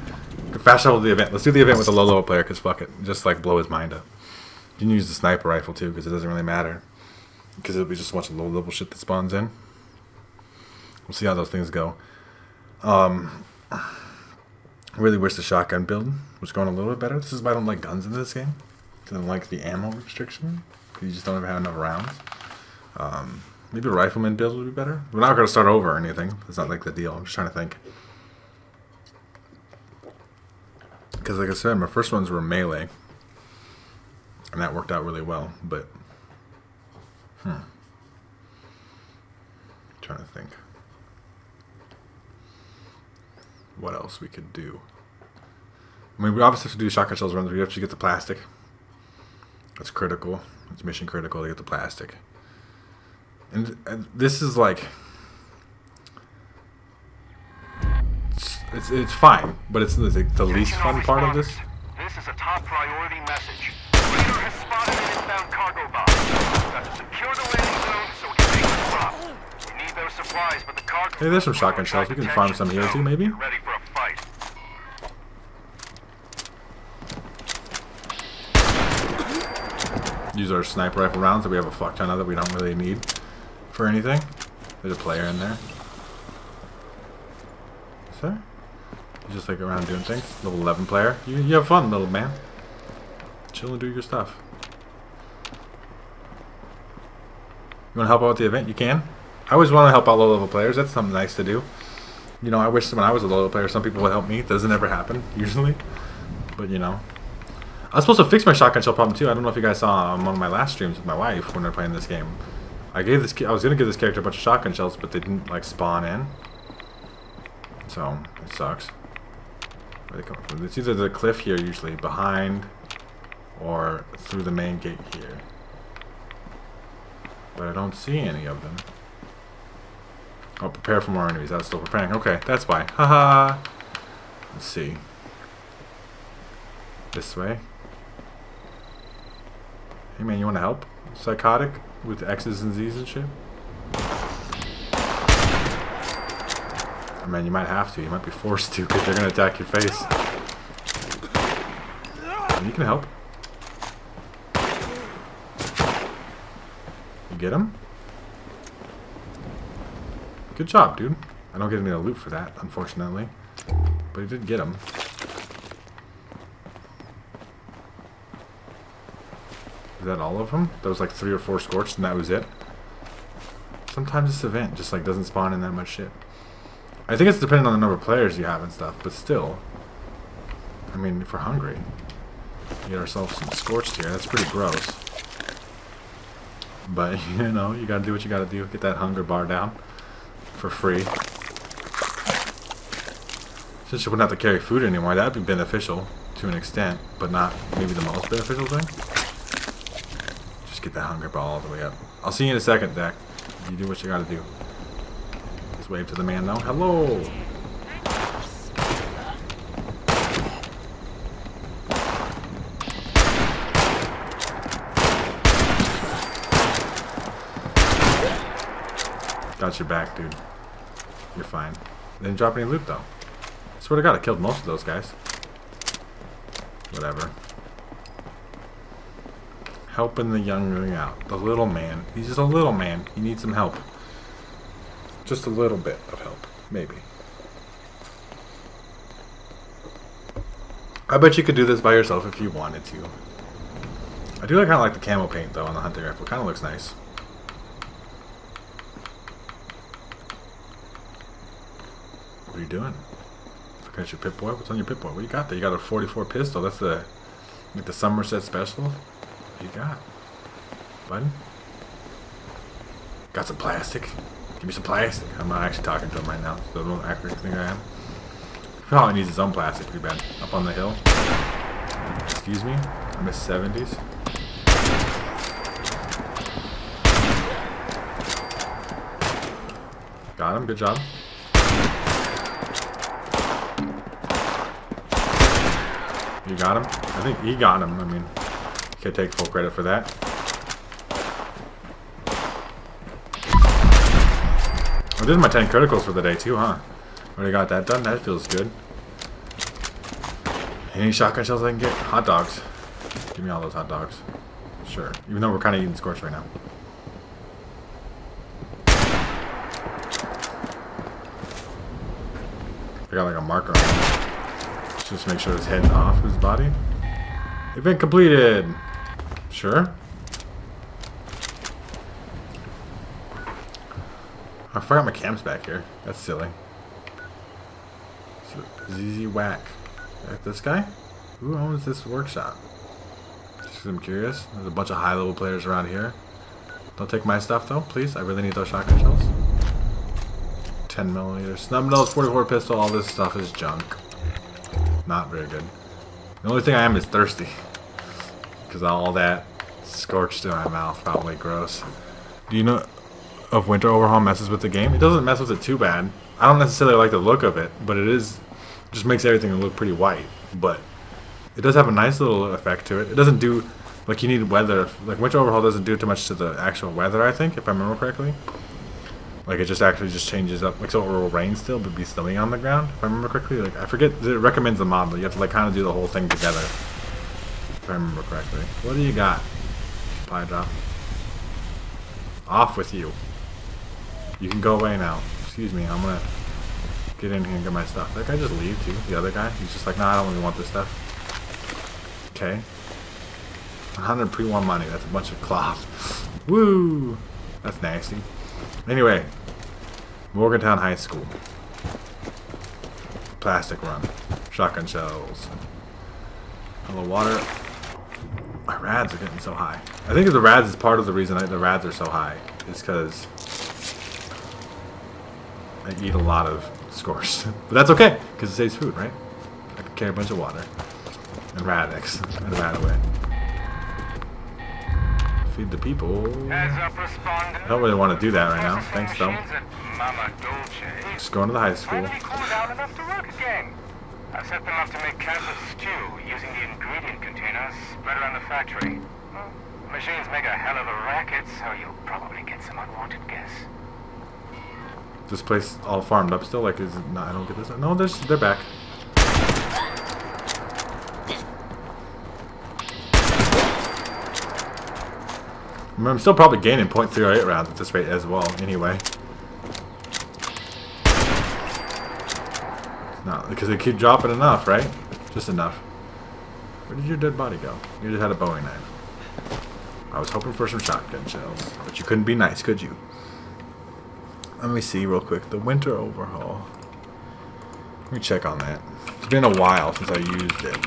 Fast travel to the event. Let's do the event with a low-level player because fuck it. Just like blow his mind up. You can use the sniper rifle too because it doesn't really matter. Because it'll be just a bunch of low-level shit that spawns in. We'll see how those things go. Really wish the shotgun build was going a little bit better. This is why I don't like guns in this game. Because I don't like the ammo restriction. Because you just don't ever have enough rounds. Maybe a rifleman build would be better. We're not going to start over or anything. It's not like the deal. I'm just trying to think. Because like I said, my first ones were melee. And that worked out really well. But, trying to think. What else we could do. I mean, we obviously have to do shotgun shells runs. We have to get the plastic. That's critical. It's mission critical to get the plastic. And this is like... It's fine, but it's the least fun part of this. This is a top priority message. Raider has spotted an inbound cargo box. We've got to secure the landing zone so we can make the drop. We need those supplies, but the cargo... Hey, there's some shotgun shells. We can farm some here too, maybe? Get ready for a fight. Use our sniper rifle rounds that we have a fuck ton of that we don't really need for anything. There's a player in there. Is there? You just like around doing things. Level 11 player. You have fun, little man. Chill and do your stuff. You want to help out with the event? You can. I always want to help out low level players. That's something nice to do. You know, I wish when I was a low level player, some people would help me. It doesn't ever happen, usually. But, you know. I was supposed to fix my shotgun shell problem too. I don't know if you guys saw on one of my last streams with my wife when we were playing this game. I was gonna give this character a bunch of shotgun shells, but they didn't like spawn in. So it sucks. Where are they coming from? It's either the cliff here, usually behind, or through the main gate here. But I don't see any of them. Oh, prepare for more enemies. I was still preparing. Okay, that's why. Haha. Let's see. This way. Hey man, you want to help? Psychotic with X's and Z's and shit? Oh man, you might have to. You might be forced to because they're going to attack your face. And you can help. You get him? Good job, dude. I don't get any loot for that, unfortunately. But you did get him. Is that all of them? There was like 3 or 4 scorched and that was it. Sometimes this event just like doesn't spawn in that much shit. I think it's dependent on the number of players you have and stuff, but still. I mean, if we're hungry, get ourselves some scorched here. That's pretty gross. But, you know, you gotta do what you gotta do. Get that hunger bar down for free. Since you wouldn't have to carry food anymore, that'd be beneficial to an extent, but not maybe the most beneficial thing. Get that hunger ball all the way up. I'll see you in a second, Dak. You do what you gotta do. Just wave to the man now. Hello! Got your back, dude. You're fine. Didn't drop any loot, though. I swear to God, I killed most of those guys. Whatever. Helping the youngling out. The little man. He's just a little man. He needs some help. Just a little bit of help. Maybe. I bet you could do this by yourself if you wanted to. I do kind of like the camo paint, though, on the hunting rifle. Kind of looks nice. What are you doing? Look at your Pip-Boy. What's on your Pip-Boy? What you got there? You got a 44 pistol. That's the Somerset Special. What you got? Button? Got some plastic? Give me some plastic. I'm not actually talking to him right now, so don't act like I am. He probably needs his own plastic pretty bad. Up on the hill. Excuse me? I miss 70s. Got him. Good job. You got him? I think he got him. I mean... Can't take full credit for that. I did my 10 criticals for the day too, huh? Already got that done. That feels good. Any shotgun shells I can get? Hot dogs. Give me all those hot dogs. Sure. Even though we're kind of eating scorch right now. I got like a marker on him. Just make sure his head's off his body. Event completed. Sure. I forgot my cam's back here. That's silly. ZZ Whack. This guy? Who owns this workshop? Just 'cause I'm curious. There's a bunch of high-level players around here. Don't take my stuff though, please. I really need those shotgun shells. 10mm. Snub nose, 44 pistol. All this stuff is junk. Not very good. The only thing I am is thirsty. Because all that scorched in my mouth, probably gross. Do you know if Winter Overhaul messes with the game? It doesn't mess with it too bad. I don't necessarily like the look of it, but it just makes everything look pretty white. But it does have a nice little effect to it. It doesn't do, like you need weather, like Winter Overhaul doesn't do too much to the actual weather, I think, if I remember correctly. Like it just actually just changes up, like so it will rain still, but be snowy on the ground, if I remember correctly. Like I forget, it recommends the mod, but you have to like kind of do the whole thing together, if I remember correctly. What do you got? Supply drop. Off with you. You can go away now. Excuse me, I'm gonna get in here and get my stuff. That guy just leave too, the other guy? He's just like, nah, I don't really want this stuff. Okay. 100 pre-won money, that's a bunch of cloth. Woo! That's nasty. Anyway, Morgantown High School. Plastic run. Shotgun shells. Hello, water. My rads are getting so high. I think the rads is part of the reason the rads are so high. Is because I eat a lot of scorched. But that's okay, because it saves food, right? I can carry a bunch of water. And Radix. And rat away. Feed the people. I don't really want to do that right now. Thanks, though. Just going to the high school. I've set them up to make cabbage stew using the ingredient containers spread around the factory. Machines make a hell of a racket, so you'll probably get some unwanted guests. This place all farmed up still? Like, is it? No, I don't get this. No, they're back. I'm still probably gaining .308 rounds at this rate as well, anyway. It's not, because they keep dropping enough, right? Just enough. Where did your dead body go? You just had a Bowie knife. I was hoping for some shotgun shells, but you couldn't be nice, could you? Let me see real quick. The winter overhaul. Let me check on that. It's been a while since I used it.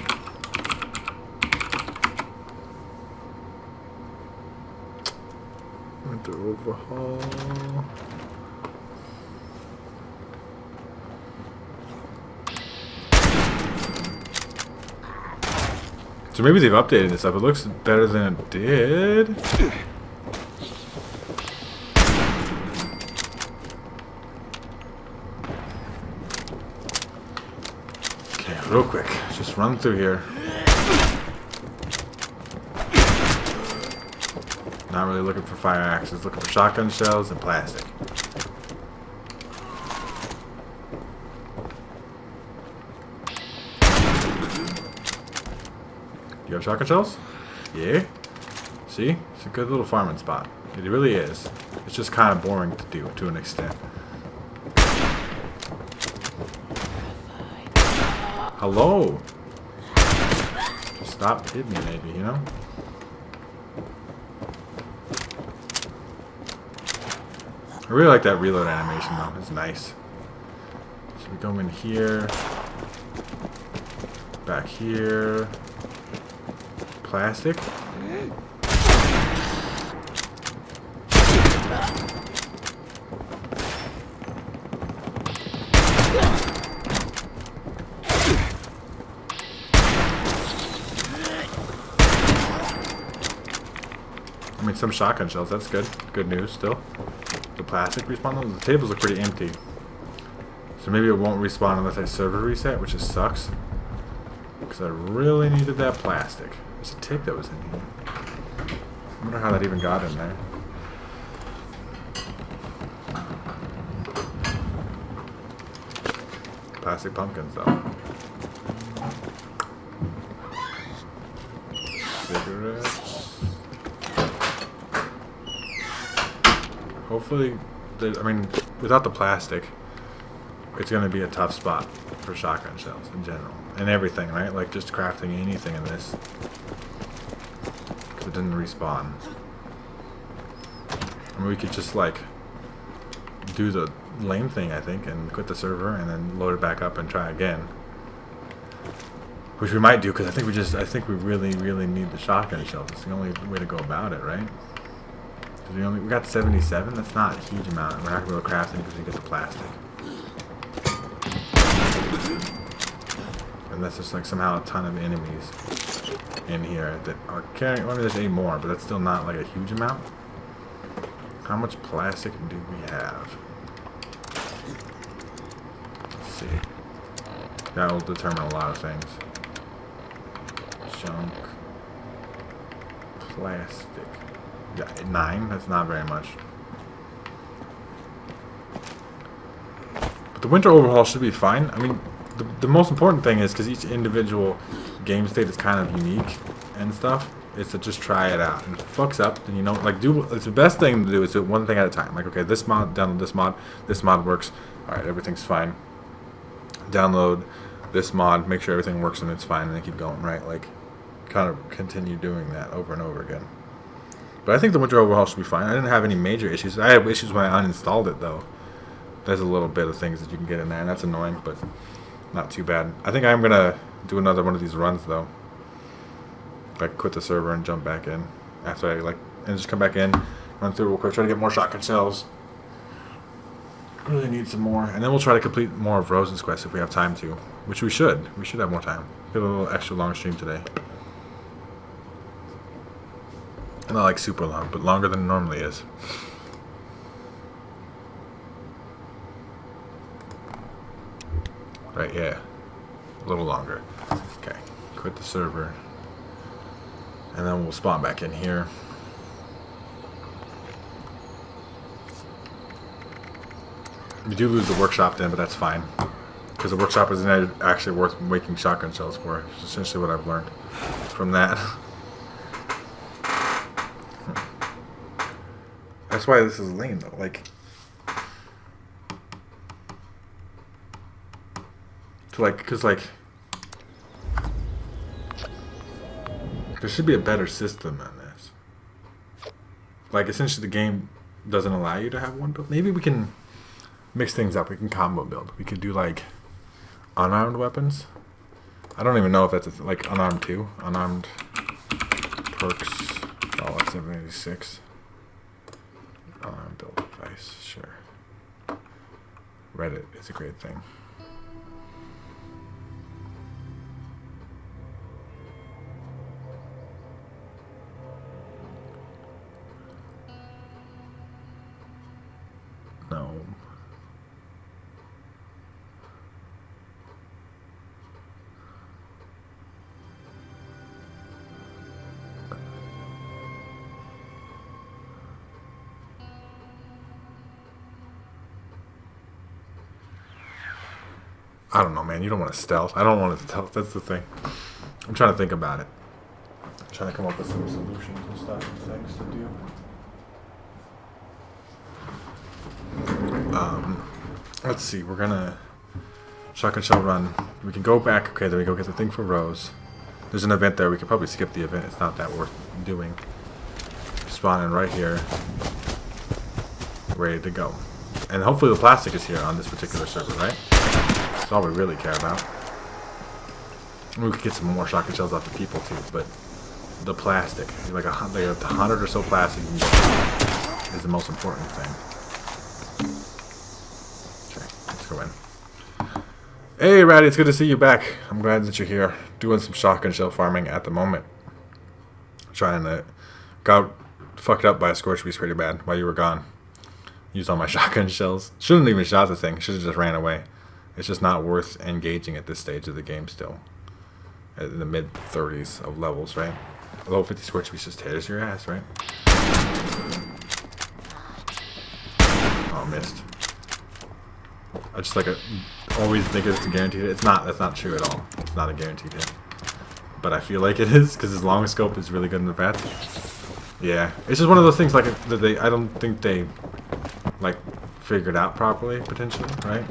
Winter overhaul. So maybe they've updated this stuff. It looks better than it did. Okay, real quick. Just run through here. Not really looking for fire axes, looking for shotgun shells and plastic. You have shotgun shells? Yeah. See? It's a good little farming spot. It really is. It's just kind of boring to do to an extent. Hello? Just stop hitting me maybe, you know? I really like that reload animation though. It's nice. So we go in here. Back here. Plastic. I mean, some shotgun shells. That's good. Good news still. The plastic respawn. The tables are pretty empty. So maybe it won't respawn unless I server reset, which just sucks. Because I really needed that plastic. There's a tape that was in here. I wonder how that even got in there. Plastic pumpkins, though. Cigarettes. Hopefully, I mean, without the plastic, it's going to be a tough spot for shotgun shells in general. And everything, right? Like just crafting anything in this. Because it didn't respawn. I mean, we could just like do the lame thing, I think, and quit the server and then load it back up and try again. Which we might do, because I think we really, really need the shotgun shells. It's the only way to go about it, right? We got 77. That's not a huge amount. We're not gonna be able to craft it because we get the plastic. And Unless there's like somehow a ton of enemies in here that are carrying. Well, there's 8 more, but that's still not like a huge amount. How much plastic do we have? Let's see. That will determine a lot of things. Junk. Plastic. Yeah, 9. That's not very much. But the winter overhaul should be fine. I mean, the most important thing is, because each individual game state is kind of unique and stuff, is to just try it out. And if it fucks up, then you know, like, it's the best thing to do is do one thing at a time. Like, okay, this mod, download this mod works. Alright, everything's fine. Download this mod, make sure everything works and it's fine, and then keep going, right? Like, kind of continue doing that over and over again. But I think the winter overhaul should be fine. I didn't have any major issues. I had issues when I uninstalled it, though. There's a little bit of things that you can get in there, and that's annoying, but not too bad. I think I'm gonna do another one of these runs, though. Like, quit the server and jump back in after I, like, and just come back in, run through real quick, try to get more shotgun shells. Really need some more, and then we'll try to complete more of Rose's quest if we have time to, which we should. We should have more time. Get a little extra long stream today. Not like super long, but longer than it normally is. Right, yeah. A little longer. Okay. Quit the server. And then we'll spawn back in here. We do lose the workshop then, but that's fine. Because the workshop isn't actually worth making shotgun shells for. It's essentially what I've learned from that. That's why this is lame, though. Like, because, like, there should be a better system on this. Like, essentially, the game doesn't allow you to have one build. Maybe we can mix things up. We can combo build. We could do, like, unarmed weapons. I don't even know if that's, like, unarmed too. Unarmed perks. Oh, that's 76. Build device, sure. Reddit is a great thing. No. I don't know, man. You don't want to stealth. I don't want to stealth. That's the thing. I'm trying to think about it. I'm trying to come up with some solutions and stuff and things to do. Let's see. We're gonna shotgun shell run. We can go back. Okay, there we go. Get the thing for Rose. There's an event there. We could probably skip the event. It's not that worth doing. Spawning right here. Ready to go. And hopefully the plastic is here on this particular server, right? That's all we really care about. We could get some more shotgun shells off the people too, but the plastic, like 100 or so plastic, is the most important thing. Okay, let's go in. Hey, Ratty, it's good to see you back. I'm glad that you're here, doing some shotgun shell farming at the moment. Trying to got fucked up by a scorch beast pretty bad while you were gone. Used all my shotgun shells. Shouldn't have even shot the thing. Should have just ran away. It's just not worth engaging at this stage of the game still. In the mid-30s of levels, right? Level 50 scorch beast just tears your ass, right? Oh, missed. I just always think it's a guaranteed hit. It's not. That's not true at all. It's not a guaranteed hit. But I feel like it is because his long scope is really good in the patch. Yeah, it's just one of those things like that I don't think they like figured out properly potentially, right?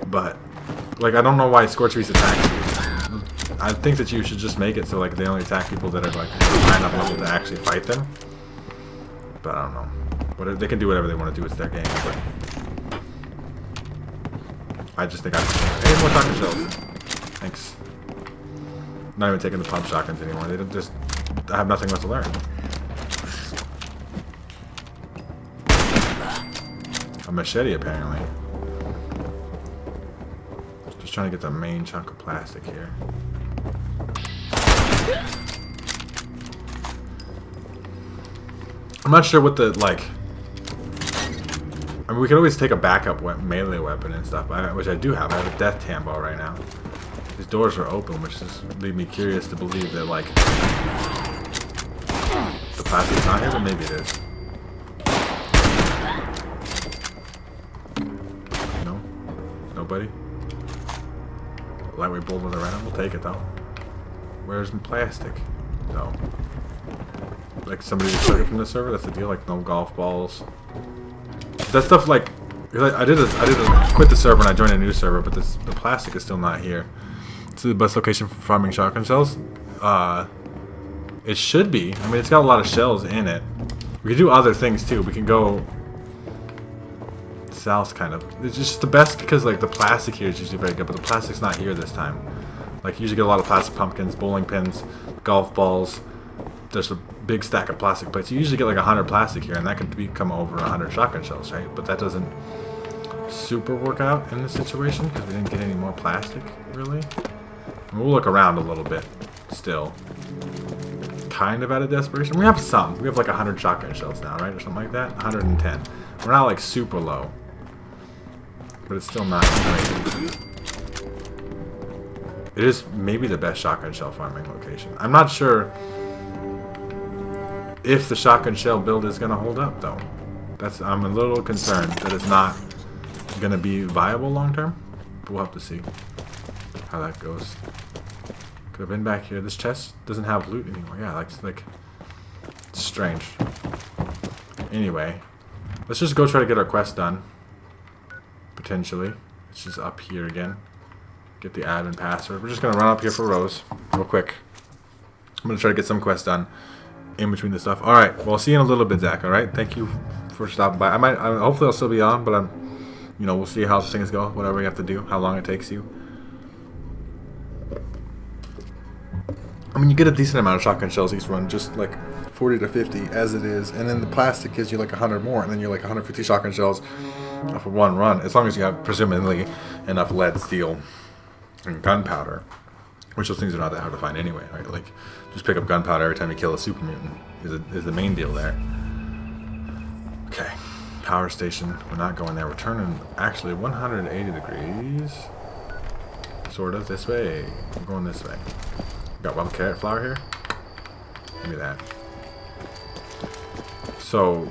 But like I don't know why Scorch Beast attacks you. I think that you should just make it so like they only attack people that are like high enough level to actually fight them. But I don't know. Whatever, they can do whatever they want to do. It's their game. But I just think hey, more shotgun shells. Thanks. Not even taking the pump shotguns anymore. They don't just have nothing left to learn. A machete, apparently. Just trying to get the main chunk of plastic here. I'm not sure what the, like... I mean, we could always take a backup melee weapon and stuff, which I do have. I have a death tambo right now. These doors are open, which just leave me curious to believe that, like... the plastic's not here, but maybe it is. No? Nobody? Lightweight bolt with a random. We'll take it, though. Where's the plastic? No. Like, somebody just took it from the server? That's the deal? Like, no golf balls? That stuff, like... I did quit the server and I joined a new server, but the plastic is still not here. It's the best location for farming shotgun shells. It should be. I mean, it's got a lot of shells in it. We can do other things, too. We can go... south, kind of. It's just the best because, like, the plastic here is usually very good, but the plastic's not here this time. Like, you usually get a lot of plastic pumpkins, bowling pins, golf balls. There's a big stack of plastic plates. You usually get like 100 plastic here, and that can become over 100 shotgun shells, right? But that doesn't super work out in this situation because we didn't get any more plastic, really. And we'll look around a little bit still. Kind of out of desperation. We have some. We have like 100 shotgun shells now, right? Or something like that. 110. We're not like super low. But it's still not great. It is maybe the best shotgun shell farming location. I'm not sure if the shotgun shell build is going to hold up, though. I'm a little concerned that it's not going to be viable long term. But we'll have to see how that goes. Could have been back here. This chest doesn't have loot anymore. Yeah, like it's strange. Anyway, let's just go try to get our quest done. Potentially. It's just up here again. Get the admin password. We're just going to run up here for Rose real quick. I'm going to try to get some quests done in between the stuff. Alright, well, I'll see you in a little bit, Zach, alright? Thank you for stopping by. Hopefully I'll still be on, but we'll see how things go, whatever we have to do, how long it takes you. I mean, you get a decent amount of shotgun shells each run, just like 40 to 50 as it is, and then the plastic gives you like 100 more, and then you're like 150 shotgun shells for one run, as long as you have presumably enough lead, steel, and gunpowder. Which those things are not that hard to find anyway, right? Like, just pick up gunpowder every time you kill a super mutant is the main deal there. Okay, power station. We're not going there. We're turning actually 180 degrees. Sort of this way. We're going this way. Got one carrot flower here. Give me that. So,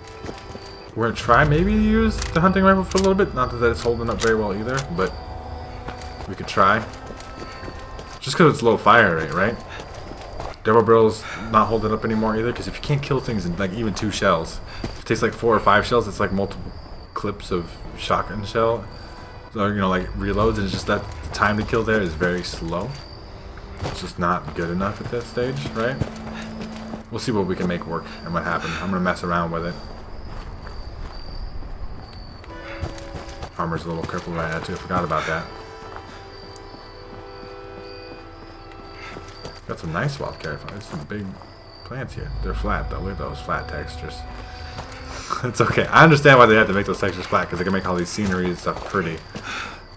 we're gonna try maybe to use the hunting rifle for a little bit. Not that it's holding up very well either, but we could try. Just because it's low fire rate, right? Double barrel's not holding up anymore either, because if you can't kill things in like even 2 shells, if it takes like 4 or 5 shells, it's like multiple clips of shotgun shell. So, like reloads, and it's just that the time to kill there is very slow. It's just not good enough at that stage, right? We'll see what we can make work and what happens. I'm gonna mess around with it. Armor's a little crippled right now too. I forgot about that. Got some nice wild carrot. There's some big plants here. They're flat though. Look at those flat textures. It's okay. I understand why they have to make those textures flat, because they can make all these scenery and stuff pretty.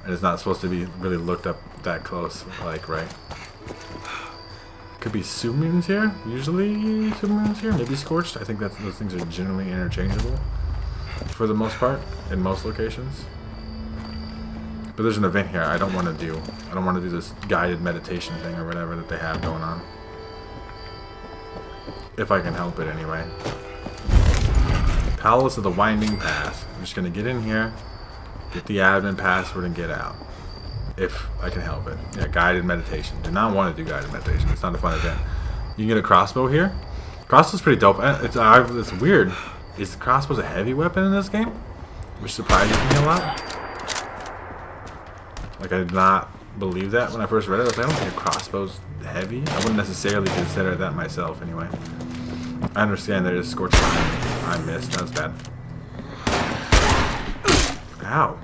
And it's not supposed to be really looked up that close, like, right? Could be super mutants here. Usually super mutants here. Maybe scorched. I think those things are generally interchangeable for the most part in most locations. But there's an event here I don't want to do. I don't want to do this guided meditation thing or whatever that they have going on. If I can help it anyway. Palace of the Winding Path. I'm just going to get in here, get the admin password, and get out. If I can help it. Yeah, guided meditation. Do not want to do guided meditation. It's not a fun event. You can get a crossbow here. Crossbow's pretty dope. It's weird. Is the crossbow a heavy weapon in this game? Which surprises me a lot. Like, I did not believe that when I first read it. I was like, I don't think a crossbow's heavy. I wouldn't necessarily consider that myself anyway. I understand there is scorched line. I missed. That was bad. Ow.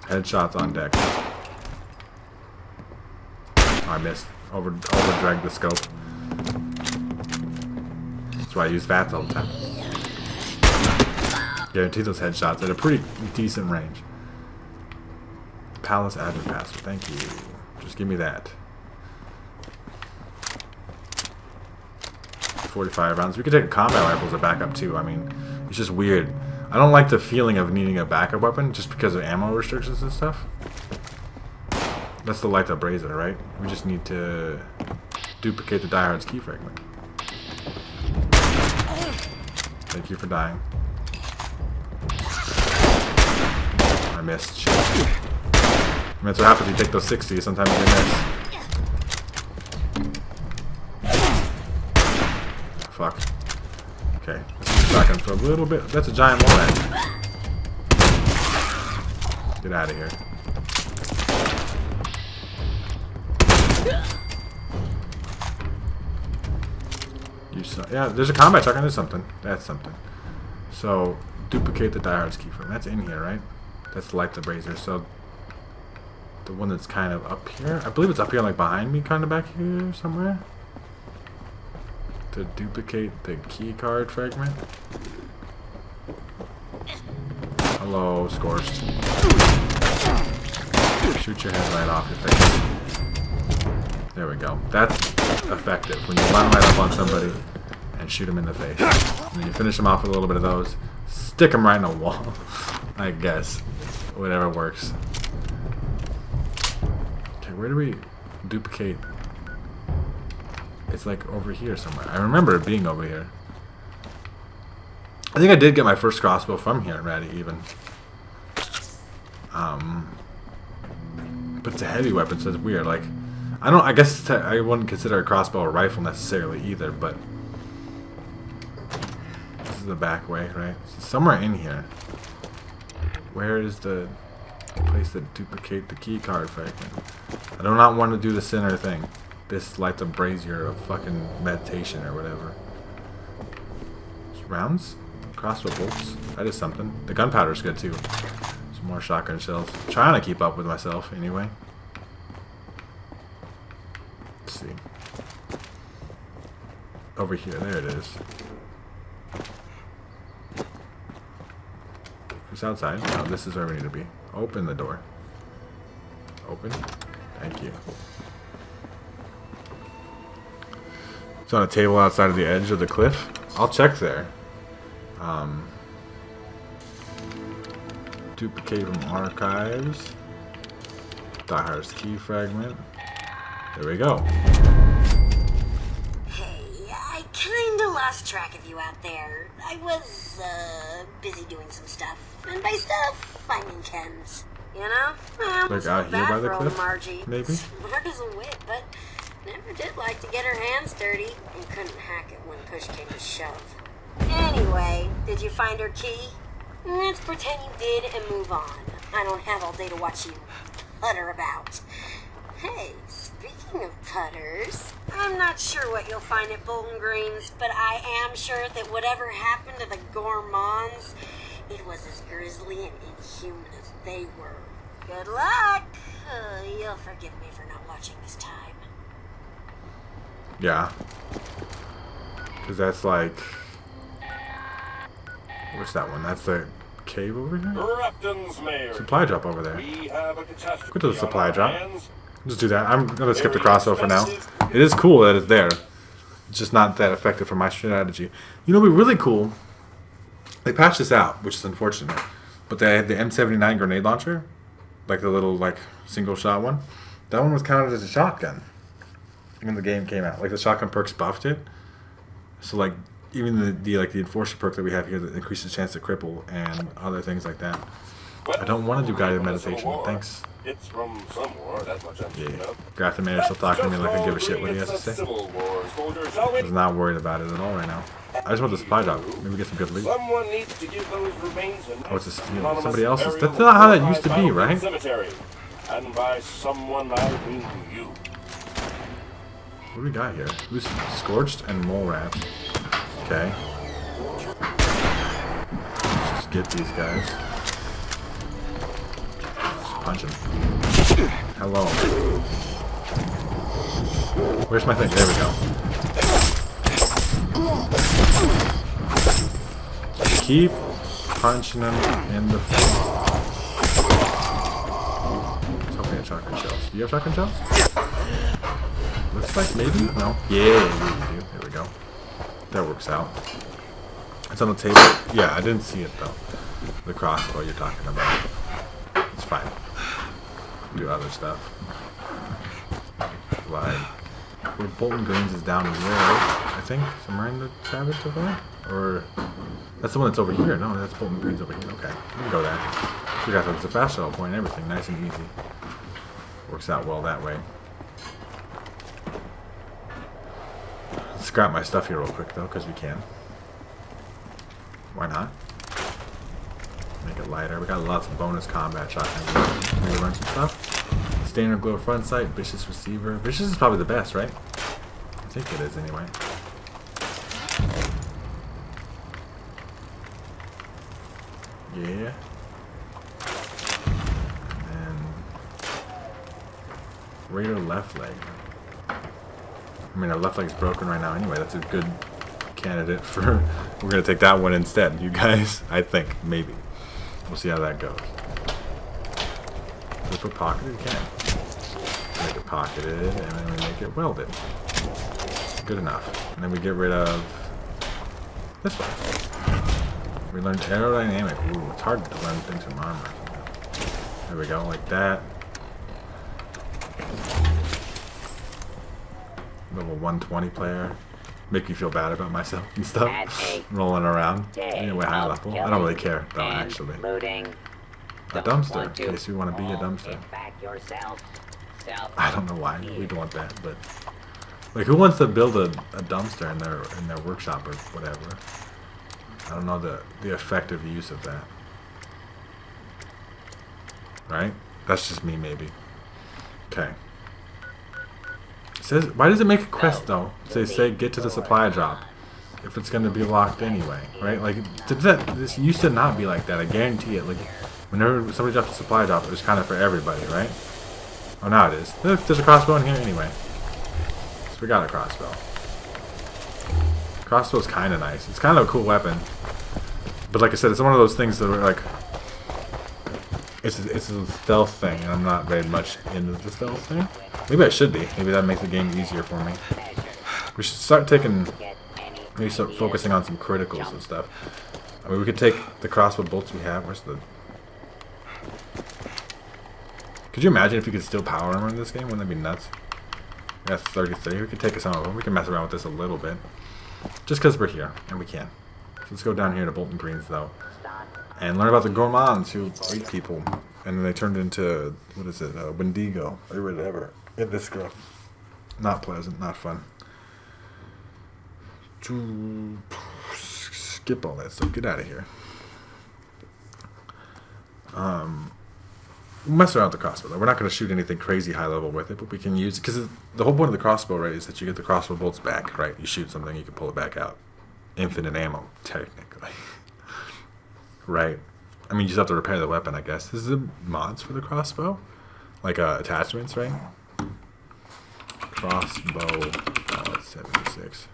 Headshots on deck. Oh, I missed. Over dragged the scope. That's why I use VATs all the time. Guarantee those headshots at a pretty decent range. Palace admin password. Thank you. Just give me that. 45 rounds. We could take a combat rifle as a backup too. I mean, it's just weird. I don't like the feeling of needing a backup weapon just because of ammo restrictions and stuff. That's the light up brazier, right? We just need to duplicate the diehard's key fragment. Thank you for dying. I missed. Shit. I mean, that's what happens when you take those 60. Sometimes you miss. Fuck. Okay. Let's use shotgun for a little bit. That's a giant morad. Get out of here. Yeah, there's a combat shotgun. There's something. That's something. So, duplicate the diehard's keyframe. That's in here, right? That's like the brazier. So, the one that's kind of up here. I believe it's up here, like behind me, kind of back here somewhere. To duplicate the key card fragment. Hello, Scorched. Shoot your head right off your face. There we go. That's effective. When you line right up on somebody and shoot them in the face. And then you finish them off with a little bit of those. Stick them right in a wall. I guess. Whatever works. Okay, where do we duplicate? It's like over here somewhere. I remember it being over here. I think I did get my first crossbow from here, Ratty, even. But it's a heavy weapon, so it's weird. Like, I guess I wouldn't consider a crossbow a rifle necessarily either, but this is the back way, right? So somewhere in here. Where is the place to duplicate the key card fragment? I do not want to do the center thing. This lights a brazier of fucking meditation or whatever. Rounds? Crossbow bolts. That is something. The gunpowder's good too. Some more shotgun shells. I'm trying to keep up with myself anyway. Let's see. Over here. There it is. Who's outside? No, this is where we need to be. Open the door. Open. Thank you. It's on a table outside of the edge of the cliff. I'll check there. Duplicate from archives. Diehard's key fragment. There we go. Hey, I kinda lost track of you out there. I was, busy doing some stuff. And by stuff, I mean Ken's. You know? I Like out here by the cliff? Margie. Maybe? Smart as a whip, but never did like to get her hands dirty. And couldn't hack it when push came to shove. Anyway, did you find her key? Let's pretend you did and move on. I don't have all day to watch you putter about. Hey, speaking of putters, I'm not sure what you'll find at Bolton Greens, but I am sure that whatever happened to the Gourmands, it was as grisly and inhuman as they were. Good luck! You'll forgive me for not watching this time. Yeah. Because that's like... What's that one? That's the cave over here? Supply drop over there. Go to the supply drop. Just do that. I'm going to skip the crossbow for now. It is cool that it's there. It's just not that effective for my strategy. You know, it'd be really cool. They patched this out, which is unfortunate. But they had the M79 grenade launcher. Like the little, like, single shot one. That one was counted as a shotgun when the game came out. Like, the shotgun perks buffed it. So, like, even the enforcer perk that we have here that increases the chance to cripple and other things like that. I don't want to do guided meditation. Thanks. It's from somewhere, that much I'm sure of. Grafton Mayor's still talking to me like I give a shit what he has to say. He's not worried about it at all right now. I just want the supply drop. Maybe get some good loot. Someone needs to give those remains Oh, it's a steal. Somebody else's? That's not how that used to be, right? Cemetery. And by someone I mean you. What do we got here? Who's Scorched and Mole Rat? Okay. Let's just get these guys. Just punch him. Hello. Where's my thing? There we go. keep punching him in the face. Let's hope we have shotgun shells. Do you have shotgun shells? Looks like maybe? No. Yeah, we do. There we go. That works out. It's on the table. Yeah, I didn't see it though. The crossbow you're talking about. It's fine. Do other stuff. Like, where Bolton Greens is down here, I think. Somewhere in the Savage over there? Or, that's the one that's over here. No, that's Bolton Greens over here. Okay, we can go there. We got the fast shuttle point and everything. Nice and easy. Works out well that way. Let's scrap my stuff here real quick though, because we can. Why not? Make it lighter. We got lots of bonus combat shotguns. Maybe run some stuff. Standard glow front sight, vicious receiver. Vicious is probably the best, right? I think it is anyway. Yeah. And Raider left leg. I mean, our left leg's broken right now anyway. That's a good candidate for... We're going to take that one instead, you guys. I think. Maybe. We'll see how that goes. We put pocketed? We can. Make it pocketed, and then we make it welded. Good enough. And then we get rid of this one. We learned aerodynamic. Ooh, it's hard to learn things from armor. There we go, like that. Level 120 player. Make me feel bad about myself and stuff. Rolling around. Anyway, high level. I don't really care, though, actually. A dumpster, in case we want to be a dumpster. I don't know why we'd want that, but... Like, who wants to build a dumpster in their workshop or whatever? I don't know the effective use of that. Right? That's just me, maybe. Okay. Says, why does it make a quest though? Say get to the supply drop if it's gonna be locked anyway, right? Like this used to not be like that. I guarantee it. Like whenever somebody dropped a supply drop, it was kind of for everybody, right? Oh, now it is. Look, there's a crossbow in here anyway. So we got a crossbow. Crossbow's kind of nice. It's kind of a cool weapon, but like I said, it's one of those things that are like it's a stealth thing, and I'm not very much into the stealth thing. Maybe I should be. Maybe that'd make the game easier for me. We should start maybe start focusing on some criticals and stuff. I mean, we could take the crossbow bolts we have. Where's the... Could you imagine if you could steal power armor in this game? Wouldn't that be nuts? We got 33. We could take some of them. We can mess around with this a little bit. Just because we're here, and we can. So let's go down here to Bolton Greens, though. And learn about the gourmands who eat people. And then they turned into, what is it, Wendigo, or whatever. Get this girl. Not pleasant, not fun. Skip all that stuff. Get out of here. We'll mess around with the crossbow, though. We're not going to shoot anything crazy high level with it, but we can use it. Because the whole point of the crossbow, right, is that you get the crossbow bolts back, right? You shoot something, you can pull it back out. Infinite ammo, technically. Right. I mean, you just have to repair the weapon, I guess. This is the mods for the crossbow? Like, attachments, right? Crossbow. Oh, it's 76.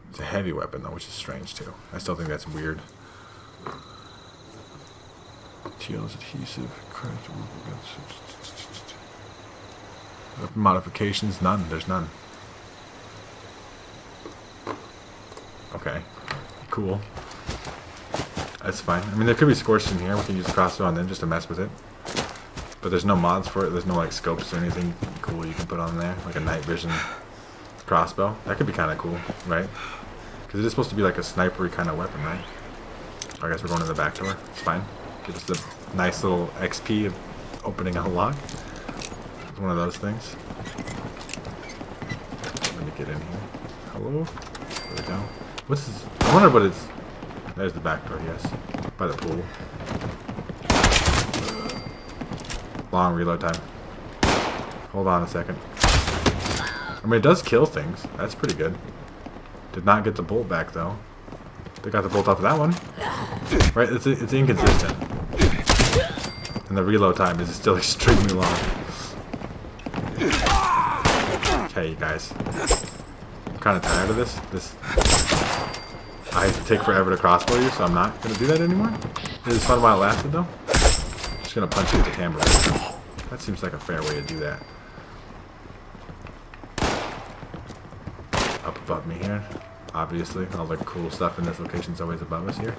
It's a heavy weapon, though, which is strange, too. I still think that's weird. TL's adhesive. Weapon modifications? None. There's none. Okay. Cool. That's fine. I mean, there could be scorched in here. We can use the crossbow on them just to mess with it. But there's no mods for it. There's no, like, scopes or anything cool you can put on there. Like a night vision crossbow. That could be kind of cool, right? Because it is supposed to be like a snipery kind of weapon, right? I guess we're going to the back door. It's fine. Give us the nice little XP of opening a lock. It's one of those things. Let me get in here. Hello? There we go. What's this? I wonder what it's... There's the back door, yes. By the pool. Long reload time. Hold on a second. I mean, it does kill things. That's pretty good. Did not get the bolt back, though. They got the bolt off of that one. Right? It's inconsistent. And the reload time is still extremely long. Okay, you guys. I'm kind of tired of this. I take forever to crossbow you, so I'm not gonna do that anymore. It was fun while it lasted, though. Just gonna punch you with the camera. That seems like a fair way to do that. Up above me here, obviously. All the cool stuff in this location is always above us here.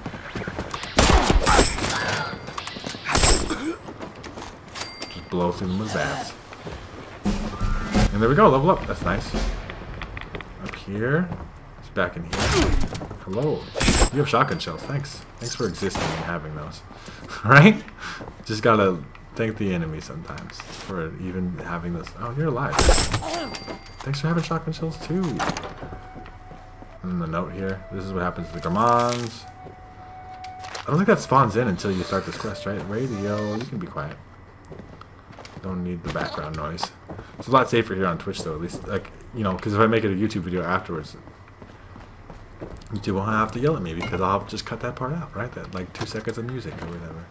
Just blow through them with bats. And there we go, level up. That's nice. Up here. It's back in here. Hello. You have shotgun shells. Thanks. Thanks for existing and having those. Right? Just gotta thank the enemy sometimes for even having this. Oh, you're alive. Thanks for having shotgun shells too. And then the note here. This is what happens to the Gormons. I don't think that spawns in until you start this quest, right? Radio. You can be quiet. Don't need the background noise. It's a lot safer here on Twitch, though. At least, like, you know, because if I make it a YouTube video afterwards, YouTube won't have to yell at me because I'll just cut that part out, right? That like 2 seconds of music or whatever.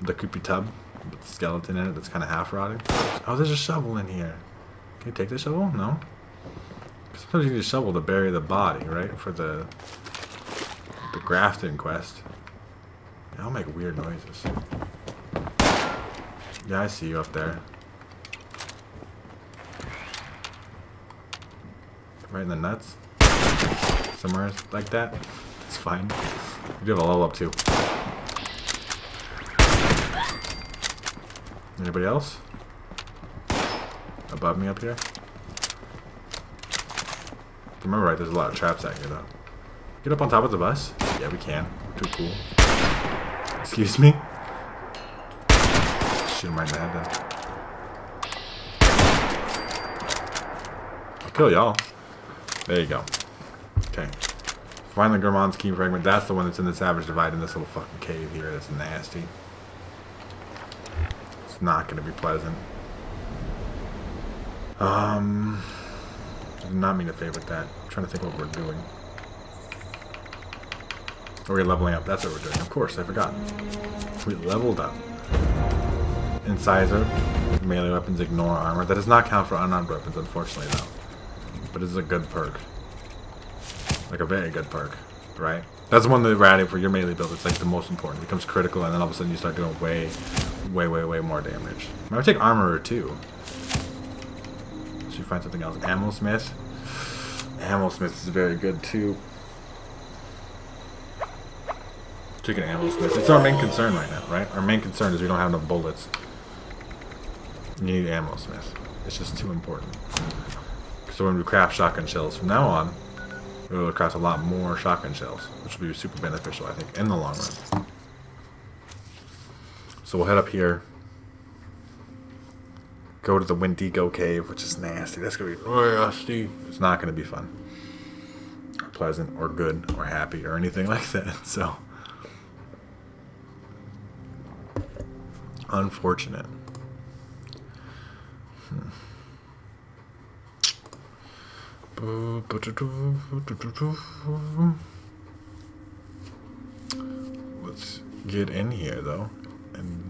The creepy tub with the skeleton in it that's kind of half rotting. Oh, there's a shovel in here. Can you take the shovel? No. Sometimes you need a shovel to bury the body, right? For the grafting quest. I'll make weird noises. Yeah, I see you up there. Right in the nuts. Somewhere like that. It's fine. You do have a level up too. Anybody else? Above me up here? Remember, right, there's a lot of traps out here though. Get up on top of the bus? Yeah, we can. We're too cool. Excuse me? Shoot him right in the head then. I'll kill y'all. There you go. Okay. Find the Gormon's key fragment. That's the one that's in the Savage Divide in this little fucking cave here. That's nasty. It's not going to be pleasant. I did not mean to favorite that. I'm trying to think what we're doing. Oh, we're leveling up. That's what we're doing. Of course, I forgot. We leveled up. Incisor. Melee weapons ignore armor. That does not count for unarmed weapons, unfortunately, though. But it's a good perk. Like a very good perk, right? That's the one that we're adding for your melee build. It's like the most important. It becomes critical, and then all of a sudden you start doing way more damage. I might take armorer too. Should we find something else? Ammo smith. Ammo smith is very good too. Taking ammo smith. It's our main concern right now, right? Our main concern is we don't have enough bullets. You need ammo smith. It's just too important. So when we craft shotgun shells from now on, we'll craft a lot more shotgun shells, which will be super beneficial, I think, in the long run. So we'll head up here, go to the Wendigo cave, which is nasty. That's gonna be nasty. It's not gonna be fun, or pleasant, or good, or happy, or anything like that. So unfortunate. Let's get in here though, and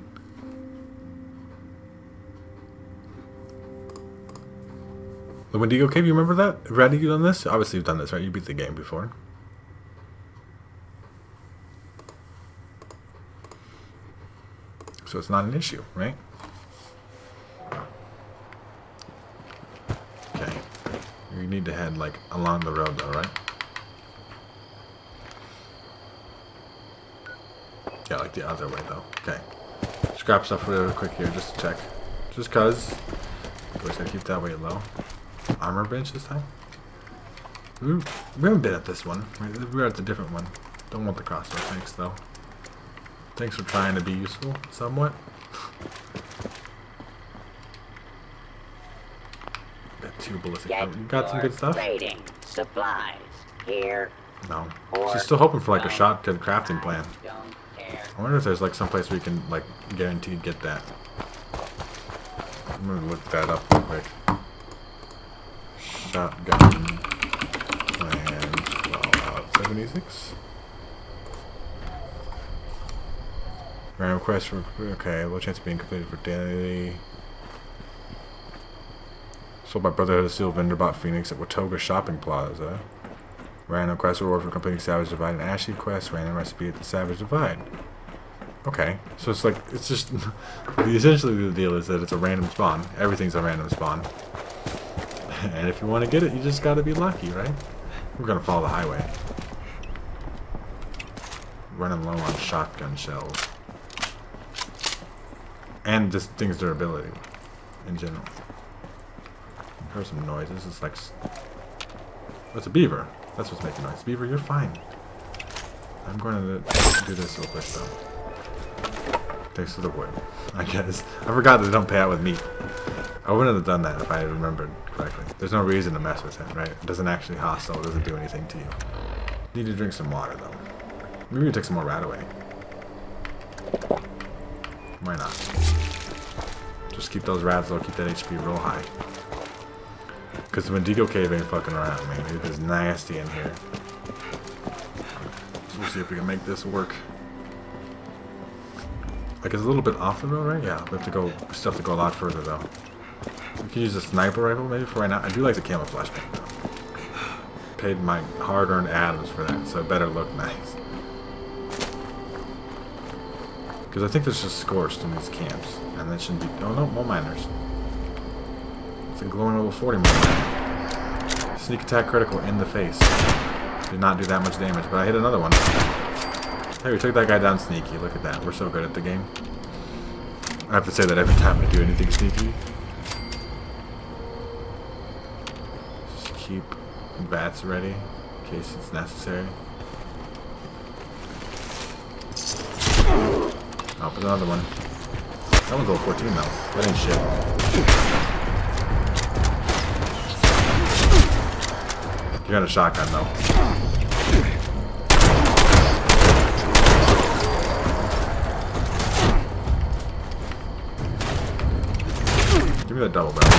the Wendigo cave. You remember that? Ratty, you done this? Obviously, you've done this, right? You beat the game before. So it's not an issue, right? Okay. You need to head, like, along the road, though, right? Yeah, like the other way, though. Okay. Scrap stuff really quick here, just to check. Just cause. Always gotta keep that weight low. Armor bench this time? We haven't been at this one. We're at the different one. Don't want the crossbow, thanks, though. Thanks for trying to be useful, somewhat. Got 2 ballistic. You got some good stuff? Trading supplies here. No. She's still hoping for like a shotgun crafting plan. I wonder if there's like someplace where you can like guaranteed get that. I'm gonna look that up real quick. Shotgun plan 76. Random quest for okay, low chance of being completed for daily. Sold by Brotherhood of Steel vendor bought Phoenix at Watoga Shopping Plaza. Random quest reward for completing Savage Divide and Ashy quest. Random recipe at the Savage Divide. Okay, so it's like, it's just, essentially the deal is that it's a random spawn. Everything's a random spawn. And if you want to get it, you just gotta be lucky, right? We're gonna follow the highway. Running low on shotgun shells. And this thing's durability, in general. I heard some noises, it's like, oh, it's a beaver. That's what's making noise. Beaver, you're fine. I'm going to do this real quick, though. Thanks for the wood, I guess. I forgot that they don't pay out with meat. I wouldn't have done that if I had remembered correctly. There's no reason to mess with it, right? It doesn't actually hostile. It doesn't do anything to you. Need to drink some water, though. Maybe we take some more rat away. Why not? Just keep those rats low. Keep that HP real high. Because the Wendigo Cave ain't fucking around, man. It is nasty in here. So we'll see if we can make this work. Like, it's a little bit off the road, right? Yeah, we have to go, still have to go a lot further, though. We can use a sniper rifle, maybe, for right now. I do like the camouflage paint, though. Paid my hard-earned atoms for that, so it better look nice. Because I think there's just scorched in these camps. And that shouldn't be... Oh, no, more miners. It's a glowing level 40 miner. Sneak attack critical in the face. Did not do that much damage, but I hit another one. Hey, we took that guy down sneaky. Look at that. We're so good at the game. I have to say that every time I do anything sneaky. Just keep VATs ready in case it's necessary. Oh, but another one. That one's level 14 though. That ain't shit. You got a shotgun though. Give me that double barrel.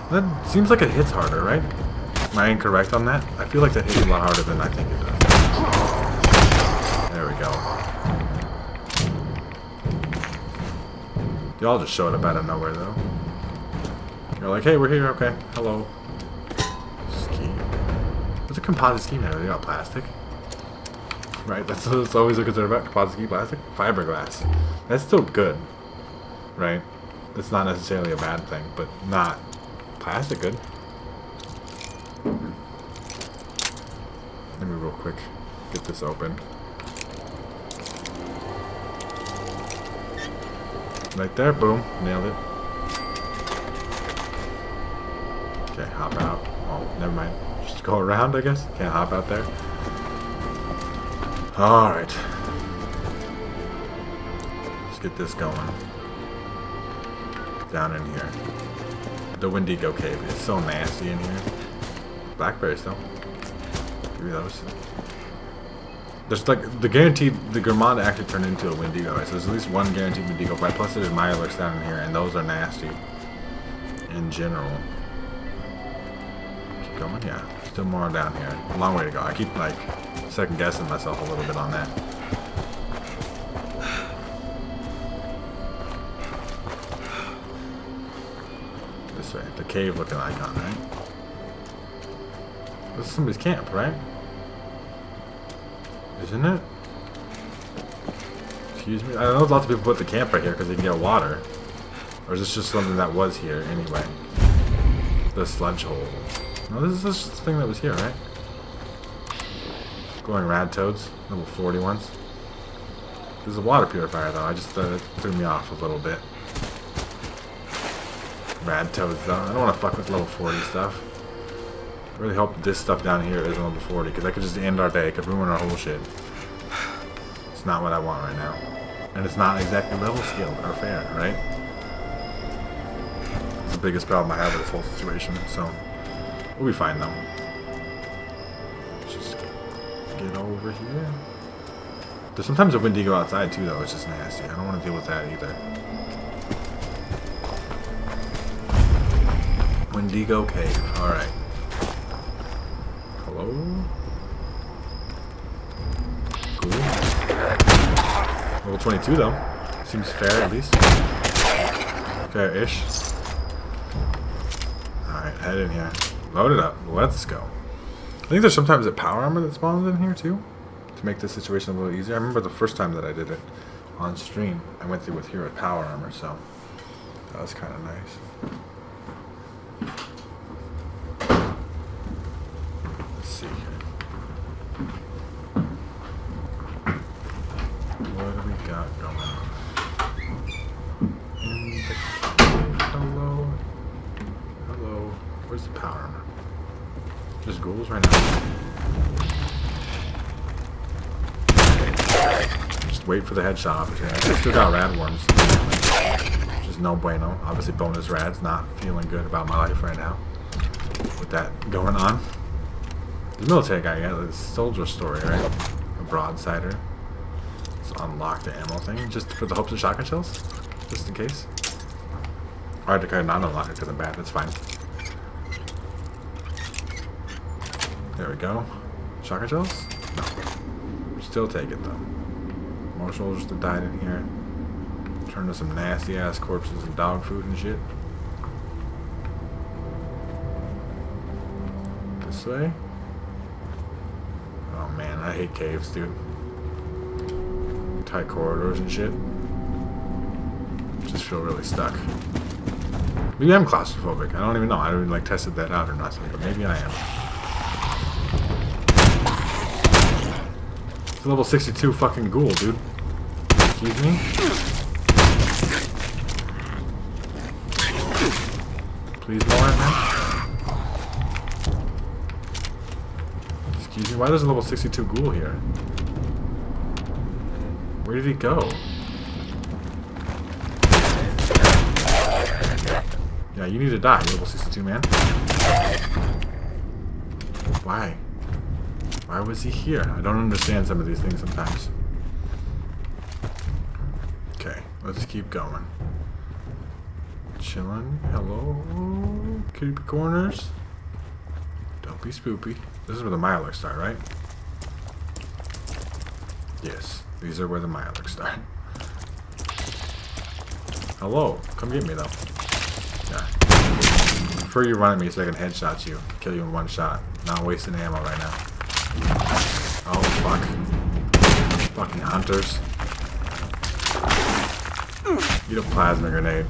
That seems like it hits harder, right? Am I incorrect on that? I feel like that hits a lot harder than I think it does. There we go. Y'all just showed up out of nowhere, though. You're like, hey, we're here, okay. Hello. Ski. What's a composite ski now? They got plastic? Right, that's always a concern about composite ski plastic. Fiberglass. That's still good. Right? It's not necessarily a bad thing, but not plastic good. Let me real quick get this open. Right there, boom, nailed it. Okay, hop out. Oh, never mind. Just go around, I guess. Can't hop out there. Alright. Let's get this going. Down in here. The Wendigo Cave. It's so nasty in here. Blackberries, though. Give me those. There's like the guaranteed, the Gourmand actually turned into a Wendigo, right? So there's at least one guaranteed Wendigo fight. Plus there's Mirelurks down in here, and those are nasty in general. Keep going, yeah. Still more down here. A long way to go. I keep like second guessing myself a little bit on that. This way, the cave looking icon, right? This is somebody's camp, right? Isn't it? Excuse me? I know lots of people put the camp right here because they can get water. Or is this just something that was here anyway? The sludge hole. No, this is this thing that was here, right? Glowing rad toads. Level 40 ones. This is a water purifier though. I just it threw me off a little bit. Rad toads though. I don't want to fuck with level 40 stuff. I really hope this stuff down here isn't level 40, because that could just end our day. It could ruin our whole shit. It's not what I want right now. And it's not exactly level skilled or fair, right? It's the biggest problem I have with this whole situation, so we'll be fine though. Just get over here. There's sometimes a Wendigo outside too though, it's just nasty. I don't want to deal with that either. Wendigo Cave, alright. Hello? Cool. Level 22 though. Seems fair at least. Fair-ish. Alright, head in here. Load it up. Let's go. I think there's sometimes a power armor that spawns in here too, to make the situation a little easier. I remember the first time that I did it on stream, I went through with here with power armor, so that was kind of nice. Let's see here. What do we got going on? Hello. Hello. Where's the power armor? There's ghouls right now. Just wait for the headshot opportunity. I still got rad worms. Just no bueno. Obviously bonus rads. Not feeling good about my life right now with that going on. The military guy, yeah, the soldier story, right? A broadsider. Let's unlock the ammo thing just for the hopes of shotgun shells, just in case. I had to kind of not unlock it because I'm bad. That's fine. There we go. Shotgun shells? No. Still take it though. More soldiers that died in here. Turn to some nasty ass corpses and dog food and shit. This way? Oh man, I hate caves, dude. Tight corridors and shit. Just feel really stuck. Maybe I'm claustrophobic. I don't even know. I haven't like tested that out or nothing, but maybe I am. It's a level 62 fucking ghoul, dude. Excuse me? Please more right now? Excuse me, why there's a level 62 ghoul here? Where did he go? Yeah, you need to die, level 62 man. Why? Why was he here? I don't understand some of these things sometimes. Okay, let's keep going. Chillin'. Hello? Creepy corners? Don't be spoopy. This is where the Mylarks start, right? Yes, these are where the Mylarks start. Hello? Come get me, though. Yeah. I prefer you run at me so I can headshot you. Kill you in one shot. Not wasting ammo right now. Oh, fuck. Fucking hunters. Eat a plasma grenade.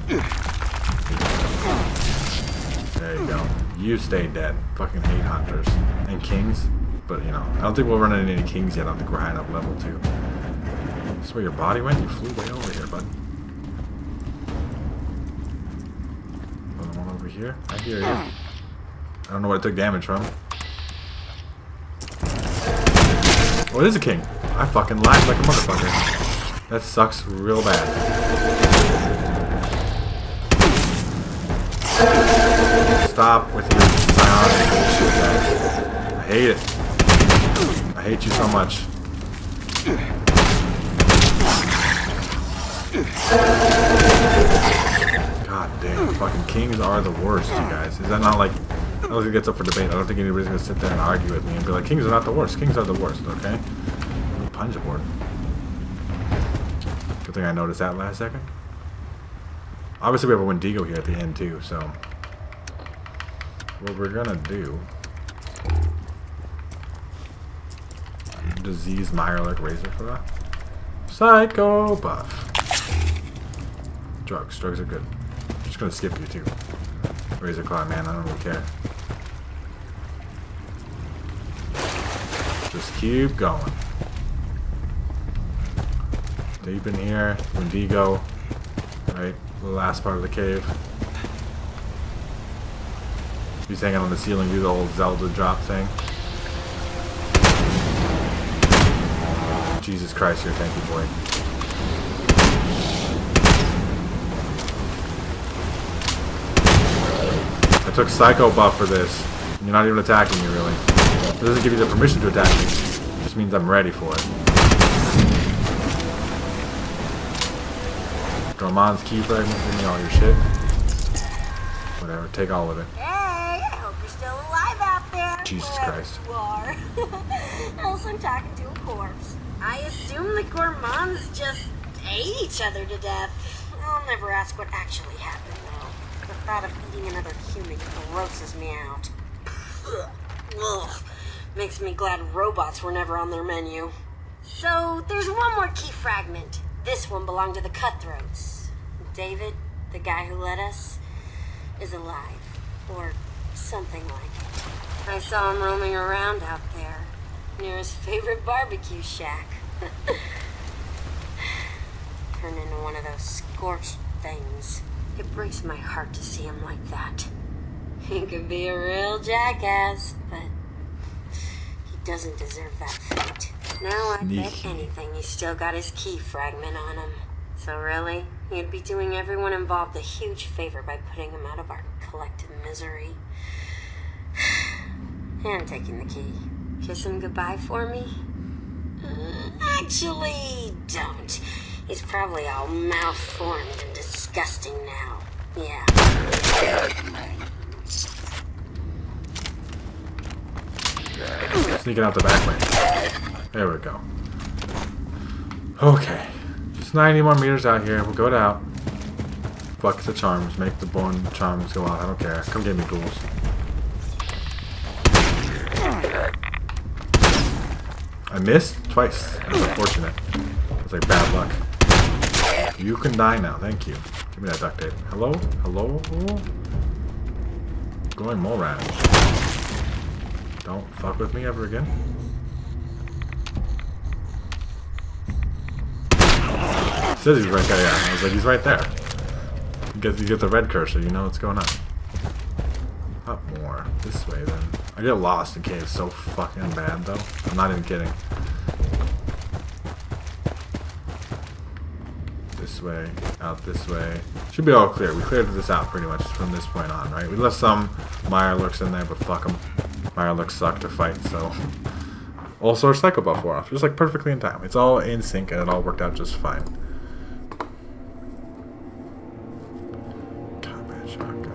There you go. You stay dead. Fucking hate hunters. And kings. But, you know, I don't think we'll run into any kings yet. I don't think we're high enough level 2. This is where your body went? You flew way over here, bud. Another one over here. I hear you. I don't know what it took damage from. Oh, it is a king. I fucking lagged like a motherfucker. That sucks real bad. Stop with your psionic bullshit, guys. I hate it. I hate you so much. God damn, fucking kings are the worst, you guys. Is that not like... I don't think it gets up for debate. I don't think anybody's gonna sit there and argue with me and be like, kings are not the worst. Kings are the worst, okay? Punch board. Good thing I noticed that last second. Obviously we have a Wendigo here at the end too, so... What we're gonna do... Disease Mirelurk Razor for that. Psycho buff. Drugs. Drugs are good. I'm just gonna skip you too. Razor Claw, man, I don't really care. Just keep going. Deep in here, Wendigo, right? The last part of the cave. He's hanging on the ceiling, do the old Zelda drop thing. Jesus Christ, you're a tanky boy. I took Psycho buff for this. And you're not even attacking me, really. It doesn't give you the permission to attack me. It just means I'm ready for it. Roman's key fragment, give me all your shit. Whatever, take all of it. Hey, I hope you're still alive out there. Jesus wherever Christ. You are. Also, I'm talking to a corpse. I assume the gourmands just ate each other to death. I'll never ask what actually happened, though. The thought of eating another human grosses me out. Ugh. Makes me glad robots were never on their menu. So, there's one more key fragment. This one belonged to the Cutthroats. David, the guy who led us, is alive. Or something like it. I saw him roaming around out there, near his favorite barbecue shack. Turned into one of those scorched things. It breaks my heart to see him like that. He could be a real jackass, but he doesn't deserve that fate. Now I bet anything he's still got his key fragment on him. So really, he'd be doing everyone involved a huge favor by putting him out of our collective misery. And taking the key. Kiss him goodbye for me? Actually, don't. He's probably all malformed and disgusting now. Yeah. Sneaking out the back way. There we go. Okay. Just 90 more meters out here. We'll go out. Fuck the charms. Make the born charms go out. I don't care. Come get me, ghouls. I missed twice. That's unfortunate. It's like bad luck. You can die now. Thank you. Give me that duct tape. Hello? Hello? Going more rounds. Don't fuck with me ever again. Says he's right there. Yeah, I was like, he's right there. You get the red cursor. You know what's going on. Up more. This way then. I get lost in caves so fucking bad though. I'm not even kidding. This way, out this way. Should be all clear. We cleared this out pretty much from this point on, right? We left some Mirelurks in there, but fuck them. Mirelurks suck to fight, so. Also, our Psycho buff wore off, just like perfectly in time. It's all in sync and it all worked out just fine. Combat shotgun.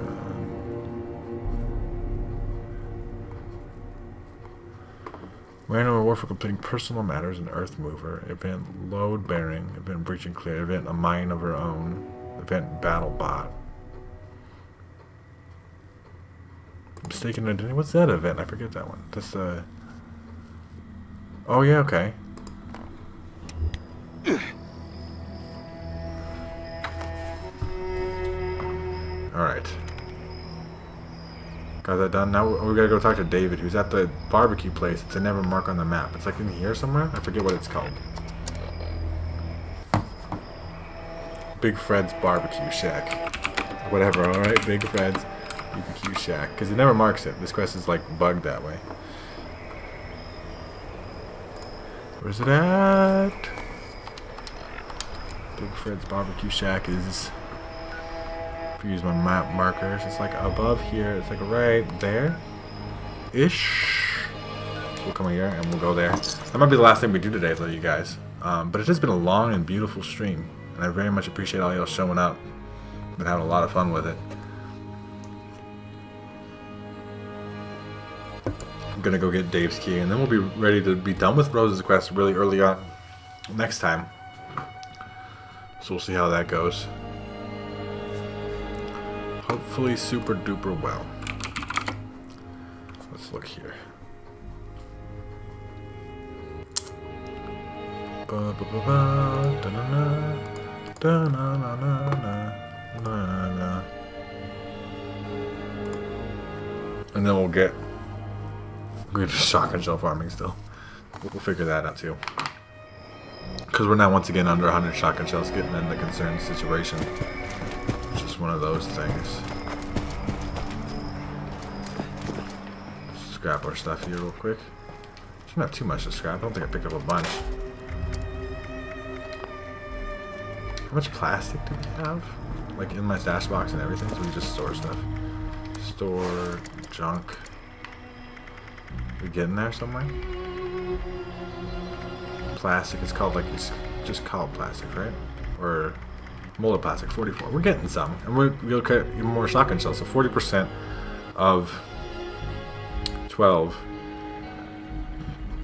Random reward for completing personal matters in Earth Mover. Event load bearing. Event breach and clear. Event a mine of her own. Event battle bot. Mistaken identity. What's that event? I forget that one. That's the. Oh yeah. Okay. All right. Got that done. Now we gotta go talk to David, who's at the barbecue place. It's a never mark on the map. It's like in here somewhere. I forget what it's called. Big Fred's Barbecue Shack. Whatever, alright? Big Fred's BBQ Shack. Because it never marks it. This quest is like bugged that way. Where's it at? Big Fred's Barbecue Shack is... If you use my map markers, it's like above here. It's like right there-ish. So we'll come here and we'll go there. That might be the last thing we do today, though, you guys. But it has been a long and beautiful stream. And I very much appreciate all y'all showing up. Been having a lot of fun with it. I'm gonna go get Dave's key, and then we'll be ready to be done with Rose's quest really early on next time. So we'll see how that goes. Hopefully super duper well. Let's look here. And then we'll get shotgun shell farming still. We'll figure that out too. Because we're now once again under 100 shotgun shells, getting in the concerned situation. It's just one of those things. Scrap our stuff here real quick. Shouldn't have too much to scrap. I don't think I picked up a bunch. How much plastic do we have? Like in my stash box and everything, so we just store stuff. Store junk. We getting there somewhere? Plastic is called like, it's just called plastic, right? Or molded plastic, 44. We're getting some. And we'll get even more shotgun shells. So 40% of 12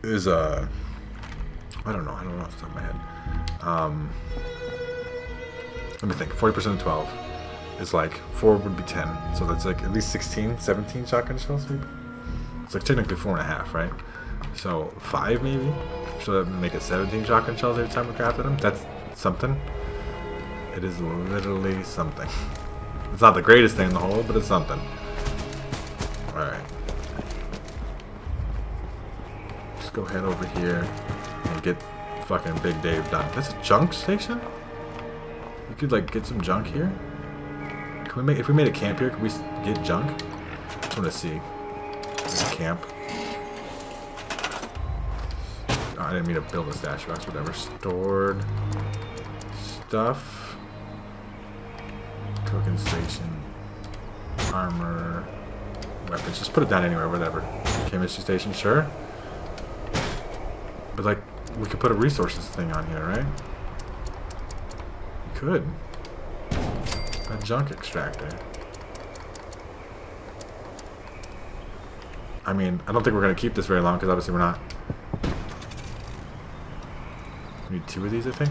is I don't know off the top of my head. Let me think. 40% of 12 is like 4 would be 10. So that's like at least 16, 17 shotgun shells maybe? It's like technically 4.5, right? So 5 maybe. So that would make it 17 shotgun shells every time we crafted them. That's something. It is literally something. It's not the greatest thing in the whole, but it's something. Alright. Let's go head over here and get fucking Big Dave done. That's a junk station? We could like get some junk here? Can we make, if we made a camp here, can we get junk? I just want to see. Camp. Oh, I didn't mean to build a stash box, whatever. Stored stuff. Cooking station. Armor. Weapons. Just put it down anywhere, whatever. Chemistry station, sure. But like, we could put a resources thing on here, right? We could. A junk extractor. I mean, I don't think we're going to keep this very long because obviously we're not. We need 2 of these, I think.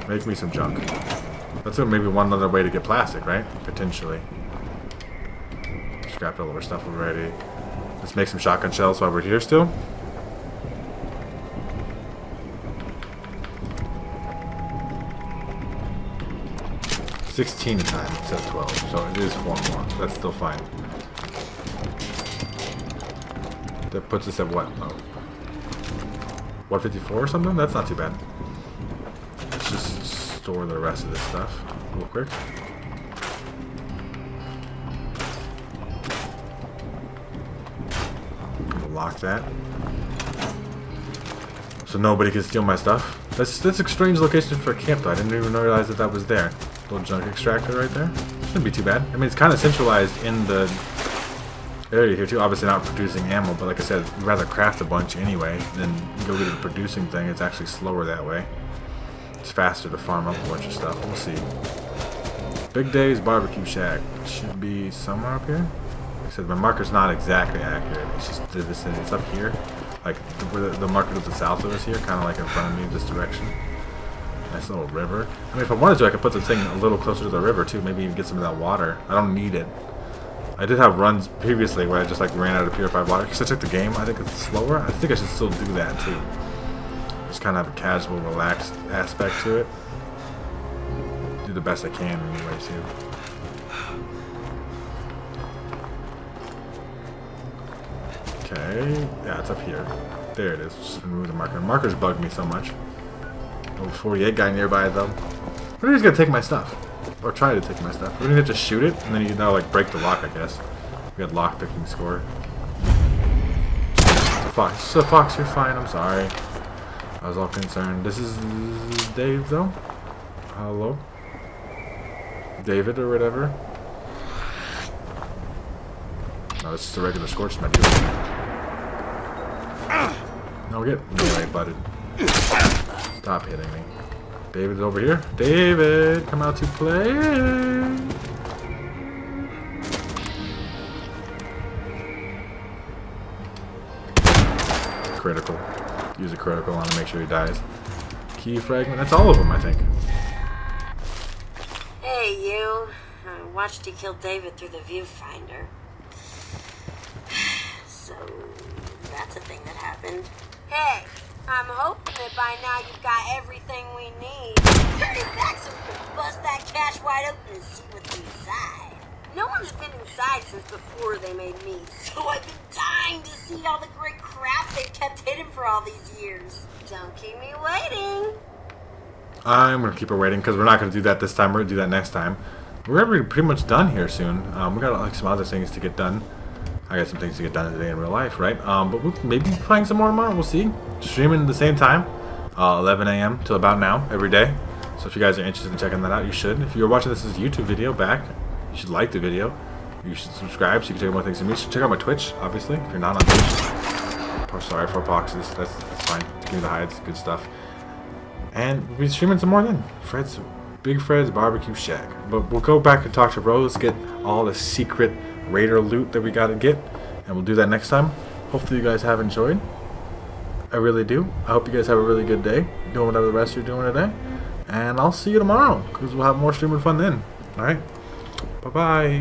Make me some junk. That's maybe one other way to get plastic, right? Potentially. Scrapped all of our stuff already. Let's make some shotgun shells while we're here still. $16 a time instead of 12, so it is 4 more. That's still fine. That puts us at what? Oh, 154 or something? That's not too bad. Let's just store the rest of this stuff real quick. Lock that. So nobody can steal my stuff. That's a strange location for a camp though. I didn't even realize that that was there. Little junk extractor right there. Shouldn't be too bad. I mean, it's kind of centralized in the area here too. Obviously not producing ammo, but like I said, we'd rather craft a bunch anyway than go get a producing thing. It's actually slower that way. It's faster to farm up a bunch of stuff. We'll see. Big Dave's Barbecue Shack. Should be somewhere up here. Like I said, my marker's not exactly accurate. It's just the vicinity. It's up here. Like the marker to the south of us here, kind of like in front of me this direction. Nice little river. I mean, if I wanted to, I could put the thing a little closer to the river too. Maybe even get some of that water. I don't need it. I did have runs previously where I just like ran out of purified water because I took the game. I think it's slower. I think I should still do that too. Just kind of have a casual, relaxed aspect to it. Do the best I can anyway too. Okay, yeah, it's up here. There it is. Just remove the marker. Markers bug me so much. Little 48 guy nearby though. What are you gonna take my stuff? Or try to take my stuff. We're gonna have to shoot it, and then you can now like break the lock, I guess. We got lock picking score. It's a fox. It's a fox. You're fine. I'm sorry. I was all concerned. This is Dave though. Hello, David or whatever. No, it's just a regular scorch my dude. No, get melee butted. Stop hitting me. David's over here. David, come out to play. Critical. Use a critical on to make sure he dies. Key fragment. That's all of them, I think. Hey, you. I watched you kill David through the viewfinder. So, that's a thing that happened. Hey, I'm hoping that by now you've got everything we need. Hurry back so we can bust that cache wide open and see what's inside. No one's been inside since before they made me, so I've been dying to see all the great crap they've kept hidden for all these years. Don't keep me waiting. I'm going to keep her waiting because we're not going to do that this time. We're going to do that next time. We're going to be pretty much done here soon. We got like some other things to get done. I got some things to get done today in real life, right? But we'll maybe be playing some more tomorrow. We'll see. Streaming at the same time, 11 a.m. till about now every day. So if you guys are interested in checking that out, you should. If you're watching this as a YouTube video back, you should like the video. You should subscribe so you can check out more things from me. You should check out my Twitch, obviously, if you're not on Twitch. Oh, sorry for boxes. That's fine. Give me the hides. Good stuff. And we'll be streaming some more then. Big Fred's Barbecue Shack. But we'll go back and talk to Rose, get all the secret raider loot that we gotta get, and we'll do that next time. Hopefully you guys have enjoyed. I really do. I hope you guys have a really good day doing whatever the rest you're doing today, and I'll see you tomorrow because we'll have more streaming fun then. All right, bye bye.